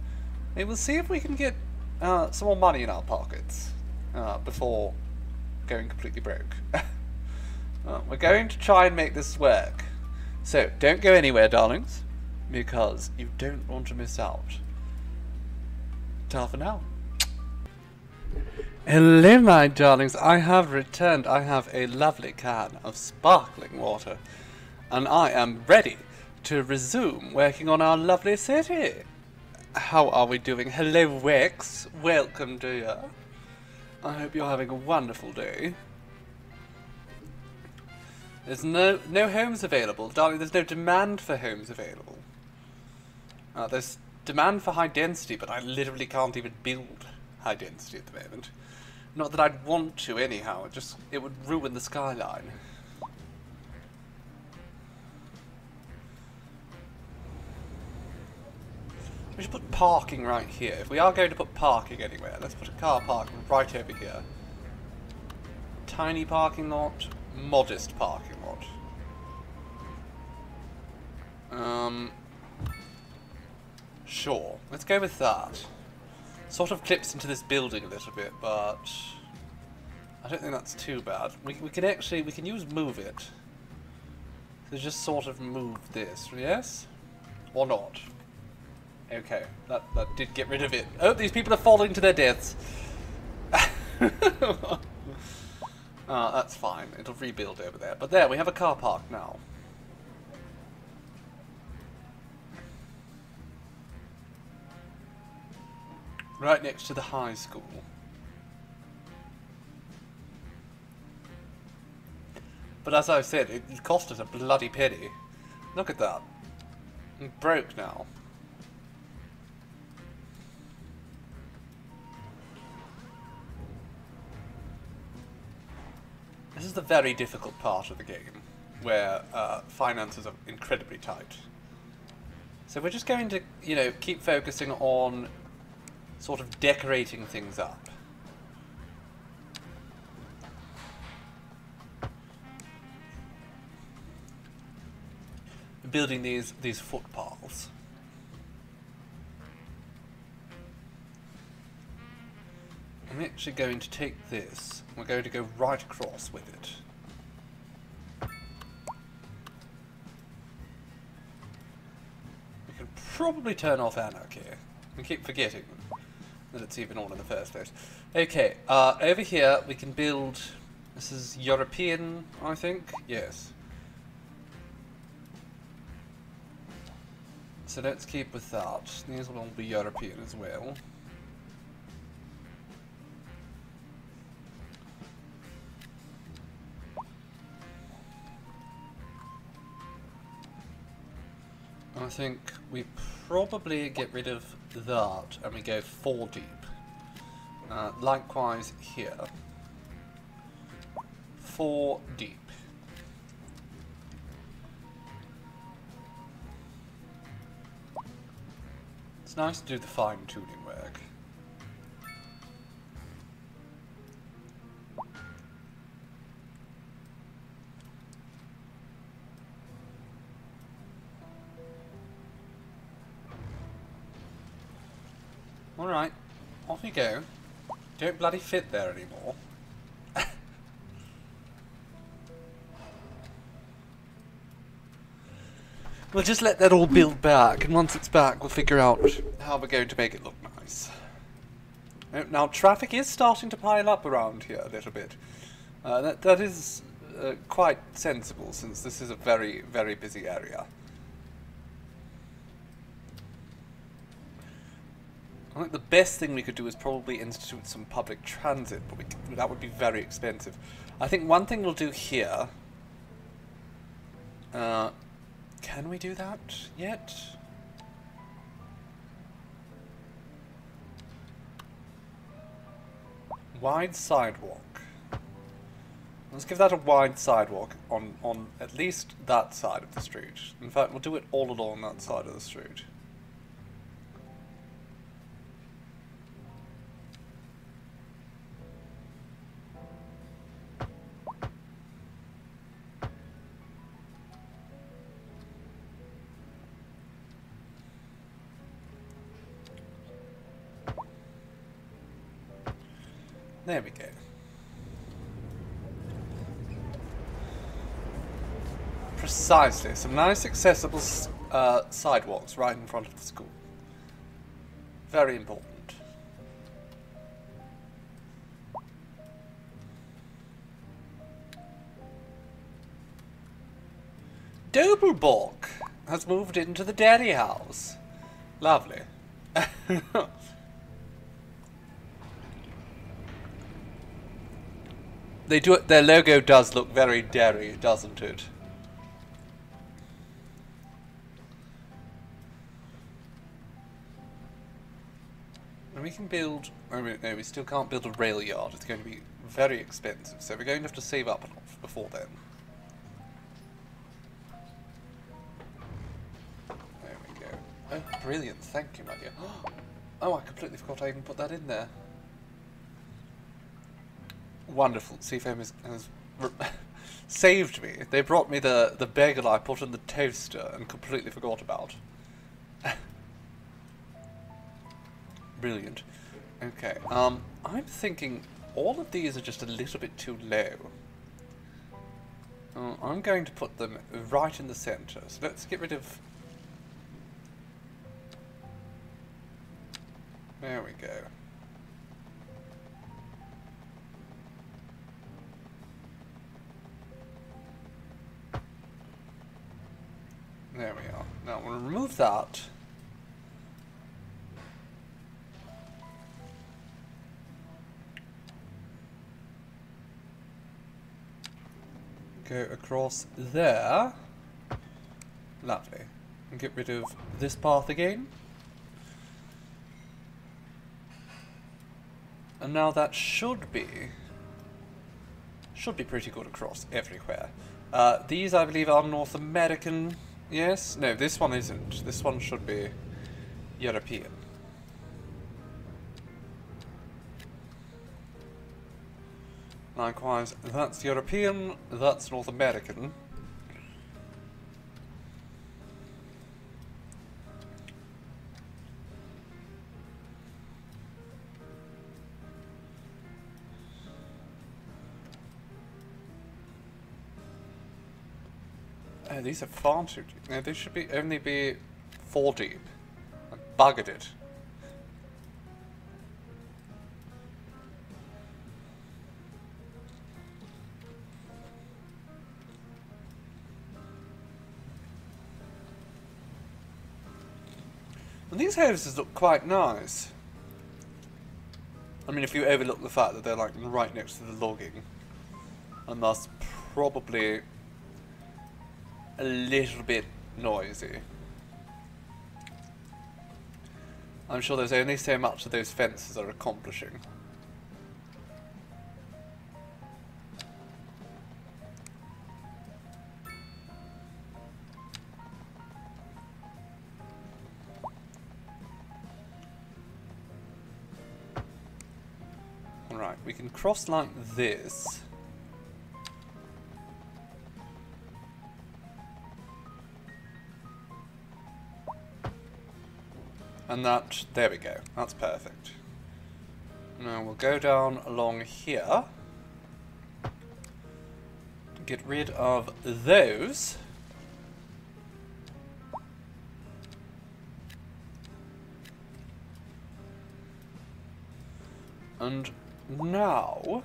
S1: we will see if we can get some more money in our pockets before going completely broke. We're going to try and make this work. So, don't go anywhere, darlings, because you don't want to miss out. Ta for now. Hello, my darlings. I have returned. I have a lovely can of sparkling water, and I am ready to resume working on our lovely city. How are we doing? Hello, Wex. Welcome, dear. I hope you're having a wonderful day. There's no homes available. Darling, there's no demand for homes available. There's demand for high density, but I literally can't even build high density at the moment. Not that I'd want to anyhow, it would ruin the skyline. We should put parking right here. If we are going to put parking anywhere, let's put a car parking right over here. Tiny parking lot, modest parking lot. Sure, let's go with that. Sort of clips into this building a little bit, but I don't think that's too bad. We can use move it. So just sort of move this, yes? Or not? Okay, that did get rid of it. Oh, these people are falling to their deaths. That's fine. It'll rebuild over there. But there, we have a car park now. Right next to the high school. But as I said, it cost us a bloody penny. Look at that. I'm broke now. This is the very difficult part of the game, where finances are incredibly tight. So we're just going to, you know, keep focusing on sort of decorating things up. Building these footpaths. I'm actually going to take this, we're going to go right across with it. We can probably turn off anarchy. I keep forgetting that it's even on in the first place. Okay, over here we can build, this is European, I think? Yes. So let's keep with that. These will all be European as well. I think we probably get rid of that and we go 4 deep. Likewise here. 4 deep. It's nice to do the fine-tuning work. Alright, off you go. Don't bloody fit there anymore. We'll just let that all build back, and once it's back, we'll figure out how we're going to make it look nice. Now, traffic is starting to pile up around here a little bit. That is quite sensible, since this is a very, very busy area. I think the best thing we could do is probably institute some public transit, but that would be very expensive. I think one thing we'll do here... can we do that yet? Wide sidewalk. Let's give that a wide sidewalk on at least that side of the street. In fact, we'll do it all along that side of the street. There we go. Precisely. Some nice accessible sidewalks right in front of the school. Very important. Doppelbock has moved into the dairy house. Lovely. They do it. Their logo does look very dairy, doesn't it? And we can build. Oh no, we still can't build a rail yard. It's going to be very expensive, so we're going to have to save up enough before then. There we go. Oh, brilliant! Thank you, my dear. Oh, I completely forgot I even put that in there. Wonderful. Seafoam has saved me. They brought me the bagel I put in the toaster and completely forgot about. Brilliant. Okay. I'm thinking all of these are just a little bit too low. I'm going to put them right in the center. So let's get rid of... There we go. There we are. Now we'll remove that. Go across there. Lovely. And get rid of this path again. And now that should be pretty good across everywhere. These, I believe, are North American. Yes? No, this one isn't. This one should be European. Likewise, that's European, that's North American. Oh, these are far too deep. No, they should only be 4 deep. I buggered it. And these houses look quite nice. I mean, if you overlook the fact that they're like right next to the logging, and thus probably a little bit noisy. I'm sure there's only so much that those fences are accomplishing. Alright, we can cross like this. And that, there we go, that's perfect. Now we'll go down along here. Get rid of those. And now,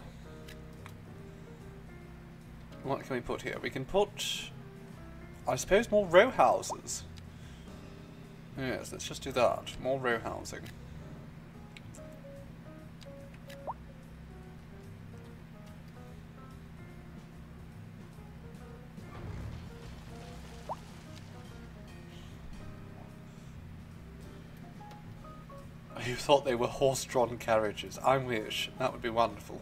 S1: what can we put here? We can put, I suppose, more row houses. Yes, let's just do that. More row housing. You thought they were horse-drawn carriages. I wish. That would be wonderful.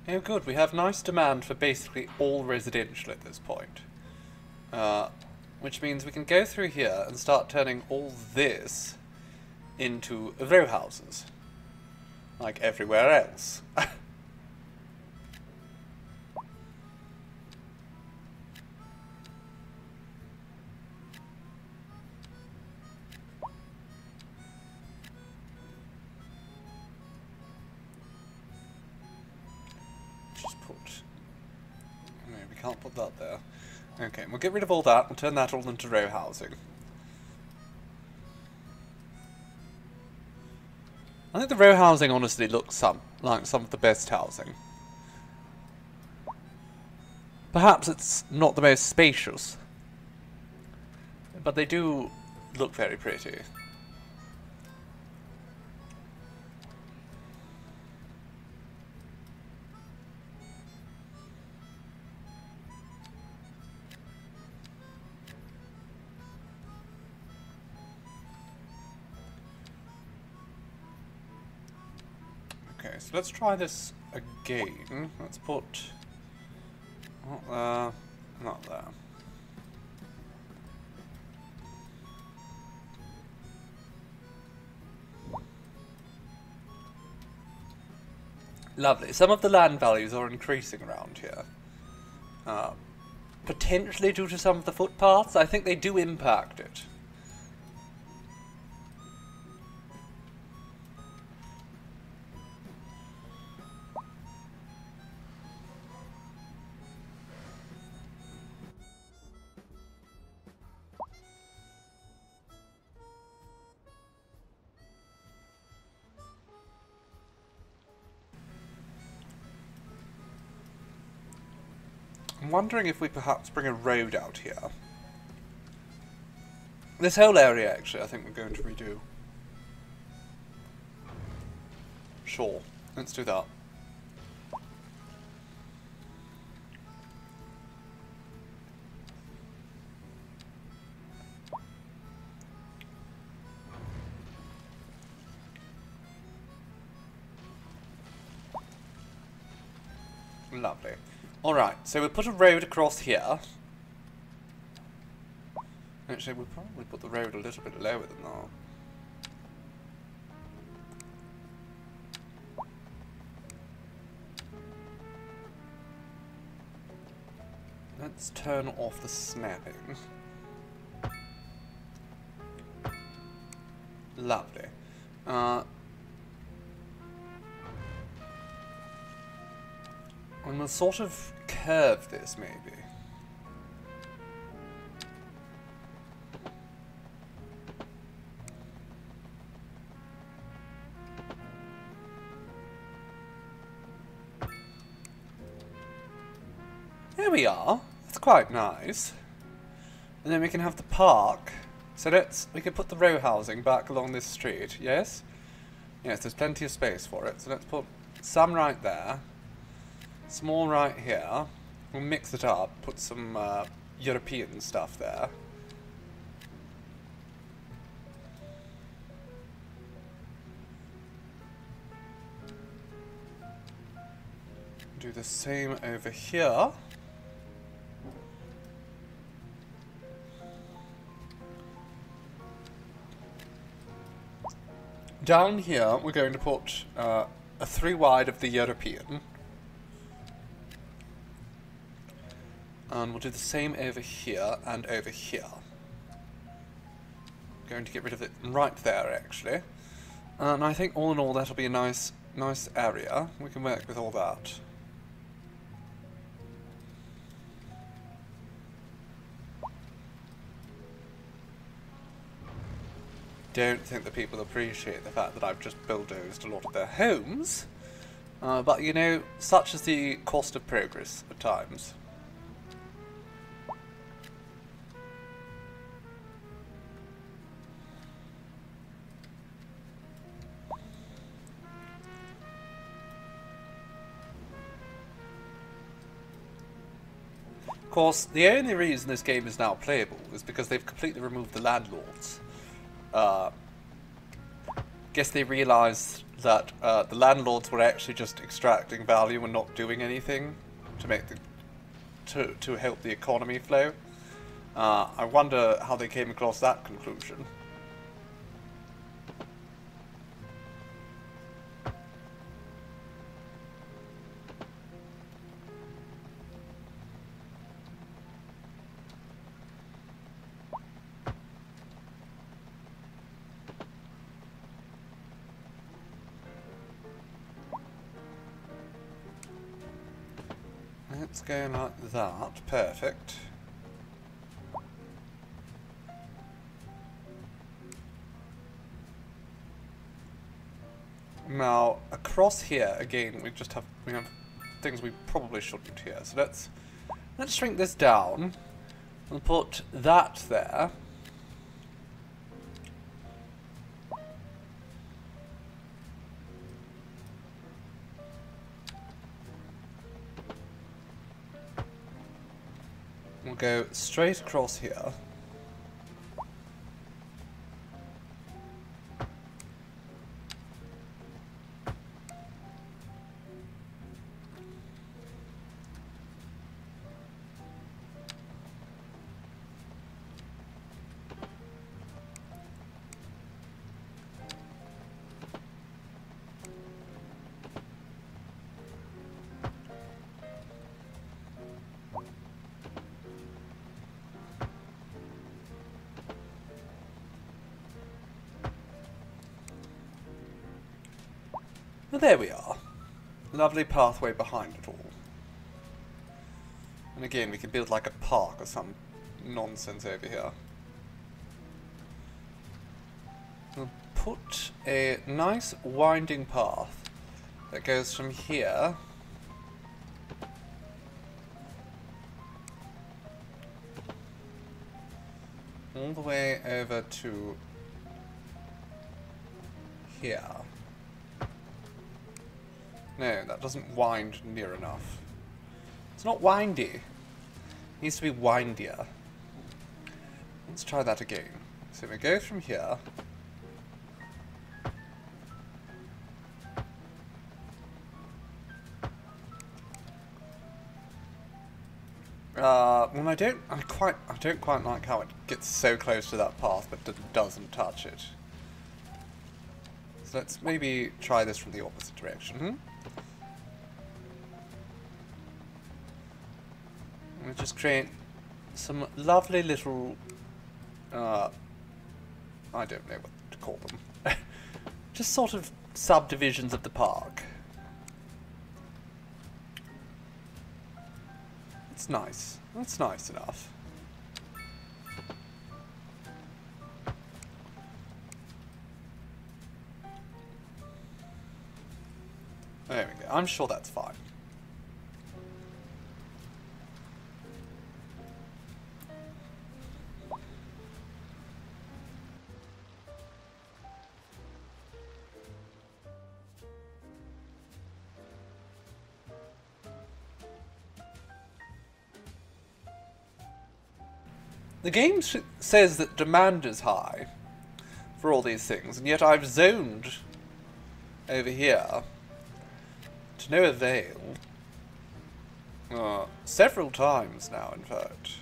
S1: Oh good, we have nice demand for basically all residential at this point. Which means we can go through here and start turning all this into row houses. Like everywhere else. Just put... No, we can't put that there. Okay, we'll get rid of all that and turn that all into row housing. I think the row housing honestly looks like some of the best housing. Perhaps it's not the most spacious, but they do look very pretty. Okay, so let's try this again. Let's put... not there, not there. Lovely. Some of the land values are increasing around here. Potentially due to some of the footpaths. I think they do impact it. I'm wondering if we perhaps bring a road out here. This whole area, actually, I think we're going to redo. Sure, let's do that. Lovely. Alright, so we'll put a road across here. Actually, we'll probably put the road a little bit lower than that. Let's turn off the snapping. Lovely. And we'll sort of curve this, maybe. There we are. That's quite nice. And then we can have the park. So we can put the row housing back along this street, yes? Yes, there's plenty of space for it. So let's put some right there. Small right here. We'll mix it up, put some European stuff there. Do the same over here. Down here, we're going to put a 3 wide of the European. And we'll do the same over here and over here. Going to get rid of it right there, actually. And I think all in all, that'll be a nice area. We can work with all that. Don't think that people appreciate the fact that I've just bulldozed a lot of their homes. But, you know, such is the cost of progress at times. Of course, the only reason this game is now playable is because they've completely removed the landlords. Guess they realised that the landlords were actually just extracting value and not doing anything to make to help the economy flow. I wonder how they came across that conclusion. Let's go like that. Perfect. Now, across here, again, we have things we probably shouldn't here. So let's shrink this down and put that there. We'll go straight across here. Well, there we are. Lovely pathway behind it all. And again, we can build like a park or some nonsense over here. We'll put a nice winding path that goes from here all the way over to here. No, that doesn't wind near enough. It's not windy. It needs to be windier. Let's try that again. So we go from here. Well, I don't quite like how it gets so close to that path, but doesn't touch it. So let's maybe try this from the opposite direction. We'll just create some lovely little, I don't know what to call them. Just sort of subdivisions of the park. It's nice. That's nice enough. There we go. I'm sure that's fine. The game says that demand is high for all these things, and yet I've zoned over here to no avail. Several times now, in fact.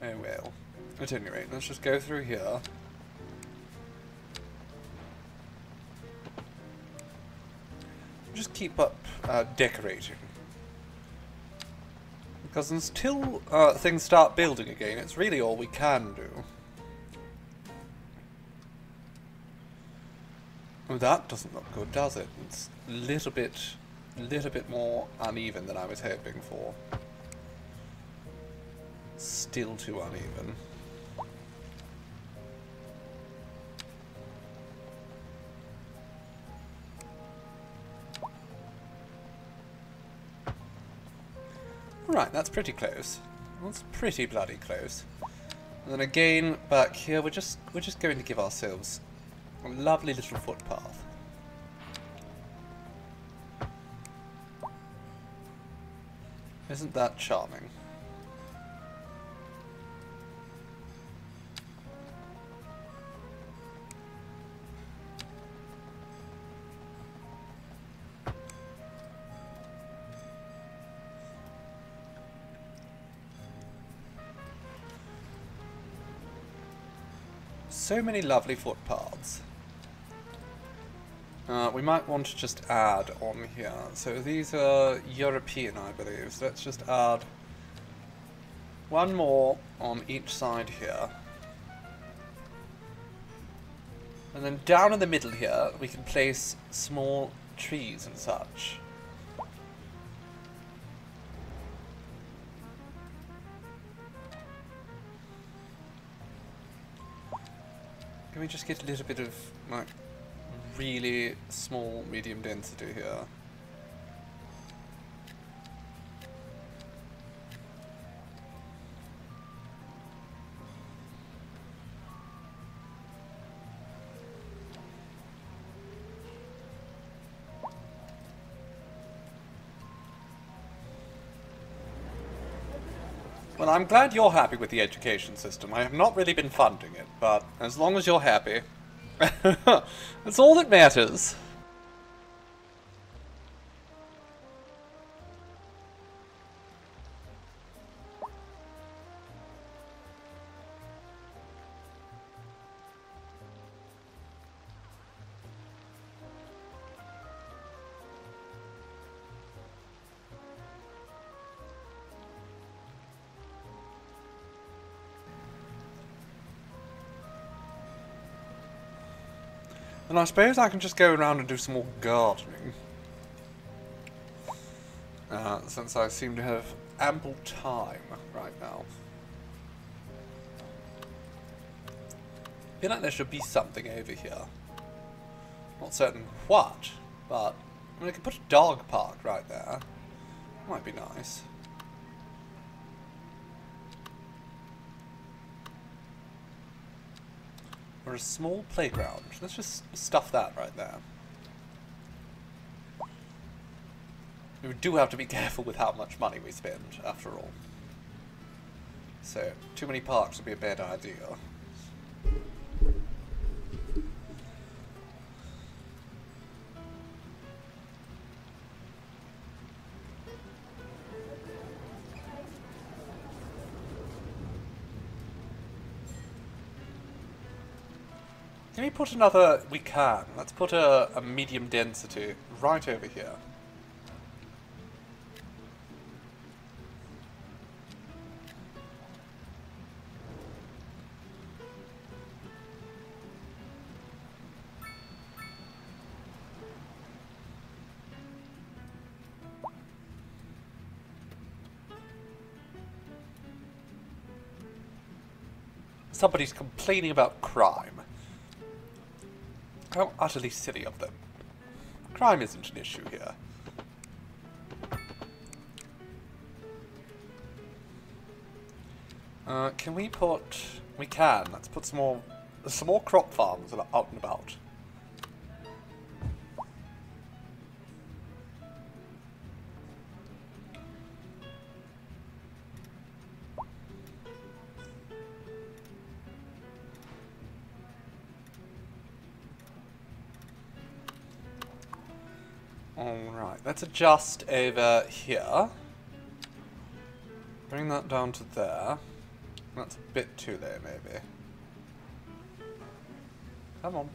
S1: Oh well. At any rate, let's just go through here. Just keep up decorating. Because until things start building again, it's really all we can do. Oh, that doesn't look good, does it? It's a little bit more uneven than I was hoping for. Still too uneven. Right, that's pretty close. That's pretty bloody close. And then again, back here, we're just going to give ourselves a lovely little footpath. Isn't that charming? So many lovely footpaths. We might want to just add on here. So these are European, I believe. So let's just add one more on each side here. And then down in the middle here, we can place small trees and such. Can we just get a little bit of, like, really small, medium density here? Well, I'm glad you're happy with the education system. I have not really been funding it, but as long as you're happy, that's all that matters. And I suppose I can just go around and do some more gardening. Since I seem to have ample time right now. I feel like there should be something over here. Not certain what, but I could put a dog park right there. Might be nice. Or a small playground. Let's just stuff that right there. We do have to be careful with how much money we spend, after all. So, too many parks would be a bad idea. Can we put another... We can. Let's put a medium density right over here. Somebody's complaining about crime. How utterly silly of them. Crime isn't an issue here. Can we put... We can. Let's put some more crop farms out and about. Alright, let's adjust over here. Bring that down to there. That's a bit too low, maybe. Come on.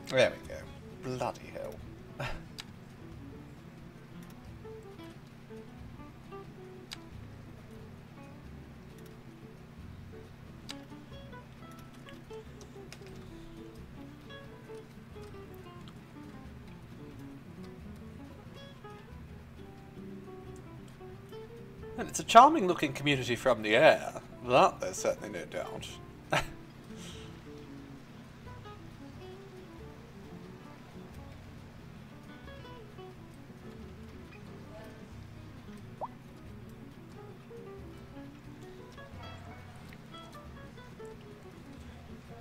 S1: There we go. Bloody hell. And it's a charming looking community from the air. That there's certainly no doubt.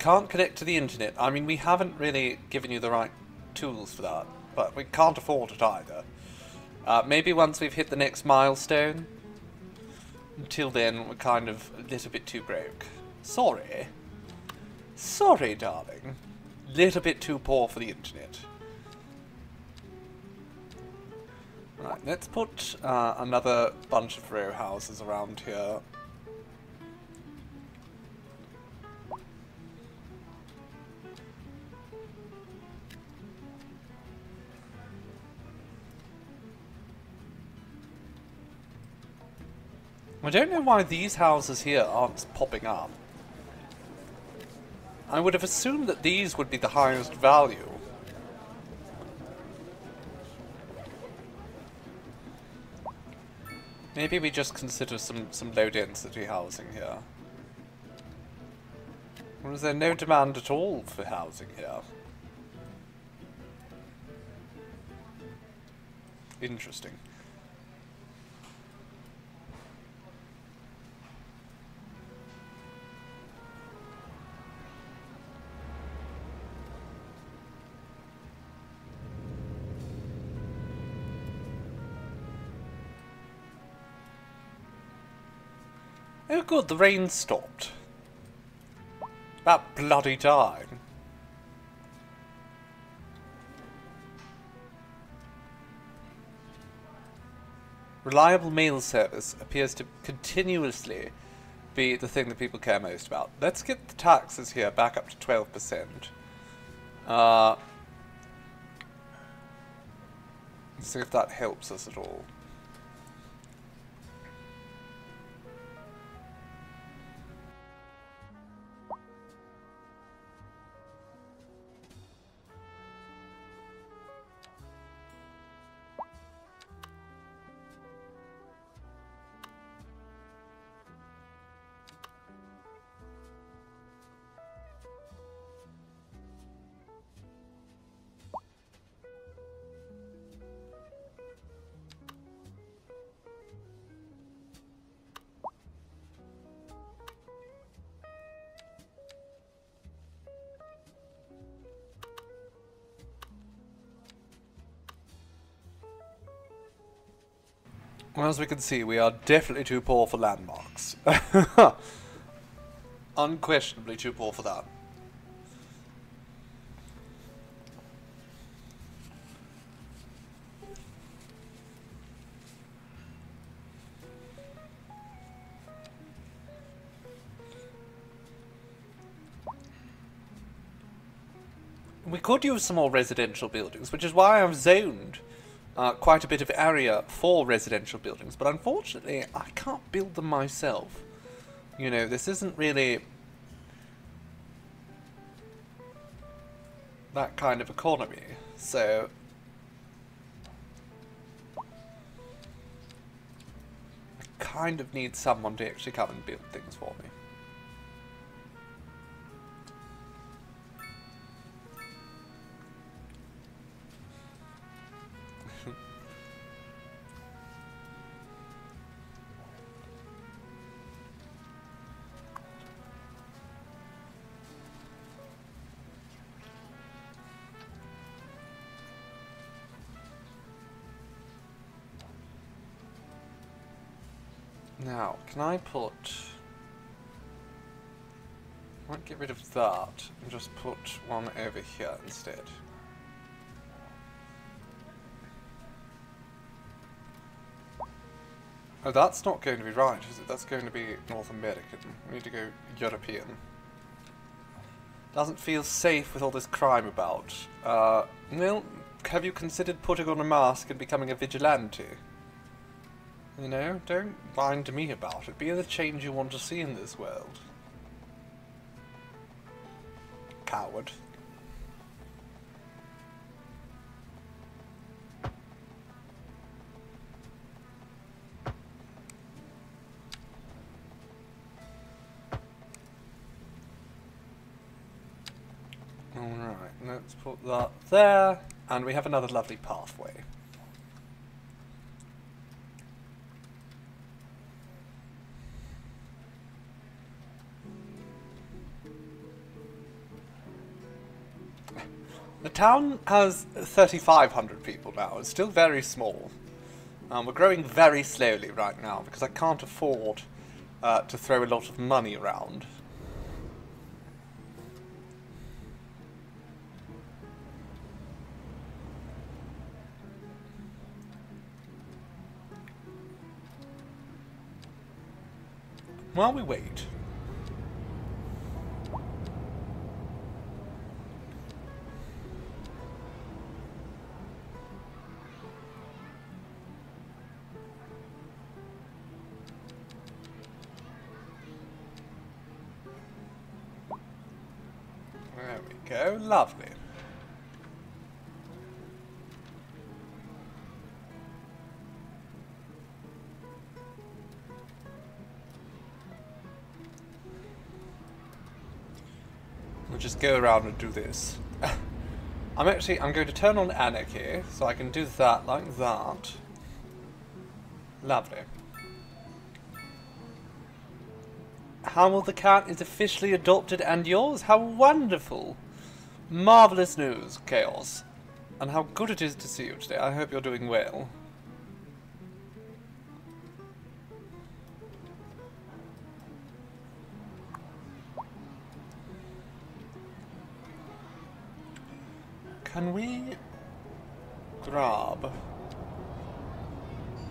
S1: Can't connect to the internet. I mean, we haven't really given you the right tools for that, but we can't afford it either. Maybe once we've hit the next milestone. Until then, we're kind of a little bit too broke. Sorry. Sorry, darling. Little bit too poor for the internet. Right, let's put another bunch of row houses around here. I don't know why these houses here aren't popping up. I would have assumed that these would be the highest value. Maybe we just consider some low density housing here. Or is there no demand at all for housing here? Interesting. Oh good, the rain stopped. About bloody time. Reliable mail service appears to continuously be the thing that people care most about. Let's get the taxes here back up to 12%. Let's see if that helps us at all. Well, as we can see, we are definitely too poor for landmarks. Unquestionably too poor for that. We could use some more residential buildings, which is why I've zoned quite a bit of area for residential buildings, but unfortunately I can't build them myself. You know, this isn't really that kind of economy, so I kind of need someone to actually come and build things for me. Now, can I put... I might get rid of that and just put one over here instead. Oh, that's not going to be right, is it? That's going to be North American. We need to go European. Doesn't feel safe with all this crime about. Well, have you considered putting on a mask and becoming a vigilante? You know, don't mind me about it. Be the change you want to see in this world. Coward. Alright, let's put that there. And we have another lovely pathway. The town has 3,500 people now. It's still very small. We're growing very slowly right now because I can't afford to throw a lot of money around. While we wait... There we go, lovely. We'll just go around and do this. I'm going to turn on anarchy, so I can do that like that. Lovely. How the cat is officially adopted and yours? How wonderful! Marvellous news, Chaos. And how good it is to see you today. I hope you're doing well. Can we grab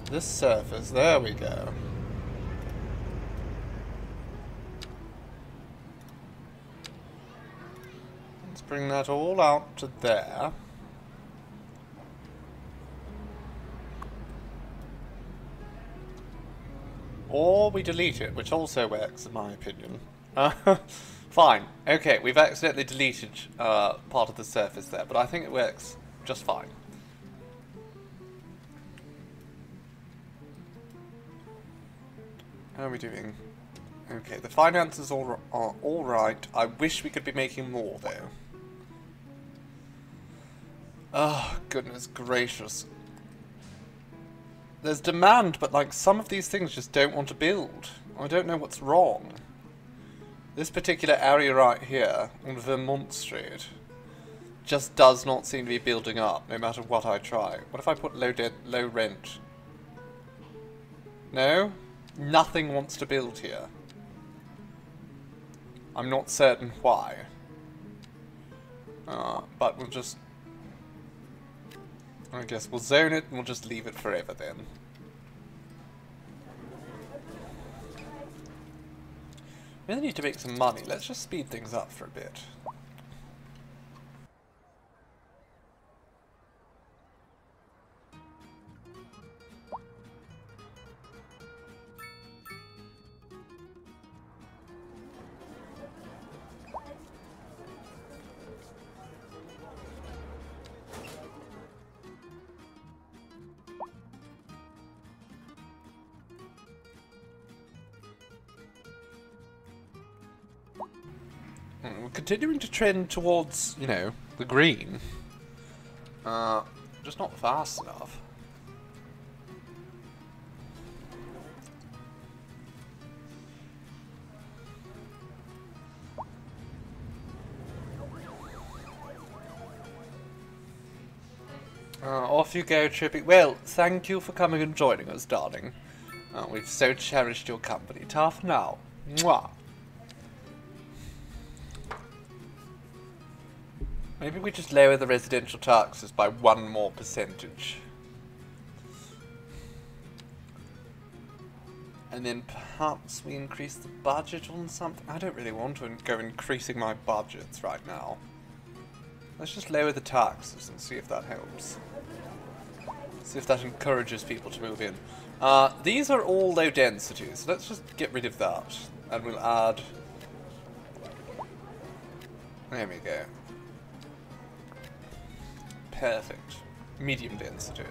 S1: this surface? There we go. Let's bring that all out to there. Or we delete it, which also works in my opinion. Fine. Okay, we've accidentally deleted part of the surface there, but I think it works just fine. How are we doing? Okay, the finances are all right. I wish we could be making more, though. Oh, goodness gracious. There's demand, but like some of these things just don't want to build. I don't know what's wrong. This particular area right here on Vermont Street just does not seem to be building up, no matter what I try. What if I put low rent? No? Nothing wants to build here. I'm not certain why. But we'll just... I guess we'll zone it and we'll just leave it forever then. We really need to make some money. Let's just speed things up for a bit. We're continuing to trend towards, you know, the green. Just not fast enough. Off you go, Trippy. Well, thank you for coming and joining us, darling. We've so cherished your company. Tough now. Mwah. Maybe we just lower the residential taxes by 1 more percentage. And then perhaps we increase the budget on something. I don't really want to go increasing my budgets right now. Let's just lower the taxes and see if that helps. See if that encourages people to move in. These are all low densities, so let's just get rid of that. And we'll add... There we go. Perfect. Medium density.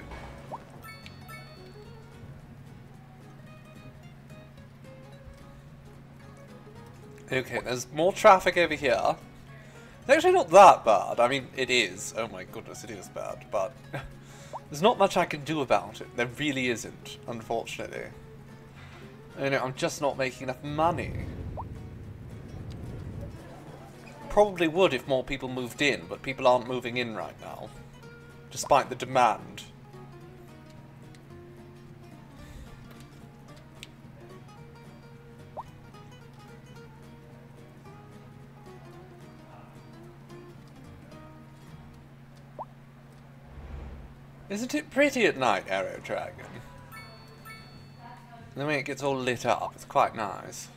S1: Okay, there's more traffic over here. It's actually not that bad. I mean, it is. Oh my goodness, it is bad. But there's not much I can do about it. There really isn't, unfortunately. You know, I'm just not making enough money. Probably would if more people moved in, but people aren't moving in right now. Despite the demand. Isn't it pretty at night, Arrow Dragon? The way it gets all lit up, it's quite nice.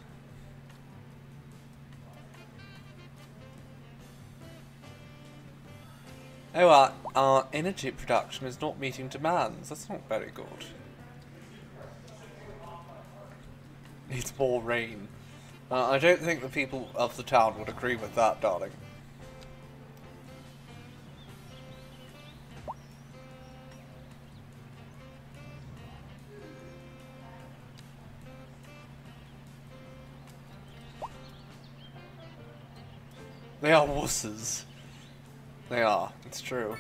S1: Oh, our energy production is not meeting demands. That's not very good. Needs more rain. I don't think the people of the town would agree with that, darling. They are wusses. They are, it's true.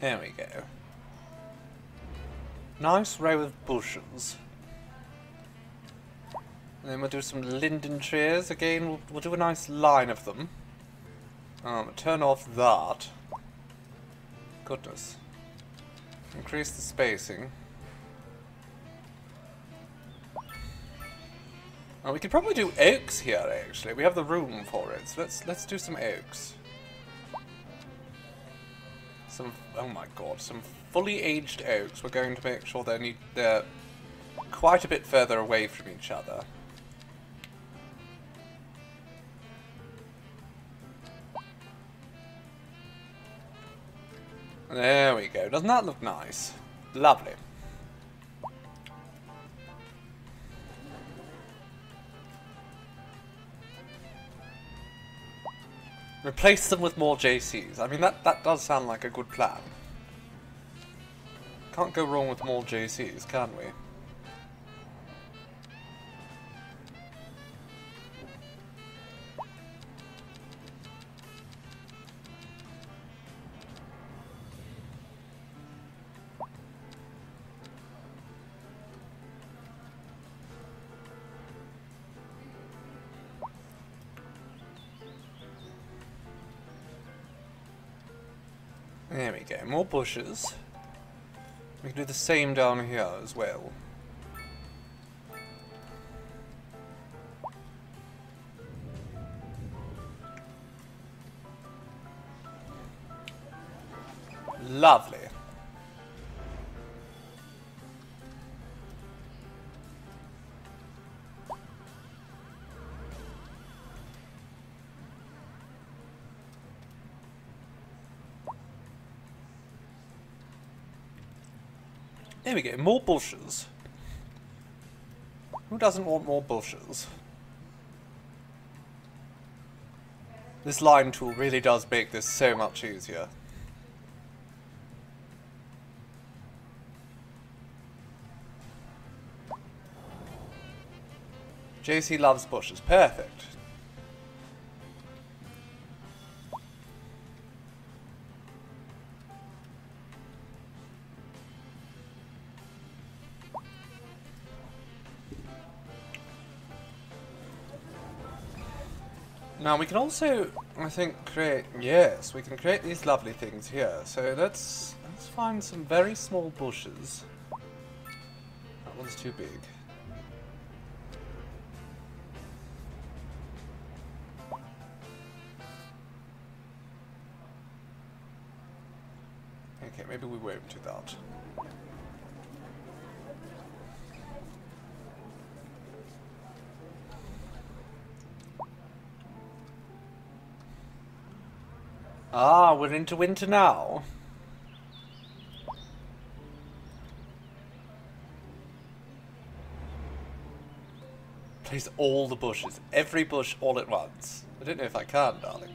S1: There we go. Nice row of bushes. And then we'll do some linden trees. Again, we'll do a nice line of them. Turn off that. Goodness. Increase the spacing. We could probably do oaks here, actually. We have the room for it. So let's do some oaks. Oh my god, some fully aged oaks. We're going to make sure they're quite a bit further away from each other. There we go. Doesn't that look nice? Lovely. Replace them with more JCs. I mean, that does sound like a good plan. Can't go wrong with more JCs, can we? There we go, more bushes. We can do the same down here as well. Lovely. There we go, more bushes. Who doesn't want more bushes? This line tool really does make this so much easier. JC loves bushes. Perfect. Now we can also, I think, create, yes, we can create these lovely things here. So let's find some very small bushes. That one's too big. Okay, maybe we won't do that. Ah, we're into winter now. Place all the bushes, every bush all at once. I don't know if I can, darling.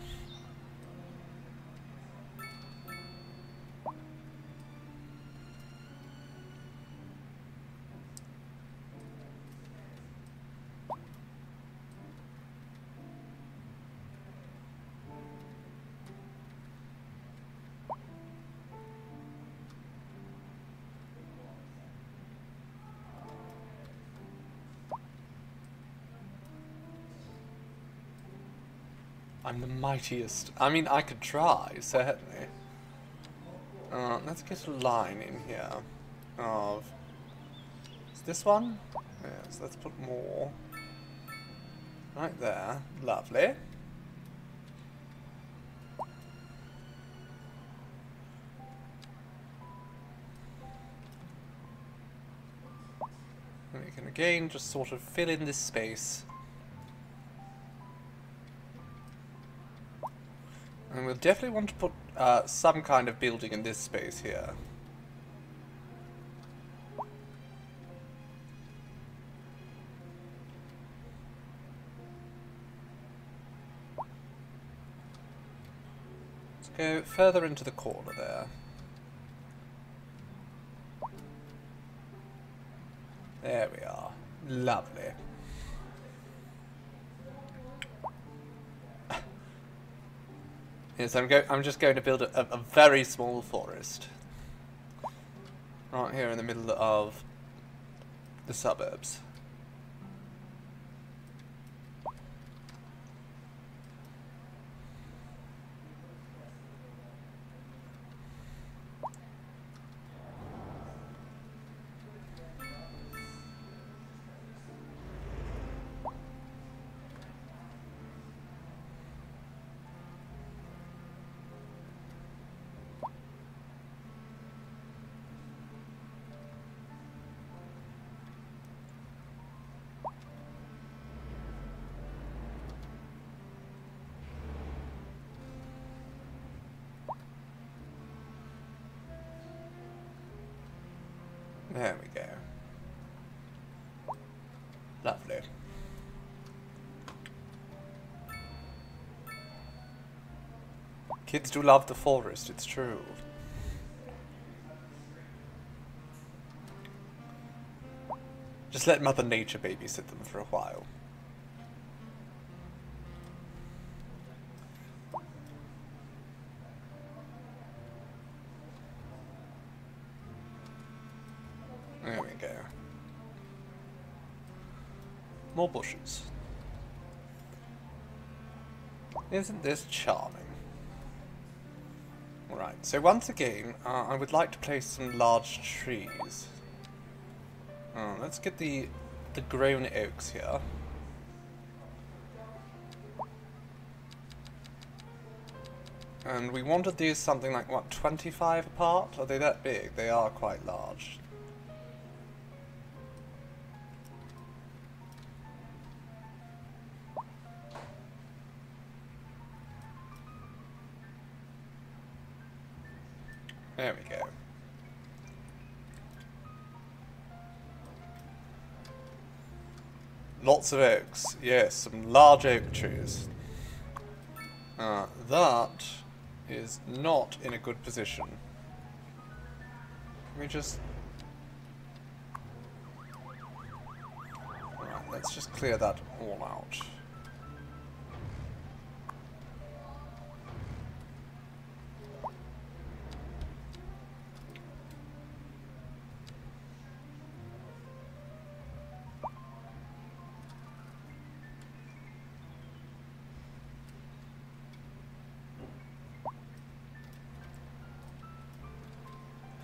S1: I'm the mightiest. I mean, I could try, certainly. Let's get a line in here of... Is this one? Yes, let's put more. Right there. Lovely. And we can again just sort of fill in this space. And we'll definitely want to put some kind of building in this space here. Let's go further into the corner there. There we are. Lovely. Yes, I'm just going to build a very small forest. Right here in the middle of the suburbs. There we go. Lovely. Kids do love the forest, it's true. Just let Mother Nature babysit them for a while. There we go. More bushes. Isn't this charming? Or Right, so once again, I would like to place some large trees. Let's get the grown oaks here. And we wanted these something like, what, 25 apart? Are they that big? They are quite large. There we go. Lots of oaks. Yes, some large oak trees. That is not in a good position. Let me just... Alright, let's just clear that all out.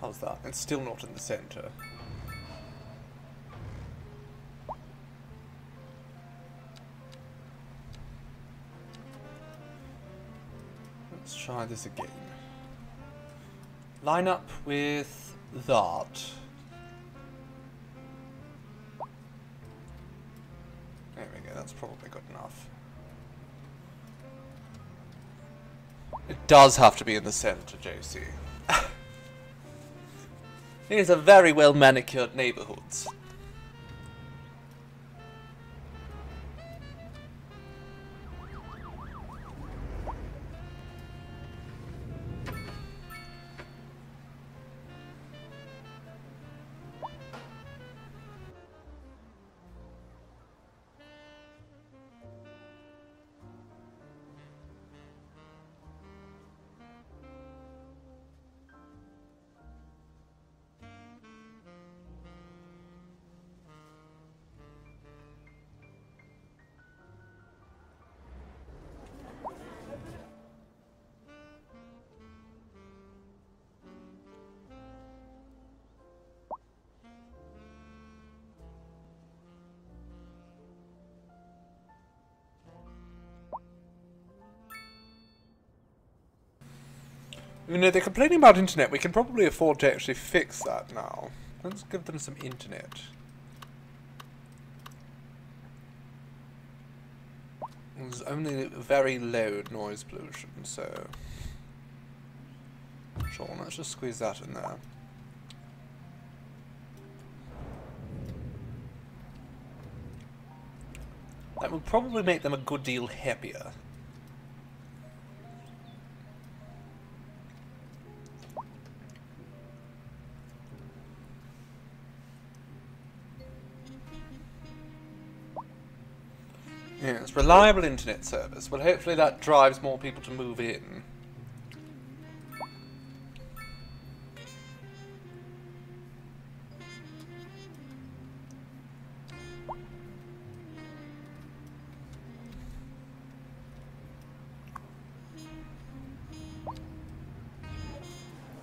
S1: How's that? It's still not in the center. Let's try this again. Line up with that. There we go, that's probably good enough. It does have to be in the center, JC. These are very well manicured neighborhoods. You know, they're complaining about internet. We can probably afford to actually fix that now. Let's give them some internet. There's only very low noise pollution, so... Sure, let's just squeeze that in there. That will probably make them a good deal happier. Yes, reliable internet service. Well, hopefully that drives more people to move in.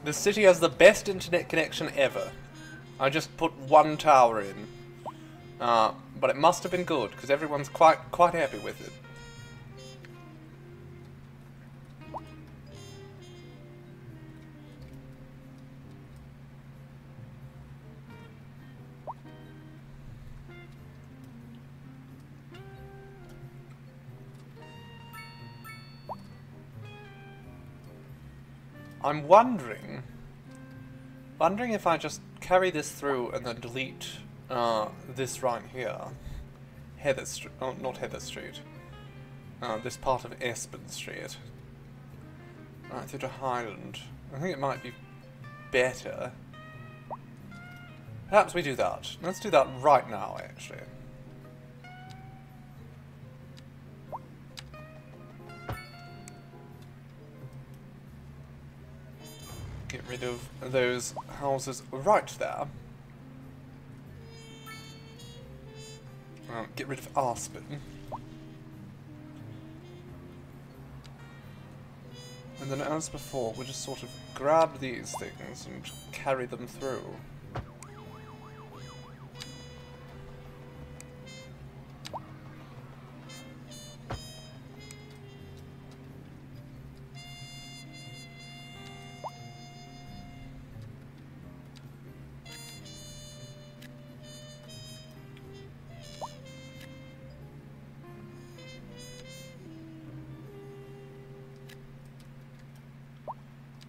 S1: The city has the best internet connection ever. I just put one tower in. But it must have been good, because everyone's quite happy with it. I'm wondering if I just carry this through and then delete this right here. Heather Street, oh, not Heather Street. This part of Espen Street. Right through to Highland. I think it might be better. Perhaps we do that. Let's do that right now, actually. Get rid of those houses right there. Get rid of Aspen. And then as before, we'll just sort of grab these things and carry them through.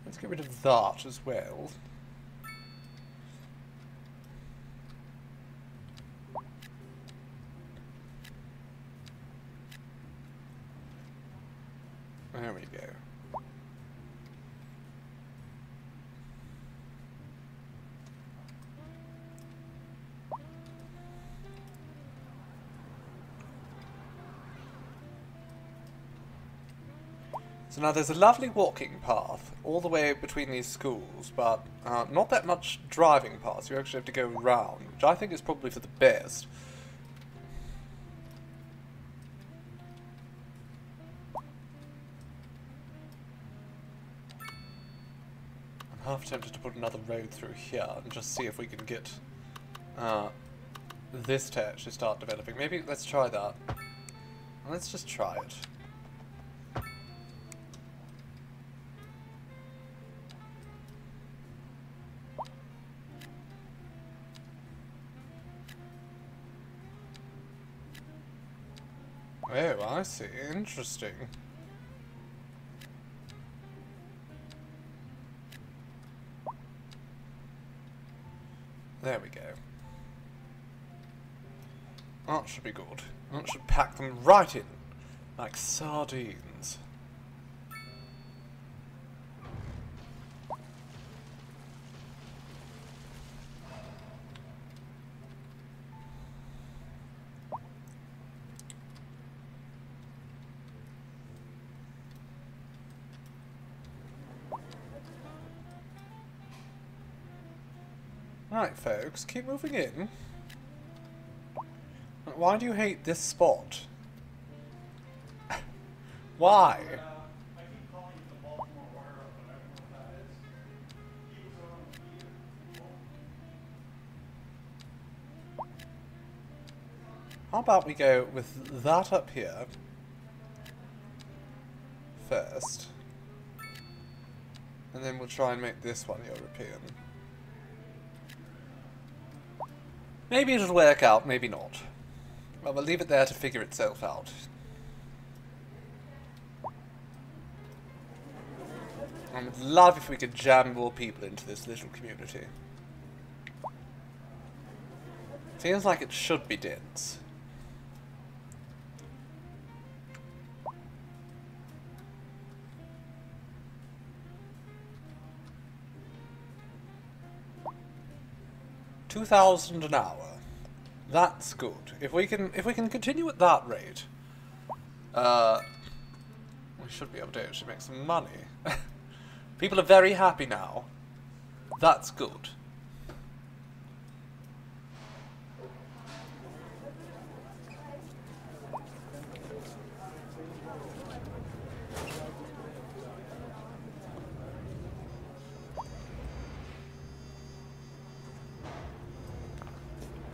S1: Let's get rid of that as well. There we go. So now there's a lovely walking path all the way between these schools, but not that much driving paths. You actually have to go round, which I think is probably for the best. I'm half tempted to put another road through here and just see if we can get this to actually start developing. Maybe let's try that. Let's just try it. Oh, I see. Interesting. There we go. That should be good. That should pack them right in, like sardines. Right, folks, keep moving in. Why do you hate this spot? Why? How about we go with that up here first, and then we'll try and make this one European. Maybe it'll work out, maybe not. Well, we'll leave it there to figure itself out. I would love if we could jam more people into this little community. Feels like it should be dense. $2,000 an hour. That's good. If we can continue at that rate, we should be able to actually make some money. People are very happy now. That's good.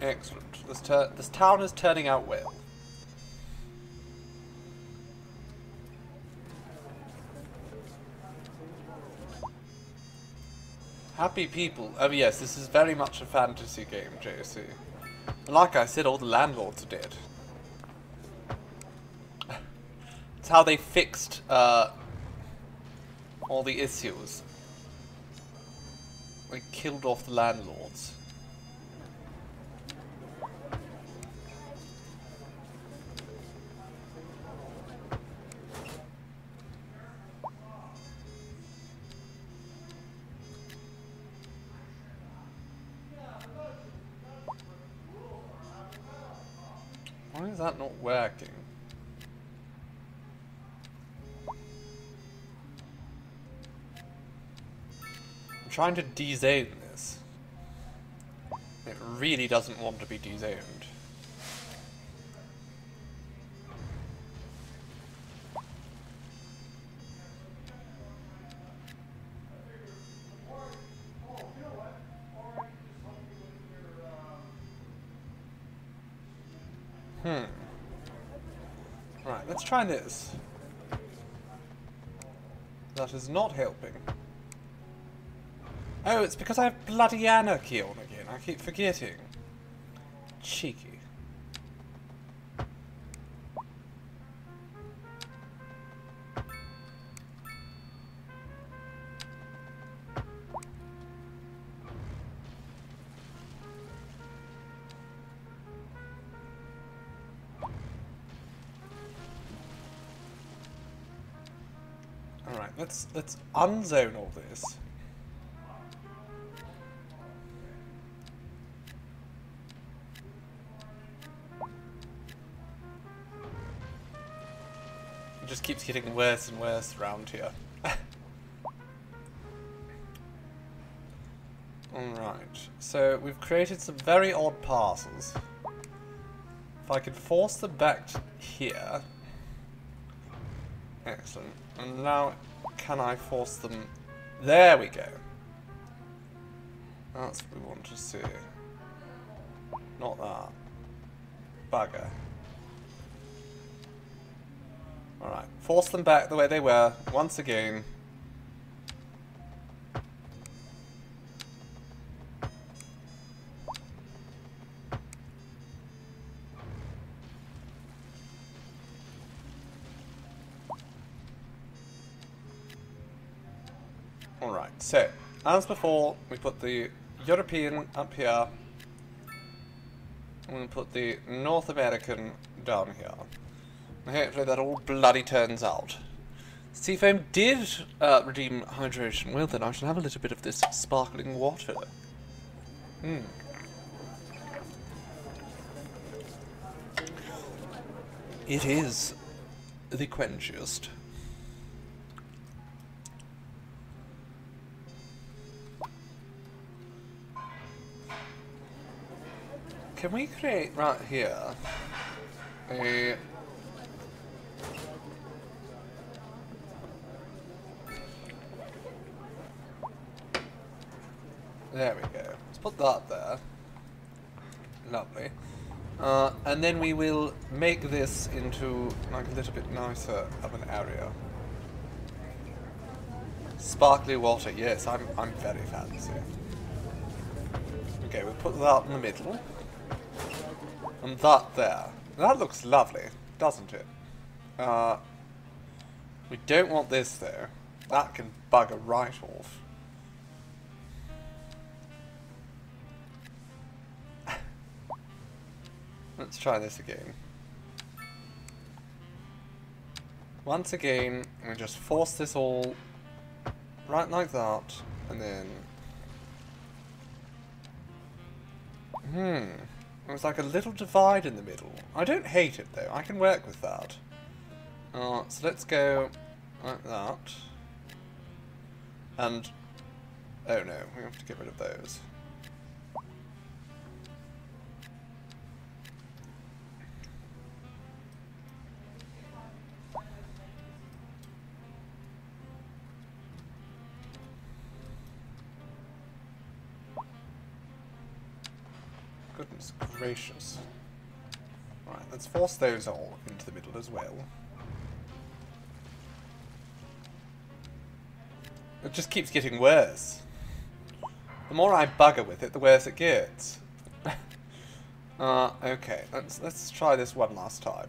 S1: Excellent. This town is turning out well. Happy people. Oh yes, this is very much a fantasy game, JC. Like I said, all the landlords are dead. It's how they fixed all the issues. They killed off the landlords. Why is that not working? I'm trying to dezone this. It really doesn't want to be dezoned. Right, let's try this. That is not helping. Oh, it's because I have bloody anarchy on again. I keep forgetting. Cheeky. Alright, let's unzone all this. It just keeps getting worse and worse around here. Alright, so we've created some very odd parcels. If I could force them back to here. Excellent. And now, can I force them... There we go. That's what we want to see. Not that. Bugger. Alright, force them back the way they were, once again. Alright, so, as before, we put the European up here, and we put the North American down here. Hopefully that all bloody turns out. Seafoam did redeem hydration. Well then, I shall have a little bit of this sparkling water. It is the quenchiest. Can we create right here a... There we go. Let's put that there. Lovely. And then we will make this into like a little bit nicer of an area. Sparkly water, yes, I'm very fancy. Okay, we'll put that in the middle. And that there. That looks lovely, doesn't it? We don't want this though. That can bugger right off. Let's try this again. Once again, we just force this all right like that, and then... There's like a little divide in the middle. I don't hate it though, I can work with that. So let's go like that. And... oh no, we have to get rid of those. Goodness gracious. Alright, let's force those all into the middle as well. It just keeps getting worse. The more I bugger with it, the worse it gets. Okay, let's try this one last time.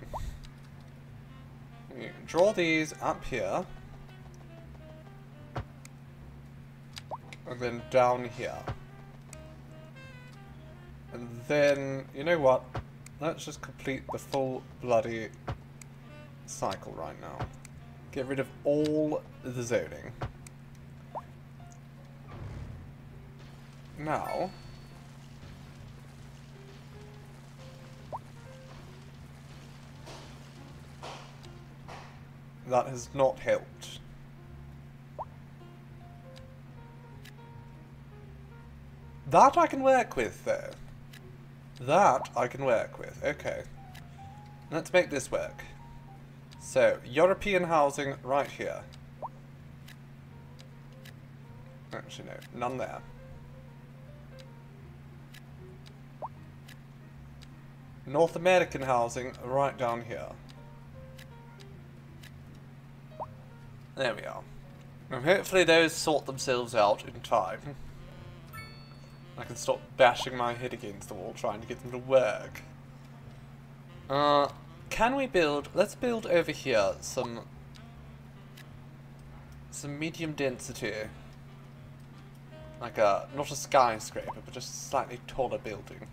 S1: We draw these up here. And then down here. And then, you know what? Let's just complete the full bloody cycle right now. Get rid of all the zoning. Now... that has not helped. That I can work with, though. That I can work with. Okay. Let's make this work. So, European housing right here. Actually, no. None there. North American housing right down here. There we are. And hopefully those sort themselves out in time. I can stop bashing my head against the wall trying to get them to work. Can we build... Let's build over here some medium density. Like not a skyscraper, but just a slightly taller building.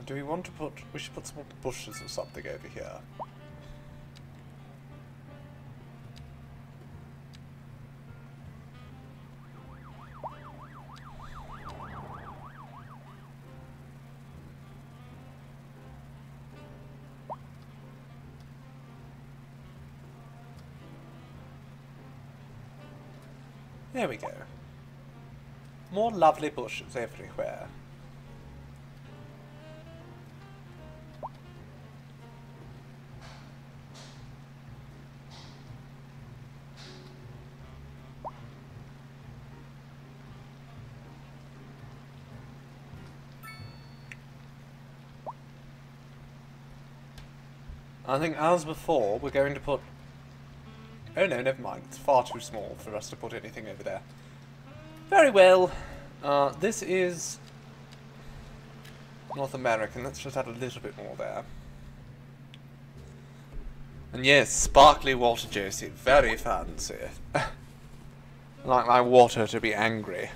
S1: Do we want to put... We should put some more bushes or something over here. There we go. More lovely bushes everywhere. I think, as before, we're going to put... Oh no, never mind. It's far too small for us to put anything over there. Very well. This is... North American. Let's just add a little bit more there. And yes, sparkly water, Josie. Very fancy. I like my water to be angry.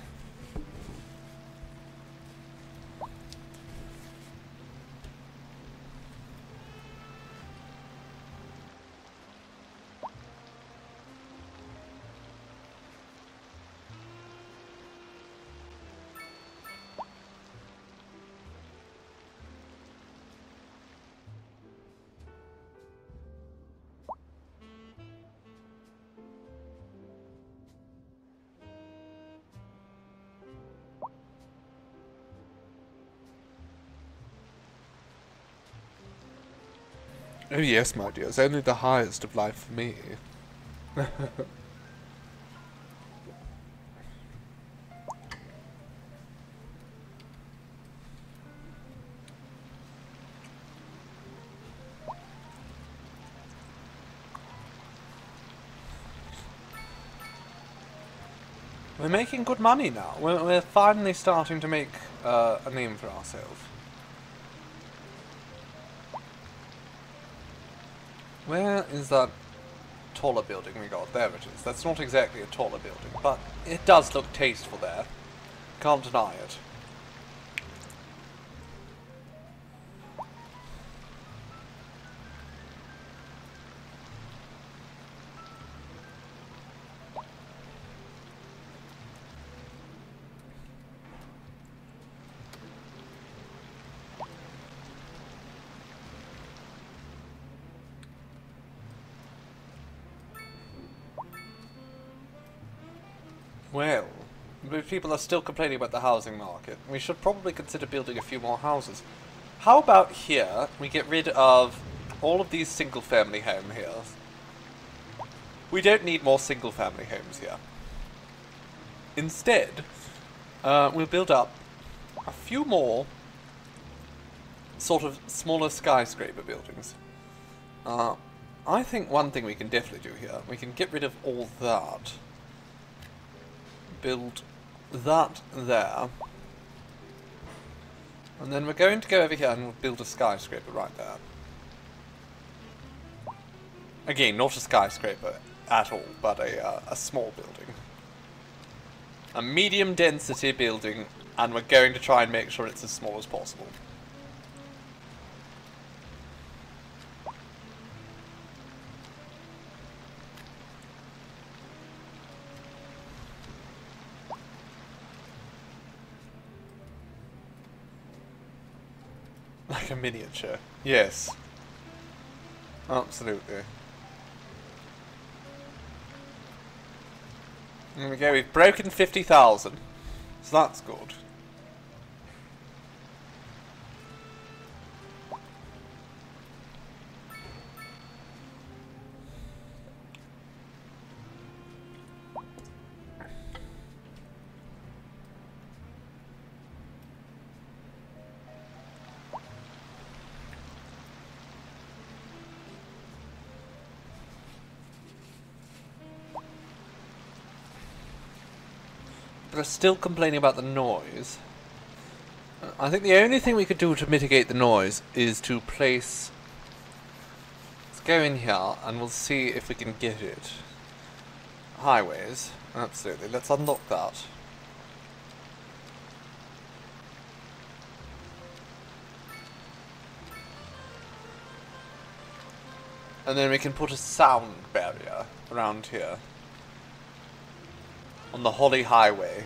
S1: Oh yes, my dears, only the highest of life for me. We're making good money now. We're finally starting to make a name for ourselves. Where is that taller building we got? There it is. That's not exactly a taller building, but it does look tasteful there. Can't deny it. Well, people are still complaining about the housing market. We should probably consider building a few more houses. How about here, we get rid of all of these single-family homes here. We don't need more single-family homes here. Instead, we'll build up a few more sort of smaller skyscraper buildings. I think one thing we can definitely do here, we can get rid of all that. Build that there. And then we're going to go over here and we'll build a skyscraper right there. Again, not a skyscraper at all, but a small building. A medium density building, and we're going to try and make sure it's as small as possible. Like a miniature. Yes. Absolutely. There we go, we've broken 50,000. So that's good. But are still complaining about the noise. I think the only thing we could do to mitigate the noise is to place... Let's go in here and we'll see if we can get it. Highways. Absolutely. Let's unlock that. And then we can put a sound barrier around here. On the Holly Highway.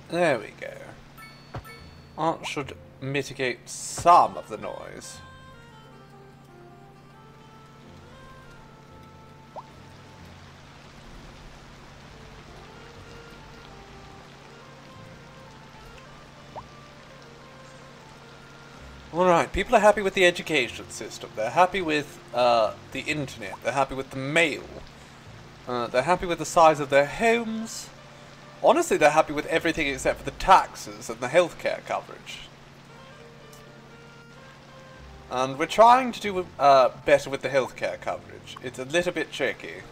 S1: There we go. That should mitigate some of the noise. Alright, people are happy with the education system. They're happy with the internet. They're happy with the mail. They're happy with the size of their homes. Honestly, they're happy with everything except for the taxes and the healthcare coverage. And we're trying to do better with the healthcare coverage. It's a little bit tricky.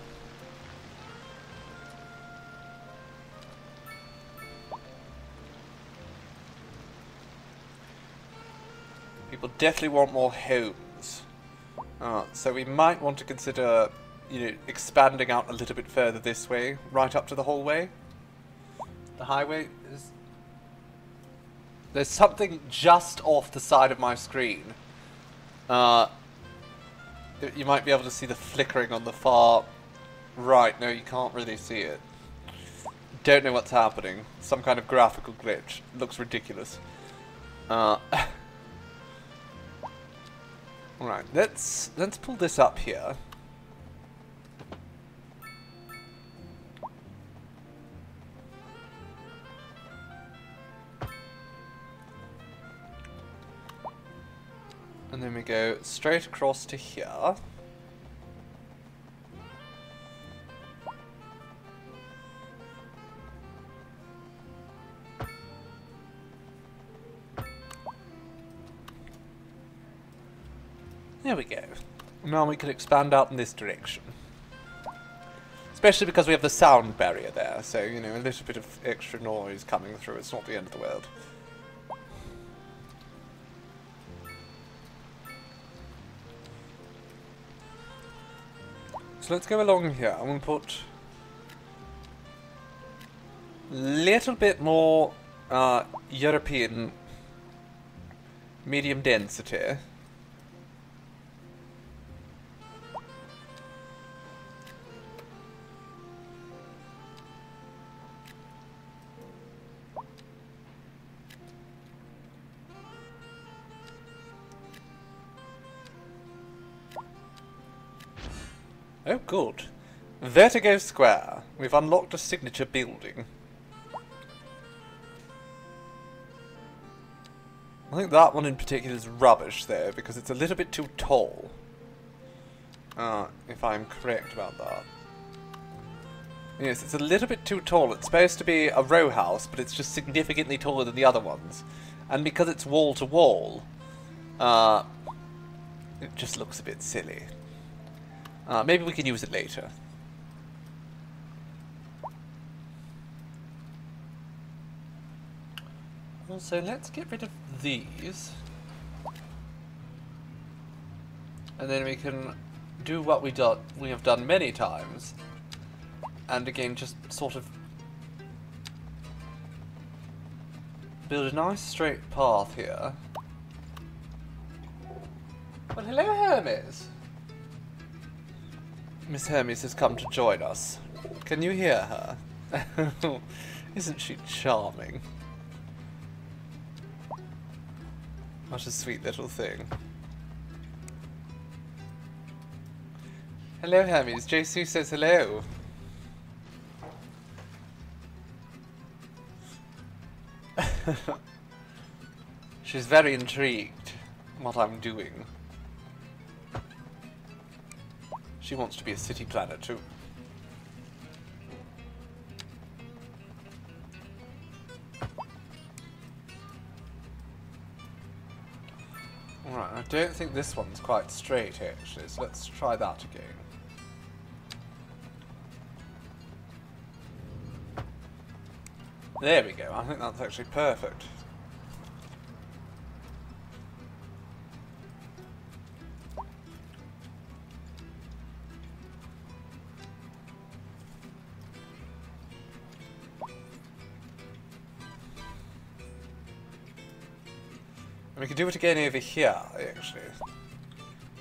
S1: People definitely want more homes. So we might want to consider, expanding out a little bit further this way, right up to the hallway. The highway is... There's something just off the side of my screen. You might be able to see the flickering on the far right. No, you can't really see it. Don't know what's happening. Some kind of graphical glitch. Looks ridiculous. Alright, let's pull this up here. And then we go straight across to here. There we go. Now we can expand out in this direction. Especially because we have the sound barrier there, so, a little bit of extra noise coming through. It's not the end of the world. So let's go along here. I'm going to put a little bit more European medium density. Oh, good. Vertigo Square. We've unlocked a signature building. I think that one in particular is rubbish, though, because it's a little bit too tall. If I'm correct about that. Yes, it's a little bit too tall. It's supposed to be a row house, but it's just significantly taller than the other ones. And because it's wall to wall, it just looks a bit silly. Maybe we can use it later. Also, let's get rid of these. And then we can do what we have done many times. And again, just sort of build a nice straight path here. Well, hello, Hermes. Miss Hermes has come to join us. Can you hear her? Isn't she charming? What a sweet little thing. Hello, Hermes. JC says hello. She's very intrigued in what I'm doing. She wants to be a city planner too. Alright, I don't think this one's quite straight actually, so let's try that again. There we go, I think that's actually perfect. And we could do it again over here, actually.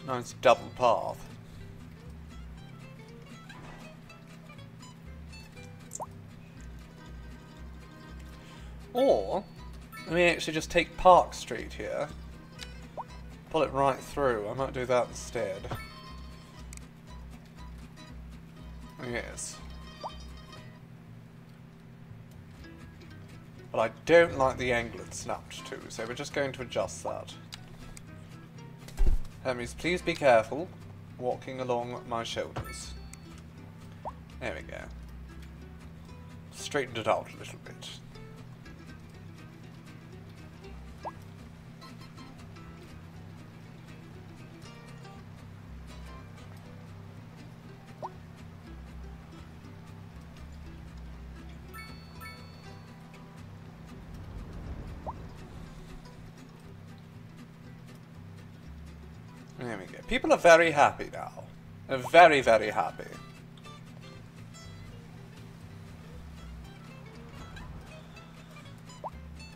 S1: Nice double path. Or, let me actually just take Park Street here. Pull it right through. I might do that instead. Yes. But I don't like the angle it snapped to, so we're just going to adjust that. Hermes, please be careful walking along my shoulders. There we go. Straightened it out a little bit. There we go. People are very happy now. They're very, very happy.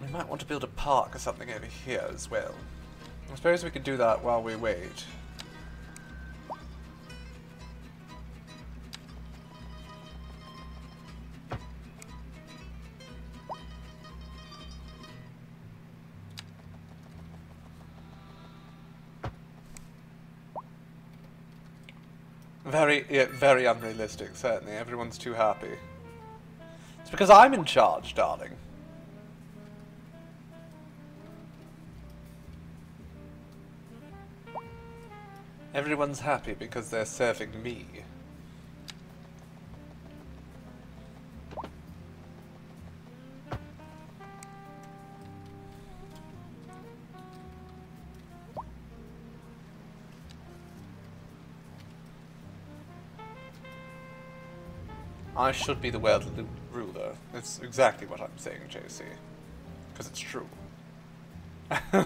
S1: We might want to build a park or something over here as well. I suppose we could do that while we wait. Very unrealistic, certainly. Everyone's too happy. It's because I'm in charge, darling. Everyone's happy because they're serving me. I should be the world ruler. It's exactly what I'm saying, JC. Because it's true. I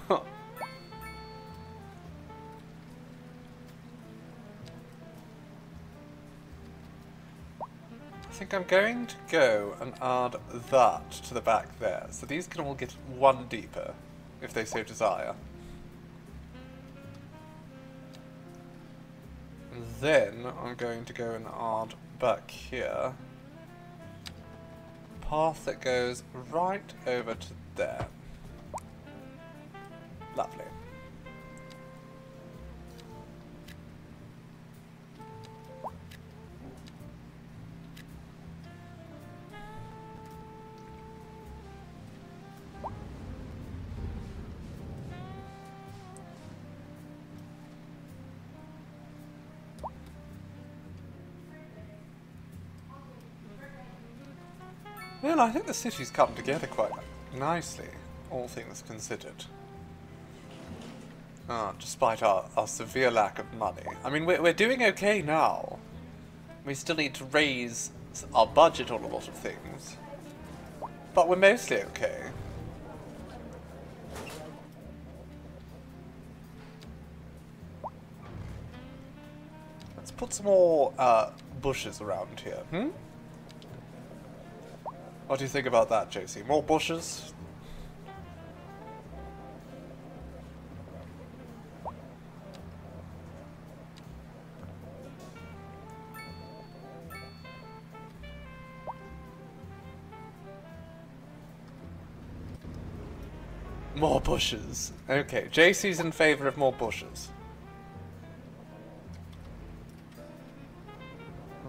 S1: think I'm going to go and add that to the back there. So these can all get one deeper, if they so desire. And then I'm going to go and add back here path that goes right over to there. Lovely. Well, I think the city's come together quite nicely, all things considered. Despite our severe lack of money. I mean, we're doing okay now. We still need to raise our budget on a lot of things. But we're mostly okay. Let's put some more bushes around here, hmm? What do you think about that, JC? More bushes? More bushes. Okay, JC's in favour of more bushes.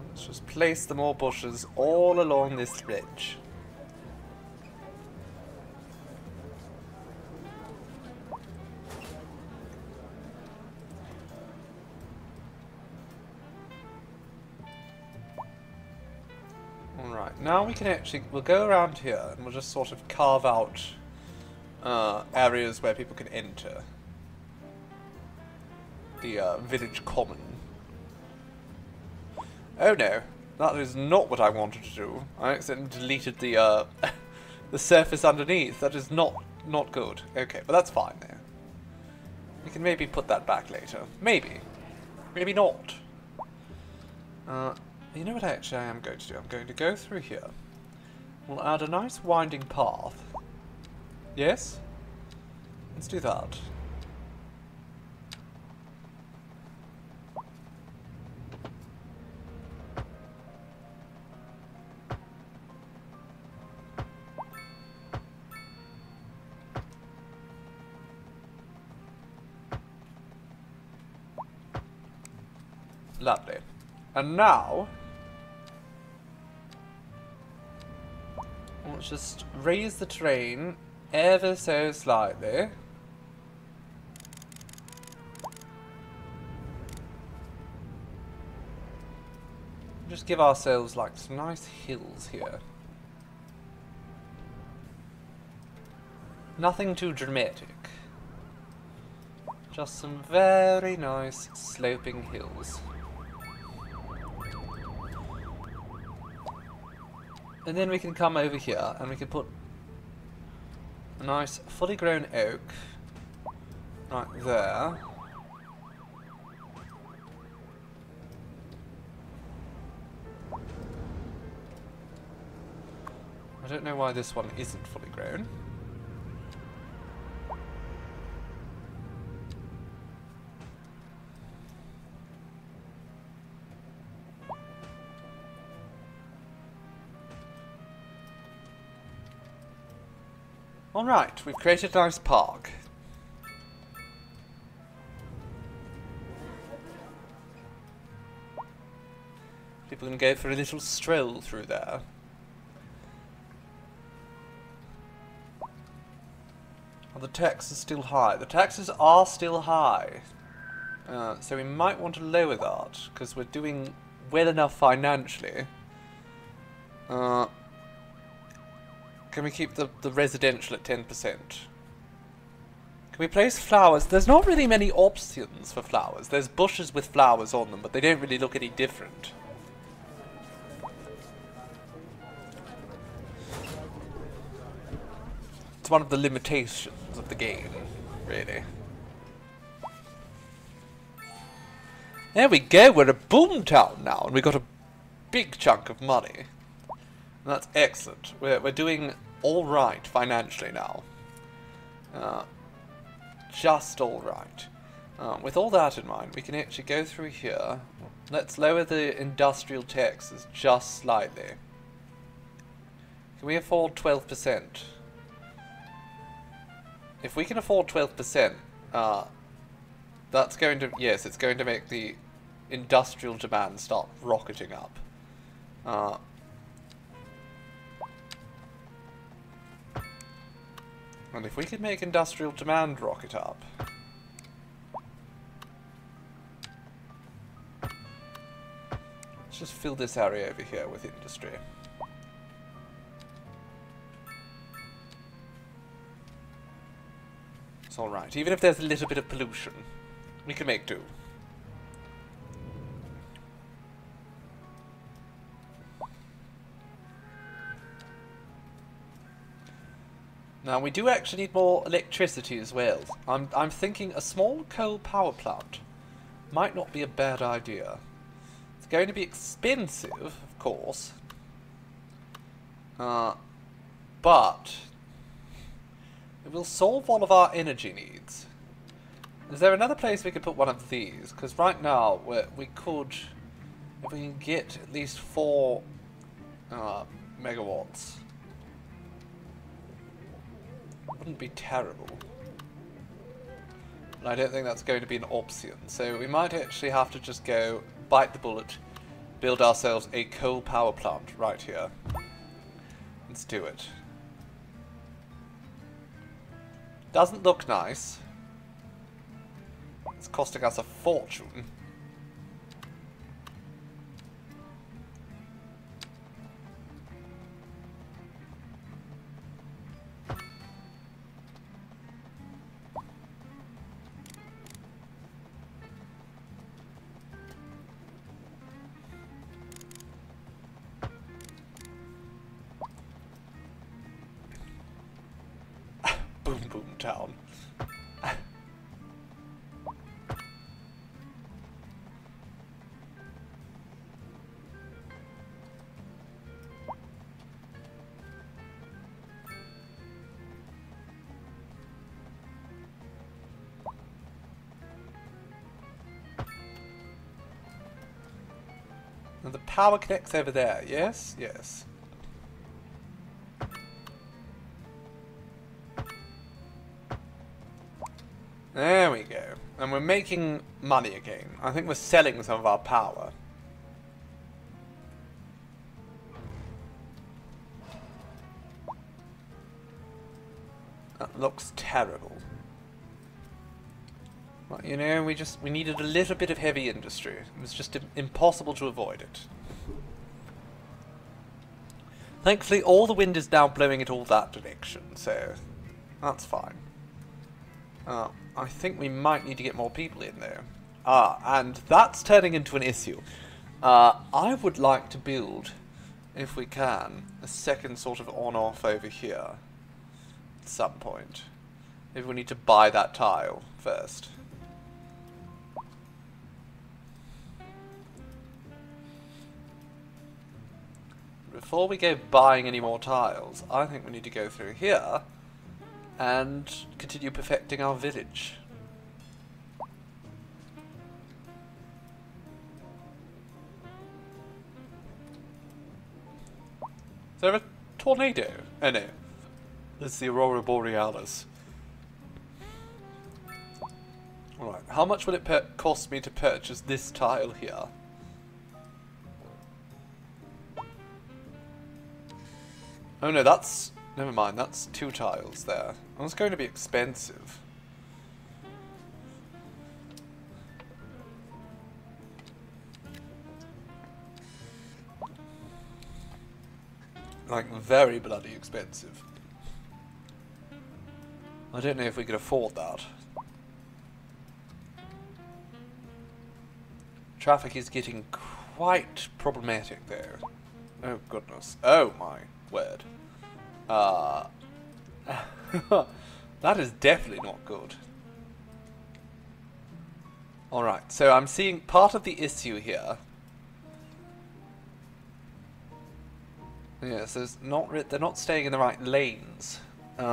S1: Let's just place the more bushes all along this ridge. Alright, now we can actually, we'll go around here and we'll just sort of carve out areas where people can enter the village common. Oh no, that is not what I wanted to do. I accidentally deleted the the surface underneath. That is not good. Okay, but that's fine there. We can maybe put that back later. Maybe. Maybe not. You know what actually I am going to do? I'm going to go through here. We'll add a nice winding path. Yes? Let's do that. Lovely. And now, let's just raise the terrain ever so slightly. Just give ourselves like some nice hills here. Nothing too dramatic. Just some very nice sloping hills. And then we can come over here and we can put a nice fully grown oak right there. I don't know why this one isn't fully grown. Alright, we've created a nice park. People can go for a little stroll through there. Oh, the tax is still high. The taxes are still high. So we might want to lower that, because we're doing well enough financially. Can we keep the residential at 10%? Can we place flowers? There's not really many options for flowers. There's bushes with flowers on them, but they don't really look any different. It's one of the limitations of the game, really. There we go, we're a boom town now, and we got a big chunk of money. And that's excellent. We're doing all right financially now. Just all right. With all that in mind, we can actually go through here. Let's lower the industrial taxes just slightly. Can we afford 12%? If we can afford 12%, that's going to, yes, it's going to make the industrial demand start rocketing up. And if we could make industrial demand rocket up, let's just fill this area over here with industry. It's alright, even if there's a little bit of pollution, we can make do. Now we do actually need more electricity as well. I'm thinking a small coal power plant might not be a bad idea. It's going to be expensive, of course, but it will solve all of our energy needs. Is there another place we could put one of these? Because right now we could, if we can get at least 4 megawatts. wouldn't be terrible. And I don't think that's going to be an option, so we might actually have to just go bite the bullet, build ourselves a coal power plant right here. Let's do it. Doesn't look nice. It's costing us a fortune. Boom boom town. And the power connects over there, yes? Yes. There we go. And we're making money again. I think we're selling some of our power. That looks terrible. Well, you know, we needed a little bit of heavy industry. It was just impossible to avoid it. Thankfully, all the wind is now blowing it all that direction, so that's fine. I think we might need to get more people in there. And that's turning into an issue. I would like to build, if we can, a second sort of on-off over here at some point. Maybe we need to buy that tile first. Before we go buying any more tiles, I think we need to go through here and continue perfecting our village. Is there a tornado? Oh no. It's the Aurora Borealis. Alright, how much will it cost me to purchase this tile here? Oh no, that's... Never mind, that's 2 tiles there. That's going to be expensive. Like, very bloody expensive. I don't know if we could afford that. Traffic is getting quite problematic there. Oh goodness. Oh my word. That is definitely not good. Alright, so I'm seeing part of the issue here. Yes, there's not they're not staying in the right lanes. We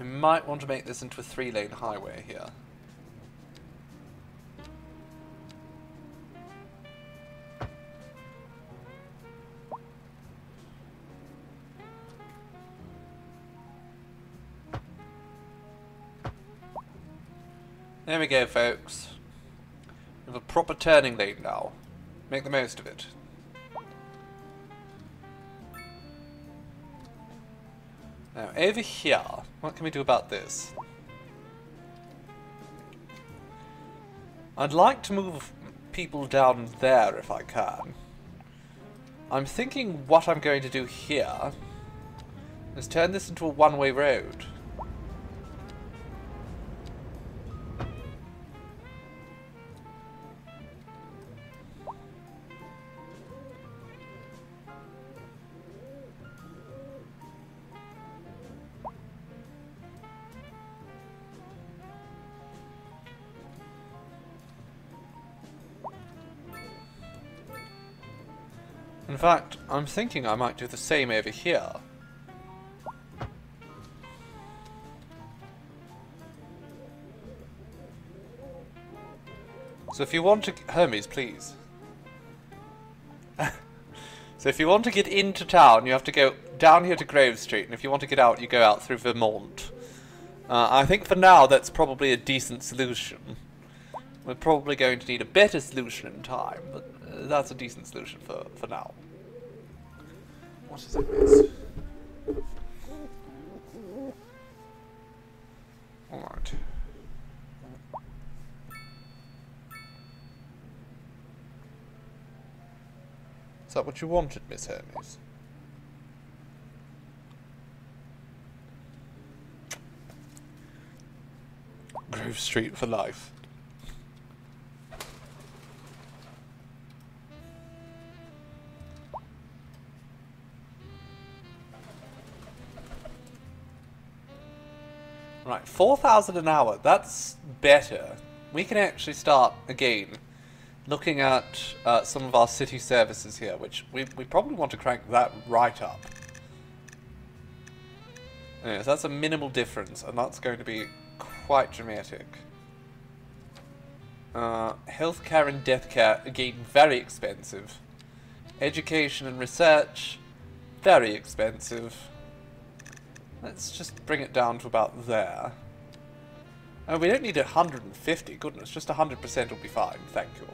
S1: might want to make this into a 3-lane highway here. There we go, folks. We have a proper turning lane now. Make the most of it. Now, over here, what can we do about this? I'd like to move people down there if I can. I'm thinking what I'm going to do here is turn this into a one-way road. In fact, I'm thinking I might do the same over here. So if you want to... Hermes, please. So So if you want to get into town, you have to go down here to Grove Street, and if you want to get out, you go out through Vermont. I think for now that's probably a decent solution. We're probably going to need a better solution in time, but that's a decent solution for now. What is it, miss? Alright. Is that what you wanted, Miss Hermes? Grove Street for life. Right, 4,000 an hour. That's better. We can actually start again looking at some of our city services here, which we probably want to crank that right up. Anyways, that's a minimal difference, and that's going to be quite dramatic. Healthcare and death care, again, very expensive. Education and research, very expensive. Let's just bring it down to about there. Oh, we don't need 150, goodness, just 100% will be fine, thank you.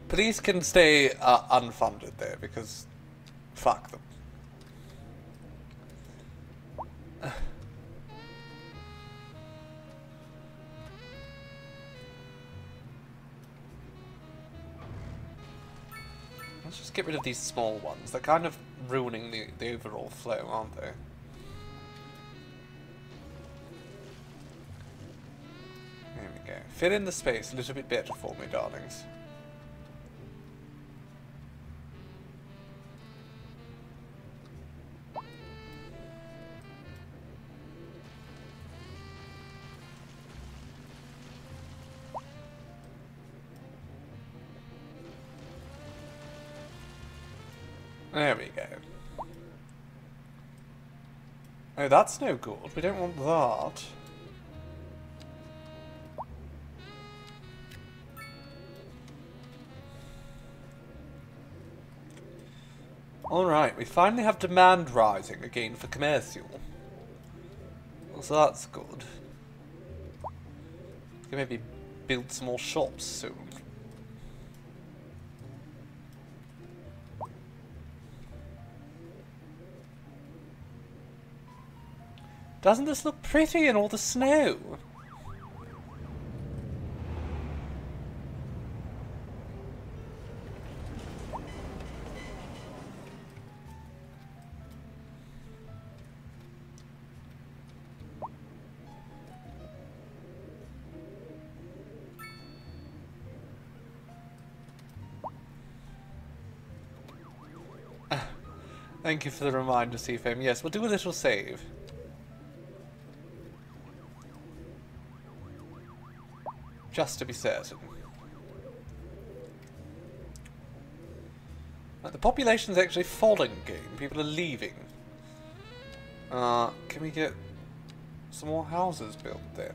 S1: Police can stay unfunded there, because fuck them. Let's just get rid of these small ones. They're kind of ruining the overall flow, aren't they? There we go. Fill in the space a little bit better for me, darlings. There we go. Oh, that's no good. We don't want that. Alright, we finally have demand rising again for commercial. So that's good. We can maybe build some more shops soon. Doesn't this look pretty in all the snow? Thank you for the reminder, Seafoam. Yes, we'll do a little save. Just to be certain. The population's actually falling again. People are leaving. Can we get some more houses built then?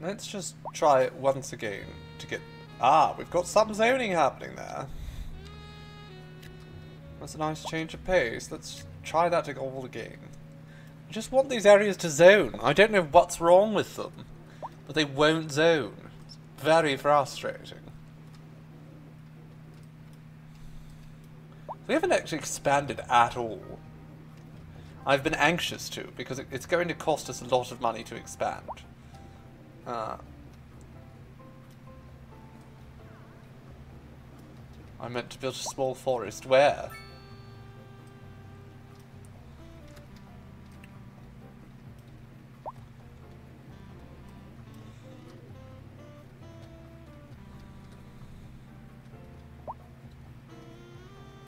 S1: Let's just try it once again to get... Ah, we've got some zoning happening there. That's a nice change of pace. Let's try that all again. I just want these areas to zone. I don't know what's wrong with them, but they won't zone. It's very frustrating. We haven't actually expanded at all. I've been anxious to, because it's going to cost us a lot of money to expand. I meant to build a small forest. Where?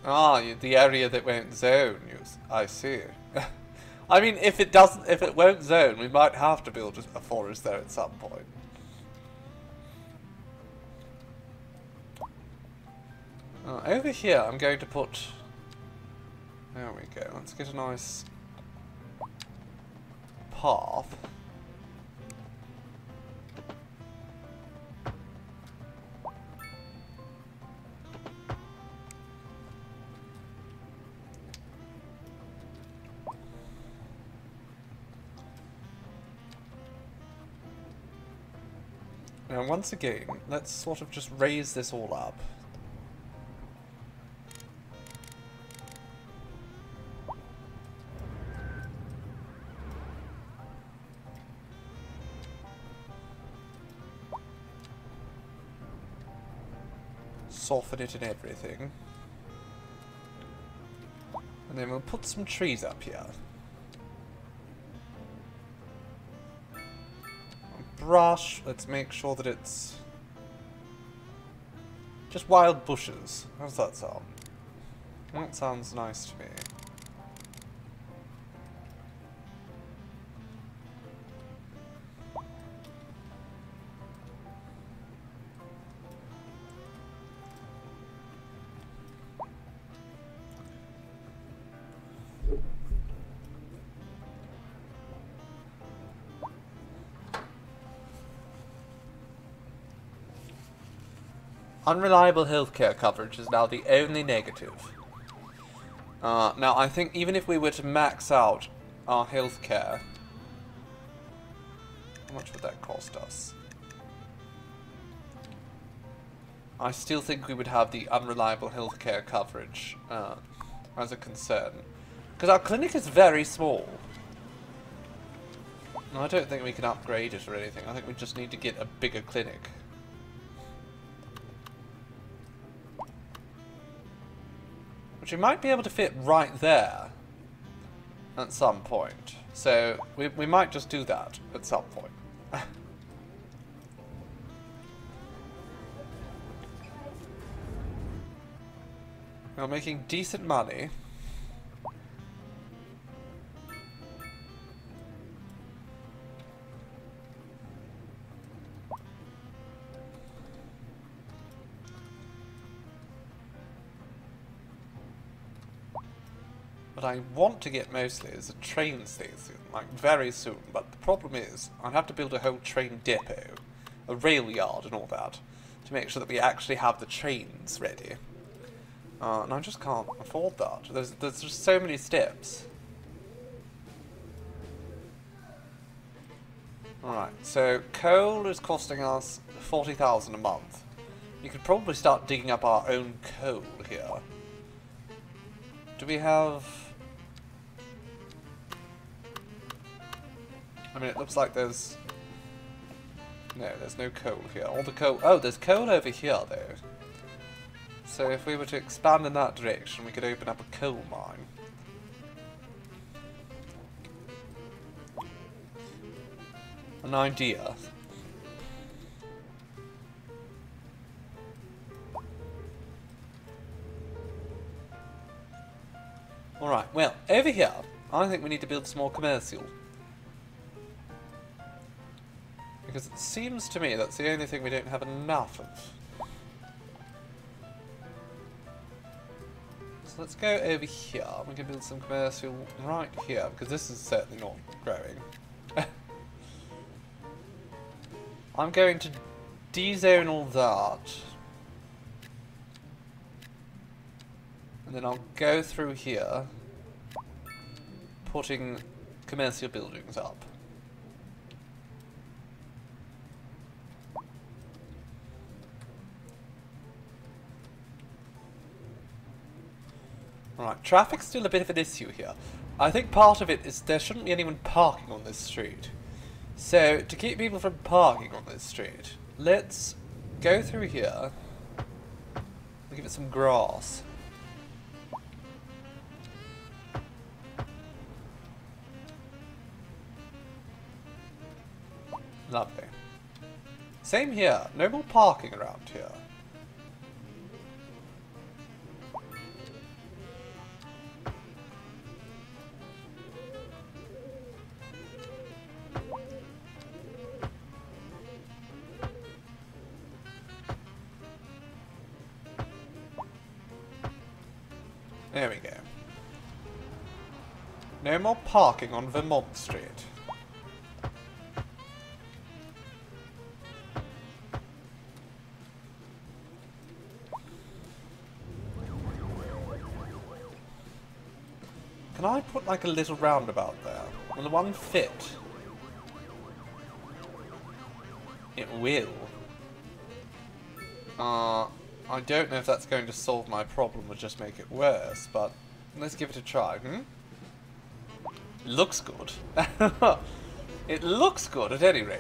S1: Ah, the area that won't zone. I see. I mean, if it won't zone, we might have to build a forest there at some point. Over here, I'm going to put. There we go. Let's get a nice path. Now, once again, let's sort of just raise this all up. Soften it and everything. And then we'll put some trees up here. Brush, let's make sure that it's just wild bushes. How's that sound? That sounds nice to me. Unreliable healthcare coverage is now the only negative. Now, I think even if we were to max out our healthcare, how much would that cost us? I still think we would have the unreliable healthcare coverage as a concern. Because our clinic is very small. And I don't think we can upgrade it or anything. I think we just need to get a bigger clinic. Which we might be able to fit right there at some point. So we might just do that at some point. We're making decent money. What I want to get mostly is a train station, like very soon, but the problem is I'd have to build a whole train depot, a rail yard and all that, to make sure that we actually have the trains ready. And I just can't afford that. There's just so many steps. Alright, so coal is costing us 40,000 a month. You could probably start digging up our own coal here. Do we have... I mean, it looks like there's... No, there's no coal here. All the coal... Oh, there's coal over here, though. So if we were to expand in that direction, we could open up a coal mine. An idea. Alright, well, over here, I think we need to build some more commercial. Because it seems to me that's the only thing we don't have enough of. So let's go over here. We can build some commercial right here, because this is certainly not growing. I'm going to de-zone all that. And then I'll go through here, putting commercial buildings up. Alright, traffic's still a bit of an issue here. I think part of it is there shouldn't be anyone parking on this street. So, to keep people from parking on this street, let's go through here and give it some grass. Lovely. Same here, no more parking around here. There we go. No more parking on Vermont Street. Can I put like a little roundabout there? Will the one fit? It will. I don't know if that's going to solve my problem or just make it worse, but let's give it a try. It looks good. It looks good at any rate.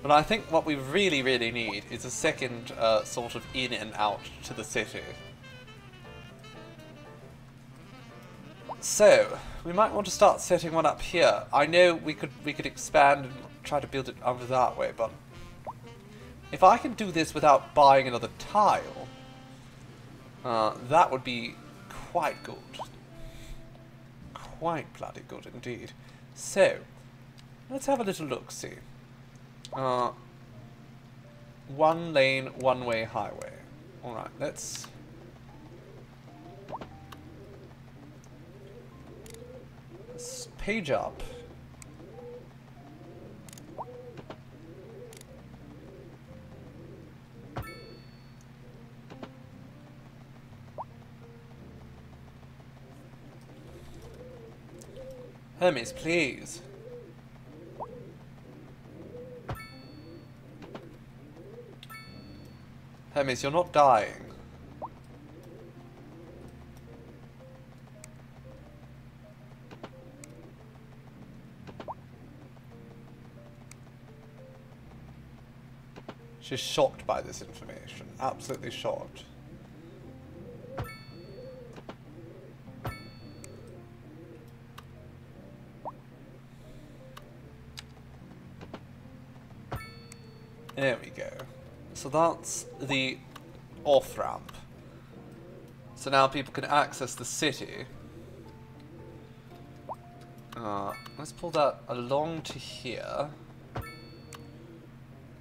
S1: But I think what we really, really need is a second sort of in and out to the city. So, we might want to start setting one up here. I know we could expand and try to build it over that way, but if I can do this without buying another tile, that would be quite good. Quite bloody good indeed. So, let's have a little look-see. One lane, one-way highway. Alright, let's page up. Hermes, please. Hermes, you're not dying. She's shocked by this information. Absolutely shocked. There we go. So that's the off-ramp. So now people can access the city. Let's pull that along to here.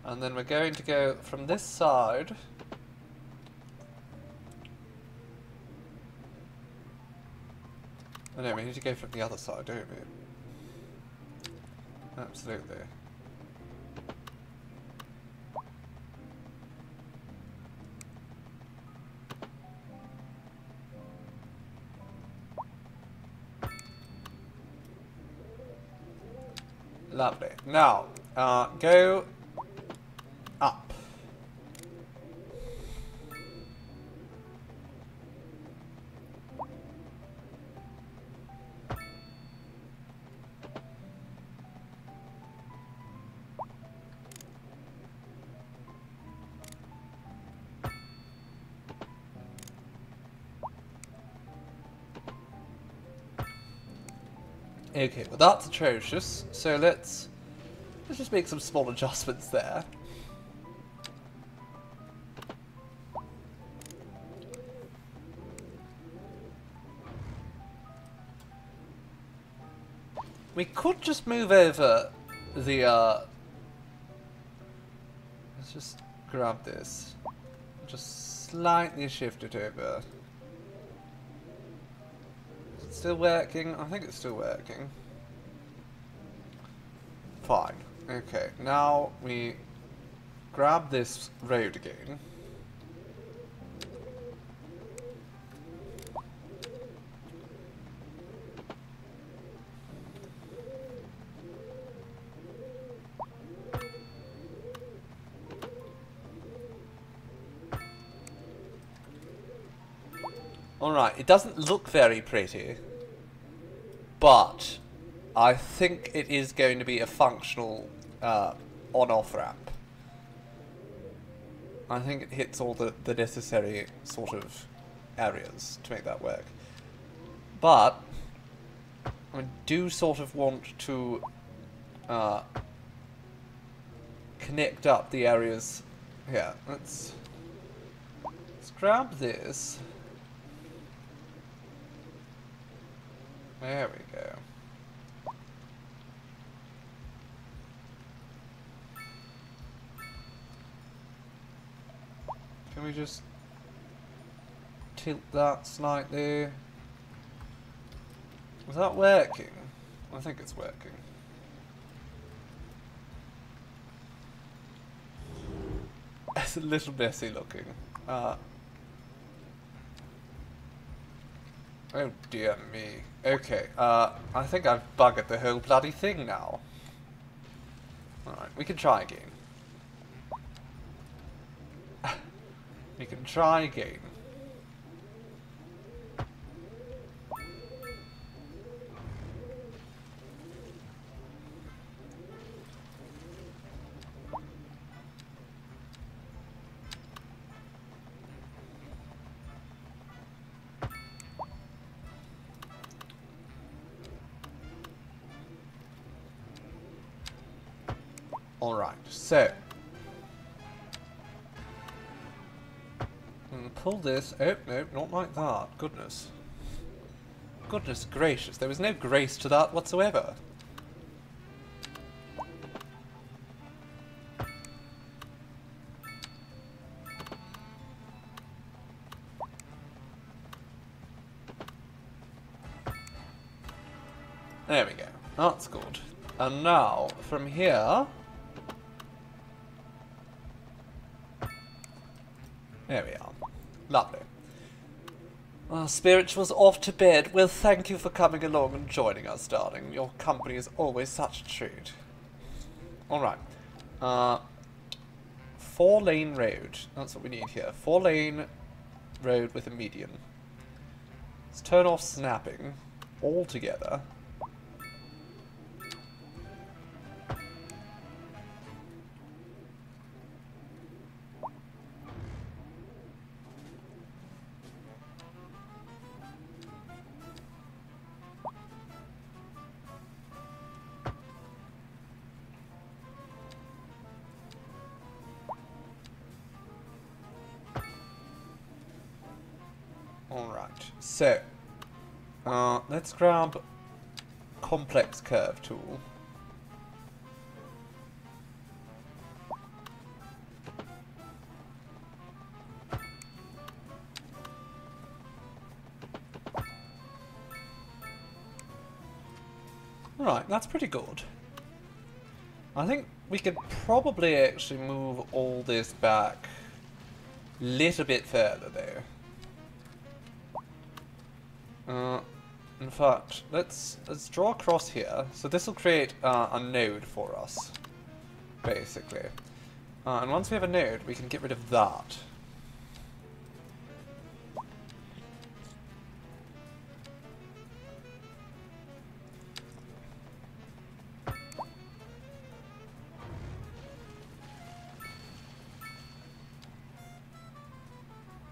S1: And then we're going to go from this side. Oh no, we need to go from the other side, don't we? Absolutely. Lovely. Now, go up. Okay, well that's atrocious. So let's just make some small adjustments there. We could just move over the let's just grab this. Just slightly shift it over. Still working? I think it's still working. Fine. Okay, now we grab this road again. Alright, it doesn't look very pretty, but I think it is going to be a functional on-off ramp. I think it hits all the necessary sort of areas to make that work. But I do sort of want to connect up the areas here. Let's grab this. There we go. we just tilt that slightly? Is that working? I think it's working. It's a little messy looking. Oh dear me. Okay, I think I've buggered the whole bloody thing now. Alright, we can try again. We can try again. Alright, so pull this. Oh, no, not like that. Goodness. Goodness gracious, there was no grace to that whatsoever. There we go. That's good. And now, from here... There we are. Lovely. Our spiritual's off to bed. Well, thank you for coming along and joining us, darling. Your company is always such a treat. Alright. 4-lane road. That's what we need here. 4-lane road with a median. Let's turn off snapping altogether. Alright, so, let's grab complex curve tool. Alright, that's pretty good. I think we could probably actually move all this back a little bit further though. In fact, let's draw across here. So this will create a node for us, basically. And once we have a node, we can get rid of that.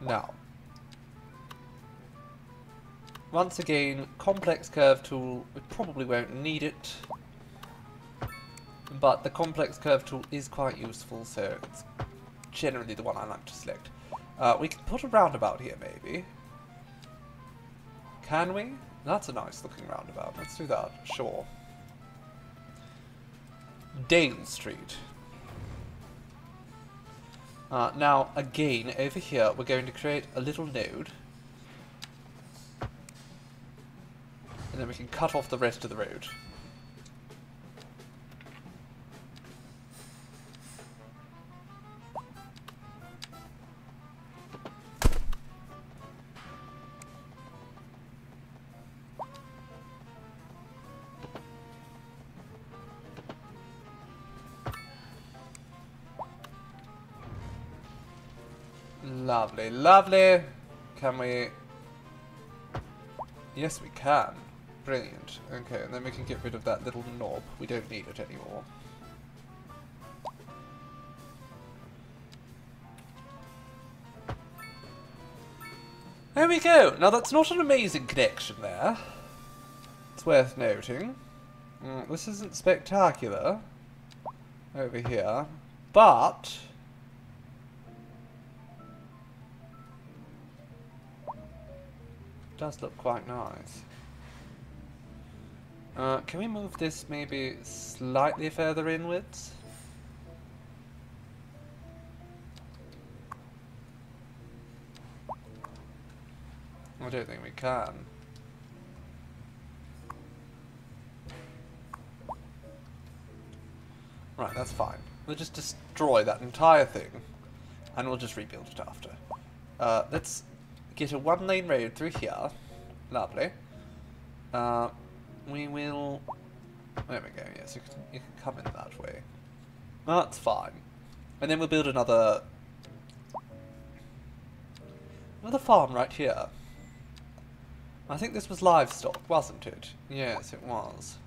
S1: Now, once again, complex curve tool, we probably won't need it, but the complex curve tool is quite useful, so it's generally the one I like to select. We can put a roundabout here, maybe. Can we? That's a nice looking roundabout. Let's do that, sure. Dale Street. Now, again, over here, we're going to create a little node. And then we can cut off the rest of the road. Lovely, lovely. Can we... Yes, we can. Brilliant. Okay, and then we can get rid of that little knob. We don't need it anymore. There we go. Now that's not an amazing connection there. It's worth noting. This isn't spectacular over here, but it does look quite nice. Can we move this maybe slightly further inwards? I don't think we can. Right, that's fine. We'll just destroy that entire thing, and we'll just rebuild it after. Let's get a one-lane road through here. Lovely. We will... There we go, yes, you can come in that way. That's fine. And then we'll build another farm right here. I think this was livestock, wasn't it? Yes, it was.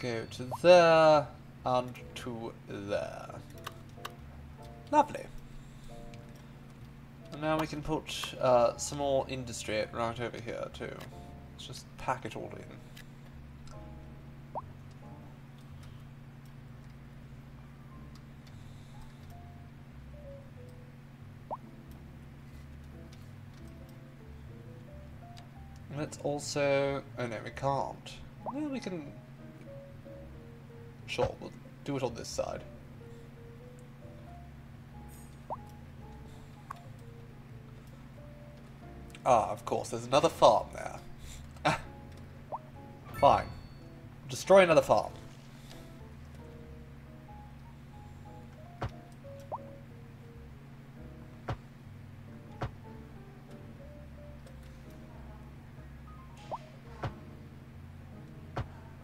S1: Go to there, and to there. Lovely. And now we can put some more industry right over here too. Let's just pack it all in. Let's also... Oh no, we can't. Well, we can... Sure, we'll do it on this side. Ah, of course, there's another farm there. Fine. Destroy another farm.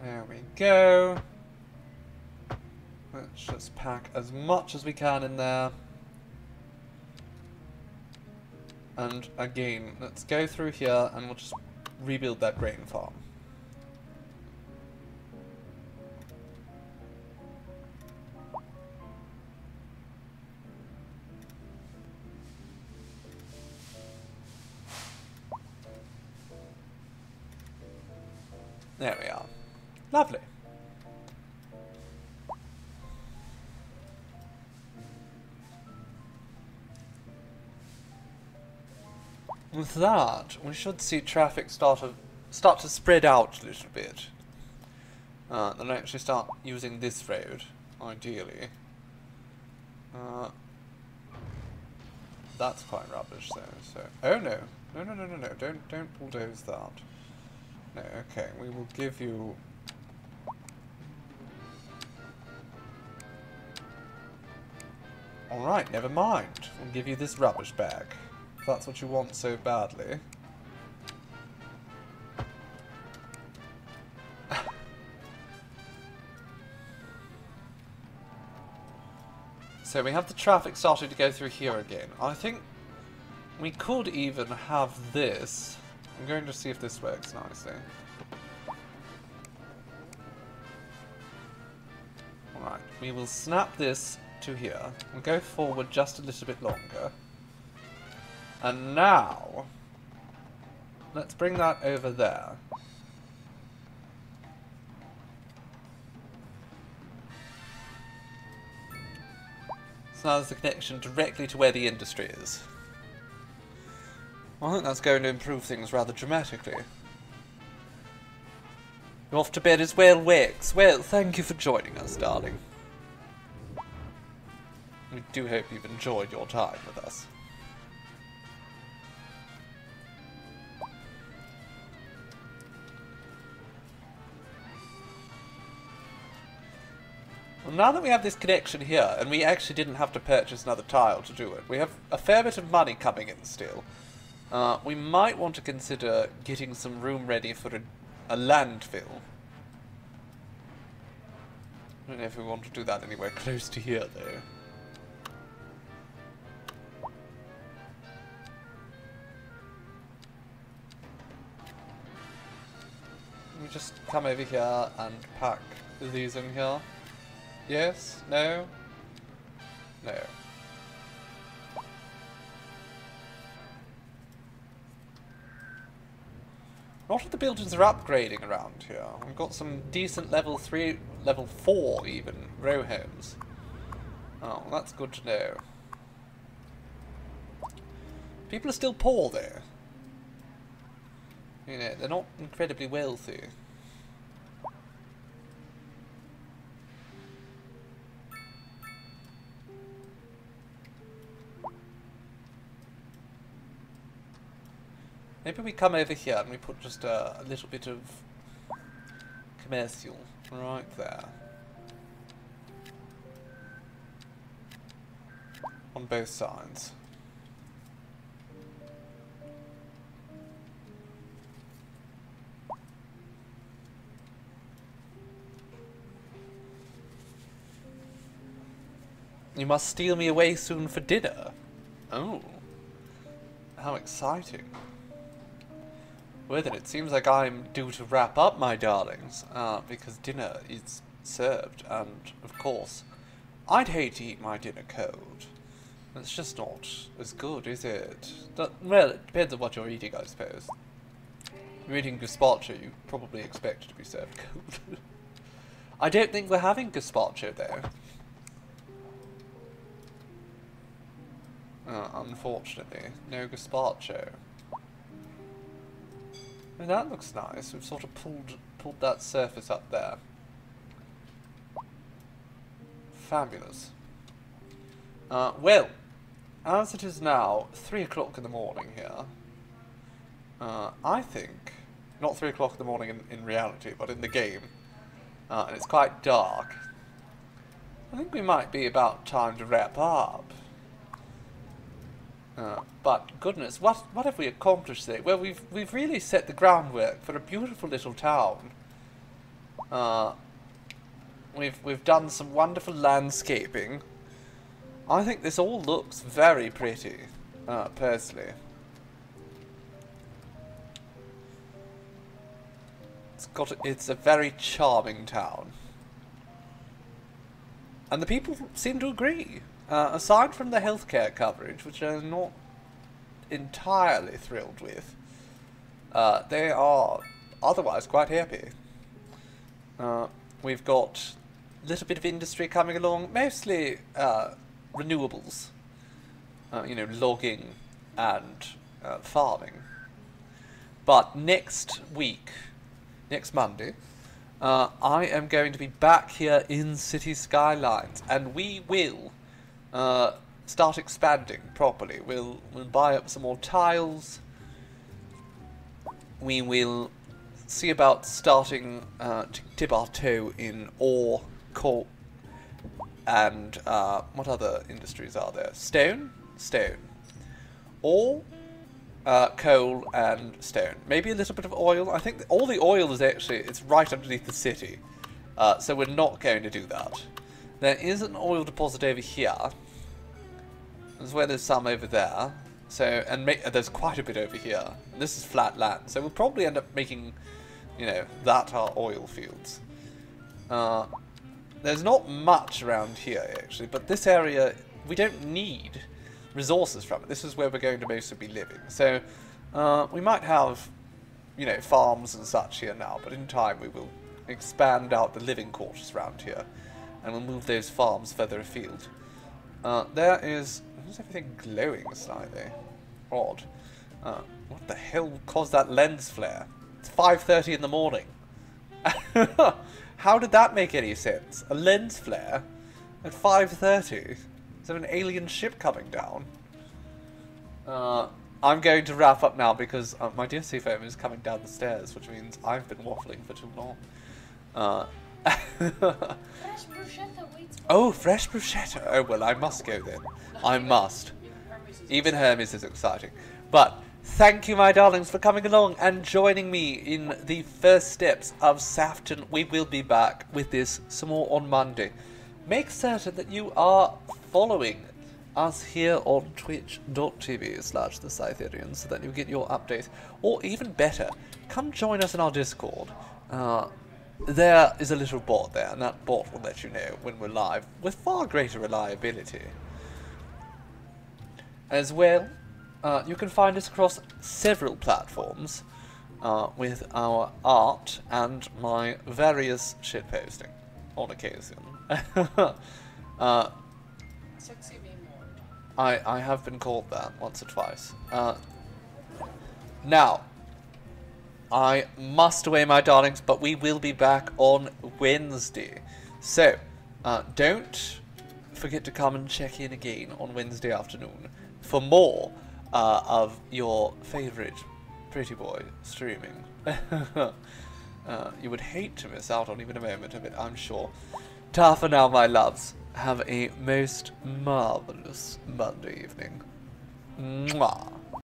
S1: There we go. Let's just pack as much as we can in there. And again, let's go through here and we'll just rebuild that grain farm. There we are. Lovely. With that, we should see traffic start to spread out a little bit. Then actually start using this road, ideally. That's quite rubbish though, so... Oh no. No. Don't bulldoze that. No, okay, we will give you... Alright, never mind. We'll give you this rubbish bag. If that's what you want so badly. So we have the traffic starting to go through here again. I think we could even have this. I'm going to see if this works nicely. Alright, we will snap this to here. We'll go forward just a little bit longer. And now, let's bring that over there. So now there's a connection directly to where the industry is. I think that's going to improve things rather dramatically. You're off to bed as well, Wex. Well, thank you for joining us, darling. We do hope you've enjoyed your time with us. Well, now that we have this connection here, and we actually didn't have to purchase another tile to do it, we have a fair bit of money coming in still. We might want to consider getting some room ready for a landfill. I don't know if we want to do that anywhere close to here, though. We just come over here and pack these in here. Yes? No? No. A lot of the buildings are upgrading around here. We've got some decent level 3, level 4 even, row homes. Oh, well, that's good to know. People are still poor there. You know, they're not incredibly wealthy. Maybe we come over here and we put just a little bit of commercial right there. On both sides. You must steal me away soon for dinner. Oh. How exciting. Well then, it seems like I'm due to wrap up, my darlings, because dinner is served, and, of course, I'd hate to eat my dinner cold. It's just not as good, is it? Well, it depends on what you're eating, I suppose. If you're eating gazpacho, you probably expect it to be served cold. I don't think we're having gazpacho, though. Unfortunately, no gazpacho. I mean, that looks nice. We've sort of pulled that surface up there. Fabulous. Well, as it is now 3 o'clock in the morning here, I think, not 3 o'clock in the morning in reality, but in the game, and it's quite dark, I think we might be about time to wrap up. But goodness, what have we accomplished today? Well, we've really set the groundwork for a beautiful little town. We've done some wonderful landscaping. I think this all looks very pretty, personally. It's a very charming town, and the people seem to agree. Aside from the healthcare coverage, which I'm not entirely thrilled with, they are otherwise quite happy. We've got a little bit of industry coming along, mostly renewables, you know, logging and farming. But next week, next Monday, I am going to be back here in City Skylines, and we will start expanding properly. We'll buy up some more tiles. We will see about starting to dip our toe in ore, coal, and what other industries are there? Stone? Stone. Ore, coal, and stone. Maybe a little bit of oil. I think all the oil is actually, it's right underneath the city. So we're not going to do that. There is an oil deposit over here, as well as some over there. So, and there's quite a bit over here. And this is flat land, so we'll probably end up making, you know, that our oil fields. There's not much around here actually, but this area we don't need resources from it. This is where we're going to mostly be living. So, we might have, you know, farms and such here now, but in time we will expand out the living quarters around here. And we'll move those farms further afield. There is everything glowing slightly? Odd. What the hell caused that lens flare? It's 5:30 in the morning. How did that make any sense? A lens flare at 5:30? Is there an alien ship coming down? I'm going to wrap up now because my dear Seafoam is coming down the stairs, which means I've been waffling for too long.
S2: Fresh bruschetta waits for
S1: Oh, fresh bruschetta. Oh, well, I must go then. I must. Even Hermes is exciting. But thank you, my darlings, for coming along and joining me in the first steps of Saffton. We will be back with this some more on Monday. Make certain that you are following us here on twitch.tv/thescytherians so that you get your updates. Or even better, come join us in our Discord. There is a little bot there, and that bot will let you know when we're live with far greater reliability. As well, you can find us across several platforms with our art and my various shitposting on occasion.
S2: sexy meme world.
S1: I have been called that once or twice. Now, I must away, my darlings, but we will be back on Wednesday. So, don't forget to come and check in again on Wednesday afternoon for more of your favourite pretty boy streaming. You would hate to miss out on even a moment of it, I'm sure. Ta for now, my loves. Have a most marvellous Monday evening. Mwah.